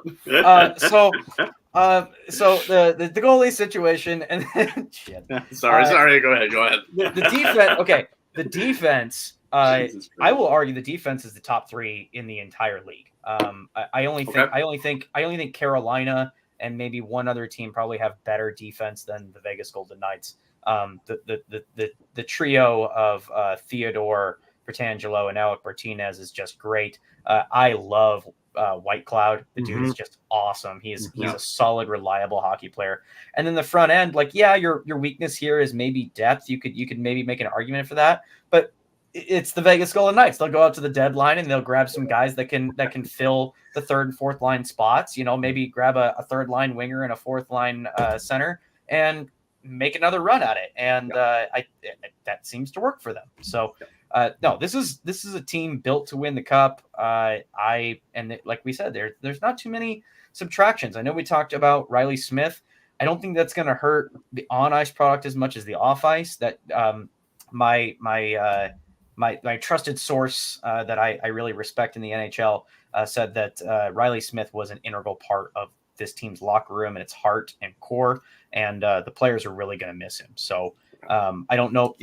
[SPEAKER 3] So the goalie situation, and then, shit.
[SPEAKER 1] Sorry. Go ahead.
[SPEAKER 3] The defense. Okay, the defense. I will argue the defense is the top three in the entire league. I only think Carolina and maybe one other team probably have better defense than the Vegas Golden Knights. The trio of Theodore, Petrangelo, and Alec Martinez is just great. I love White Cloud. The dude is just awesome. He's a solid, reliable hockey player. And then the front end, your weakness here is maybe depth. You could maybe make an argument for that, but it's the Vegas Golden Knights. They'll go out to the deadline and they'll grab some guys that can fill the third and fourth line spots. Maybe grab a third line winger and a fourth line center and make another run at it. And that seems to work for them. So no, this is a team built to win the cup. Like we said, there's not too many subtractions. I know we talked about Riley Smith. I don't think that's going to hurt the on ice product as much as the off ice. That my trusted source that I really respect in the NHL said that Riley Smith was an integral part of this team's locker room and its heart and core, and the players are really going to miss him. So I don't know.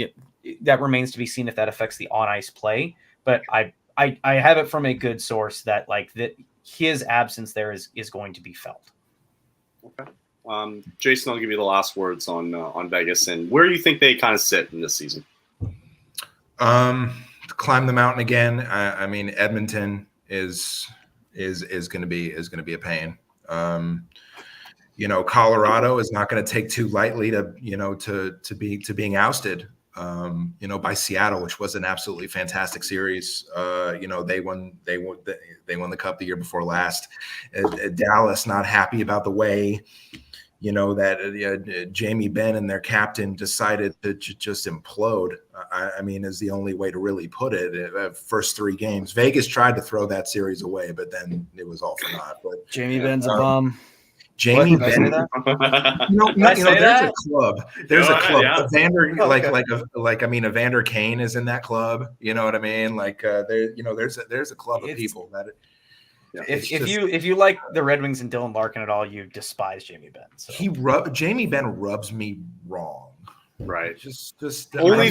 [SPEAKER 3] That remains to be seen if that affects the on ice play. But I have it from a good source that his absence there is going to be felt.
[SPEAKER 1] Okay. Jason, I'll give you the last words on Vegas and where do you think they kind of sit in this season?
[SPEAKER 5] Climb the mountain again. I mean, Edmonton is going to be a pain. Colorado is not going to take too lightly to being ousted. By Seattle, which was an absolutely fantastic series. They won the cup the year before last. Dallas not happy about the way that Jamie Benn and their captain decided to just implode. I mean, is the only way to really put it. First 3 games, Vegas tried to throw that series away, but then it was all for naught. But
[SPEAKER 3] Jamie Benn's a bum.
[SPEAKER 5] Jamie Benn. There's a club. There's a club.
[SPEAKER 1] Yeah.
[SPEAKER 5] Evander Kane is in that club. You know what I mean? There's a club of people that.
[SPEAKER 3] If you like the Red Wings and Dylan Larkin at all, you despise Jamie Benn. So.
[SPEAKER 5] Jamie Benn rubs me wrong.
[SPEAKER 1] Right.
[SPEAKER 5] Just
[SPEAKER 1] I think the only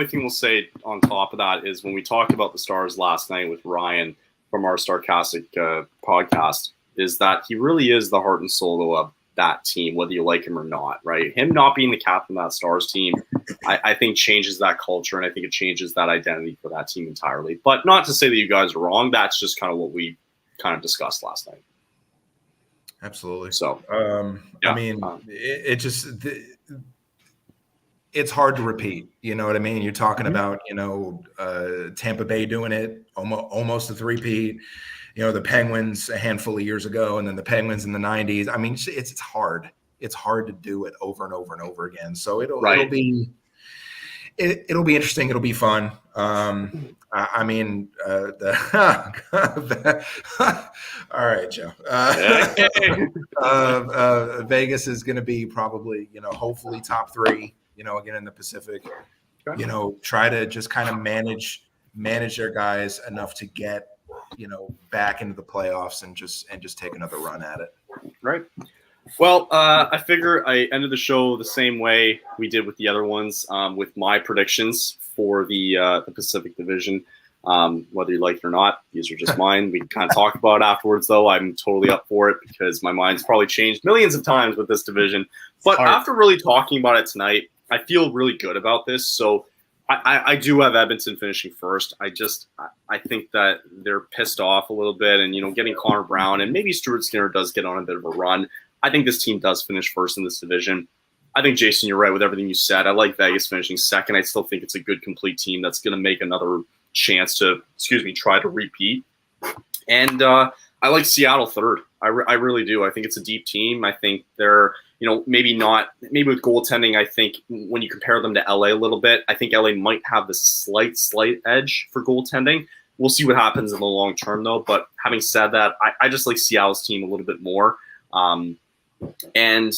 [SPEAKER 1] thing we'll say on top of that is when we talked about the Stars last night with Ryan from our Starcastic podcast, is that he really is the heart and soul of that team, whether you like him or not, right? Him not being the captain of that Stars team, I think changes that culture, and I think it changes that identity for that team entirely. But not to say that you guys are wrong. That's just kind of what we kind of discussed last night.
[SPEAKER 5] Absolutely.
[SPEAKER 1] So,
[SPEAKER 5] it's hard to repeat. You know what I mean? You're talking about, Tampa Bay doing it, almost a three-peat. The Penguins a handful of years ago, and then the Penguins in the 90s. I mean, it's hard. It's hard to do it over and over and over again. So it'll be interesting. It'll be fun. All right, Joe. Vegas is going to be probably, hopefully top 3. Again in the Pacific. Try to just kind of manage their guys enough to get. Back into the playoffs and just take another run at it.
[SPEAKER 1] Right. Well, I figure I ended the show the same way we did with the other ones, with my predictions for the Pacific Division. Whether you like it or not, these are just mine. We can kind of talk about it afterwards, though. I'm totally up for it because my mind's probably changed millions of times with this division. But after really talking about it tonight, I feel really good about this. So I do have Edmonton finishing first. I think that they're pissed off a little bit, and getting Connor Brown and maybe Stuart Skinner does get on a bit of a run. I think this team does finish first in this division. I think, Jason, you're right with everything you said. I like Vegas finishing second. I still think it's a good, complete team that's going to make another chance to, try to repeat. And I like Seattle third. I really do. I think it's a deep team. I think they're, maybe with goaltending, I think when you compare them to LA a little bit, I think LA might have the slight edge for goaltending. We'll see what happens in the long term, though. But having said that, I just like Seattle's team a little bit more. And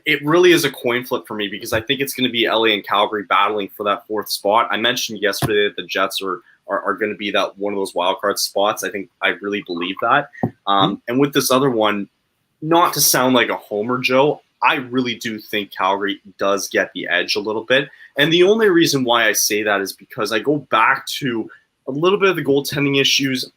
[SPEAKER 1] it really is a coin flip for me because I think it's going to be LA and Calgary battling for that 4th spot. I mentioned yesterday that the Jets are going to be that one of those wild card spots. I really believe that. And with this other one, not to sound like a homer, Joe, I really do think Calgary does get the edge a little bit. And the only reason why I say that is because I go back to a little bit of the goaltending issues,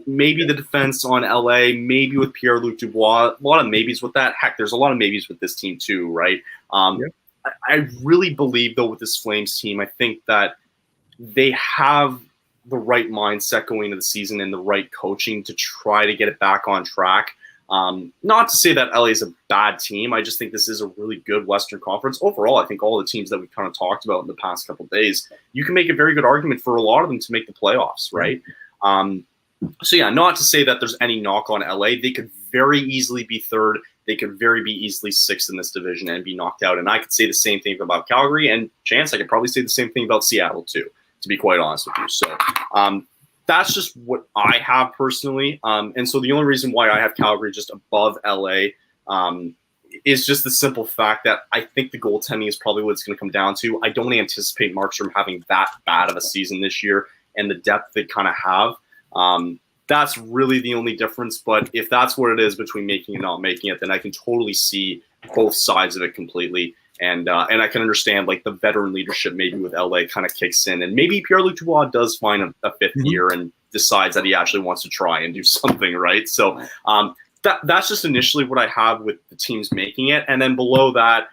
[SPEAKER 1] maybe the defense on LA, maybe with Pierre-Luc Dubois, a lot of maybes with that. Heck, there's a lot of maybes with this team too, right? I really believe, though, with this Flames team, I think that they have the right mindset going into the season and the right coaching to try to get it back on track. Not to say that LA is a bad team. I just think this is a really good Western Conference. Overall, I think all the teams that we've kind of talked about in the past couple of days, you can make a very good argument for a lot of them to make the playoffs, right? So yeah, not to say that there's any knock on LA. They could very easily be third. They could very be easily sixth in this division and be knocked out. And I could say the same thing about Calgary, and Chance, I could probably say the same thing about Seattle too, to be quite honest with you. So that's just what I have personally. And so the only reason why I have Calgary just above LA is just the simple fact that I think the goaltending is probably what it's going to come down to. I don't anticipate Markstrom having that bad of a season this year, and the depth they kind of have. That's really the only difference. But if that's what it is between making and not making it, then I can totally see both sides of it completely. And I can understand like the veteran leadership maybe with LA kind of kicks in, and maybe Pierre-Luc Dubois does find a fifth year and decides that he actually wants to try and do something, right? So that's just initially what I have with the teams making it. And then below that,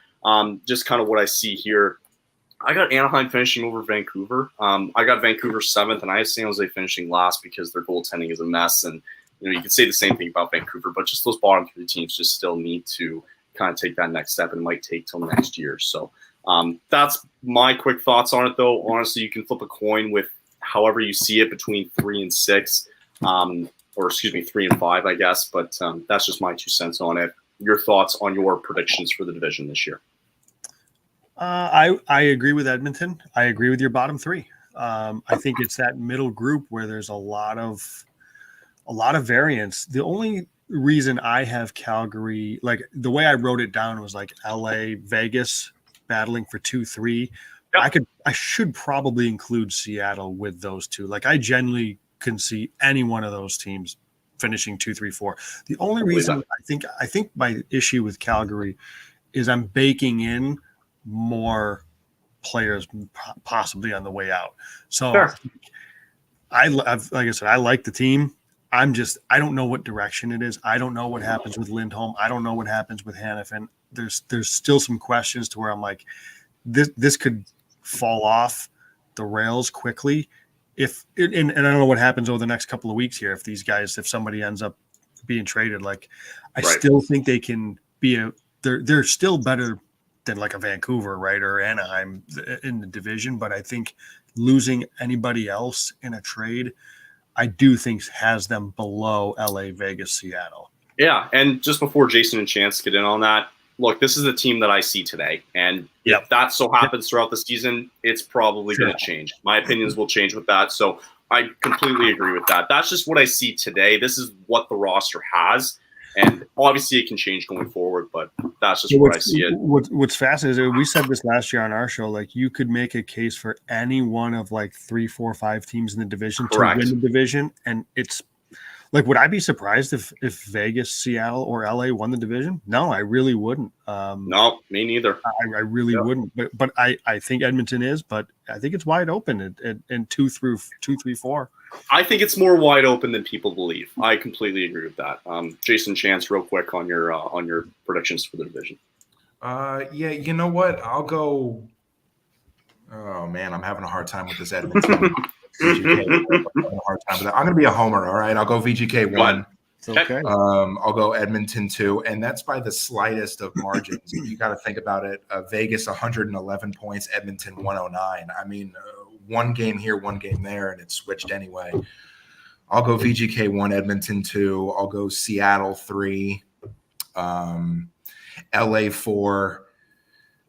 [SPEAKER 1] just kind of what I see here, I got Anaheim finishing over Vancouver. I got Vancouver 7th, and I have San Jose finishing last because their goaltending is a mess. And you could say the same thing about Vancouver, but just those bottom three teams just still need to kind of take that next step, and it might take till next year. So that's my quick thoughts on it, though. Honestly, you can flip a coin with however you see it between 3 and 6, or excuse me, 3 and 5, I guess. But that's just my 2 cents on it. Your thoughts on your predictions for the division this year?
[SPEAKER 2] I agree with Edmonton. I agree with your bottom 3. I think it's that middle group where there's a lot of variance. The only reason I have Calgary, like the way I wrote it down was like LA, Vegas battling for 2-3. Yep. I should probably include Seattle with those two. Like I genuinely can see any one of those teams finishing 2-3-4. The only reason I think my issue with Calgary is I'm baking in more players possibly on the way out. So sure. Like I said, I like the team. I don't know what direction it is. I don't know what happens with Lindholm. I don't know what happens with Hanifin. There's still some questions to where I'm like, this could fall off the rails quickly. And I don't know what happens over the next couple of weeks here. If somebody ends up being traded, like I still think they can be they're still better than like a Vancouver, right, or Anaheim in the division. But I think losing anybody else in a trade, I do think has them below LA, Vegas, Seattle.
[SPEAKER 1] Yeah, and just before Jason and Chance get in on that, look, this is the team that I see today. And if that so happens throughout the season, it's probably going to change. My opinions will change with that. So I completely agree with that. That's just what I see today. This is what the roster has. And obviously it can change going forward, but that's just what I see it.
[SPEAKER 2] What's fascinating is we said this last year on our show, like you could make a case for any one of like 3, 4, 5 teams in the division to win the division. And it's like, would I be surprised if Vegas, Seattle, or LA won the division? No, I really wouldn't.
[SPEAKER 1] No, me neither.
[SPEAKER 2] I really wouldn't. But I think Edmonton is, but I think it's wide open in 2 through 2, 3, 4.
[SPEAKER 1] I think it's more wide open than people believe. I completely agree with that. Jason, Chance, real quick on your predictions for the division.
[SPEAKER 5] Yeah, you know what? I'll go. Oh man, I'm having a hard time with this Edmonton. VGK. I'm going to be a homer. All right, I'll go VGK 1.
[SPEAKER 2] Okay.
[SPEAKER 5] I'll go Edmonton 2, and that's by the slightest of margins. You got to think about it. Vegas 111 points, Edmonton 109. I mean, one game here, one game there, and it switched anyway. I'll go VGK 1, Edmonton 2. I'll go Seattle 3, LA 4.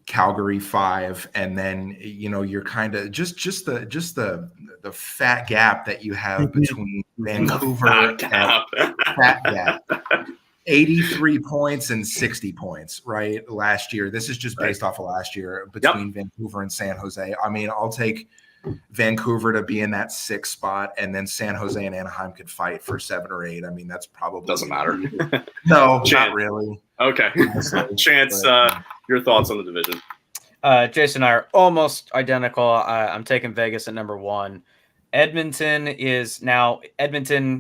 [SPEAKER 5] Calgary 5, and then you're kind of just the fat gap that you have between Vancouver and fat gap. 83 points and 60 points, right? Last year. This is just based off of last year between Vancouver and San Jose. I mean, I'll take Vancouver to be in that 6th spot, and then San Jose and Anaheim could fight for 7 or 8. I mean, that's probably
[SPEAKER 1] doesn't matter.
[SPEAKER 5] No, not really.
[SPEAKER 1] Okay. Chance, your thoughts on the division?
[SPEAKER 3] Jason and I are almost identical. I'm taking Vegas at number 1. Edmonton,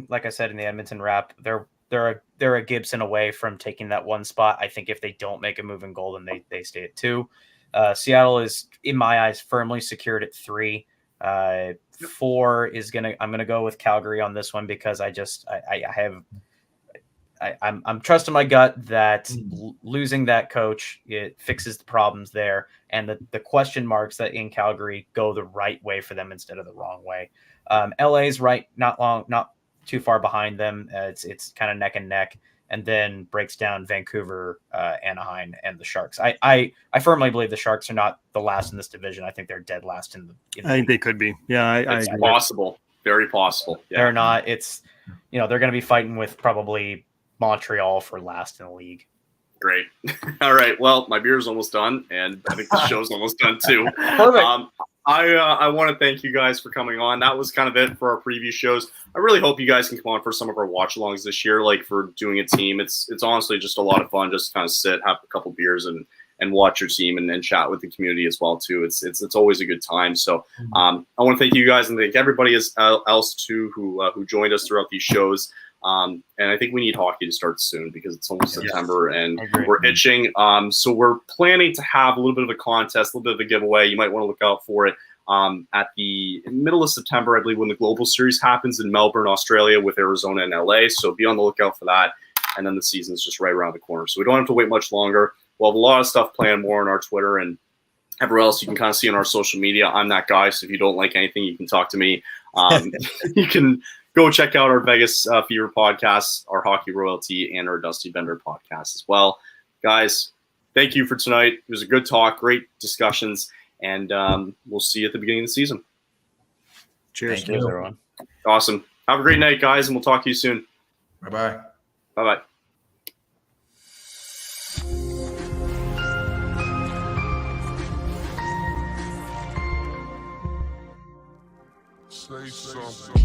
[SPEAKER 3] like I said in the Edmonton wrap, they're a Gibson away from taking that 1 spot. I think if they don't make a move in goal, then they stay at 2. Seattle is, in my eyes, firmly secured at 3. 4 is I'm gonna go with Calgary on this one because I I'm trusting my gut that losing that coach, it fixes the problems there, and the question marks that in Calgary go the right way for them instead of the wrong way. LA's right, not too far behind them. It's kind of neck and neck, and then breaks down Vancouver, Anaheim, and the Sharks. I firmly believe the Sharks are not the last in this division. I think they're dead last in the
[SPEAKER 2] I think they could be. Yeah,
[SPEAKER 1] it's possible. Very possible. Yeah.
[SPEAKER 3] They're not. It's, they're going to be fighting with probably Montreal for last in the league.
[SPEAKER 1] Great. All right. Well, my beer is almost done, and I think the show's almost done too.
[SPEAKER 3] Perfect.
[SPEAKER 1] I want to thank you guys for coming on. That was kind of it for our preview shows. I really hope you guys can come on for some of our watch-alongs this year, like for doing a team. It's honestly just a lot of fun just to kind of sit, have a couple beers, and watch your team and chat with the community as well too. It's always a good time. So I want to thank you guys and thank everybody else too who joined us throughout these shows. And I think we need hockey to start soon because it's almost September and we're itching. So we're planning to have a little bit of a contest, a little bit of a giveaway. You might want to look out for it at the middle of September, I believe, when the Global Series happens in Melbourne, Australia, with Arizona and LA. So be on the lookout for that. And then the season's just right around the corner. So we don't have to wait much longer. We'll have a lot of stuff planned more on our Twitter and everywhere else you can kind of see on our social media. I'm that guy. So if you don't like anything, you can talk to me. You can go check out our Vegas Fever podcasts, our Hockey Royalty, and our Dusty Bender podcast as well. Guys, thank you for tonight. It was a good talk, great discussions, and we'll see you at the beginning of the season.
[SPEAKER 2] Cheers.
[SPEAKER 3] Thank you, everyone.
[SPEAKER 1] Awesome. Have a great night, guys, and we'll talk to you soon.
[SPEAKER 5] Bye-bye.
[SPEAKER 1] Bye-bye.
[SPEAKER 6] Say something.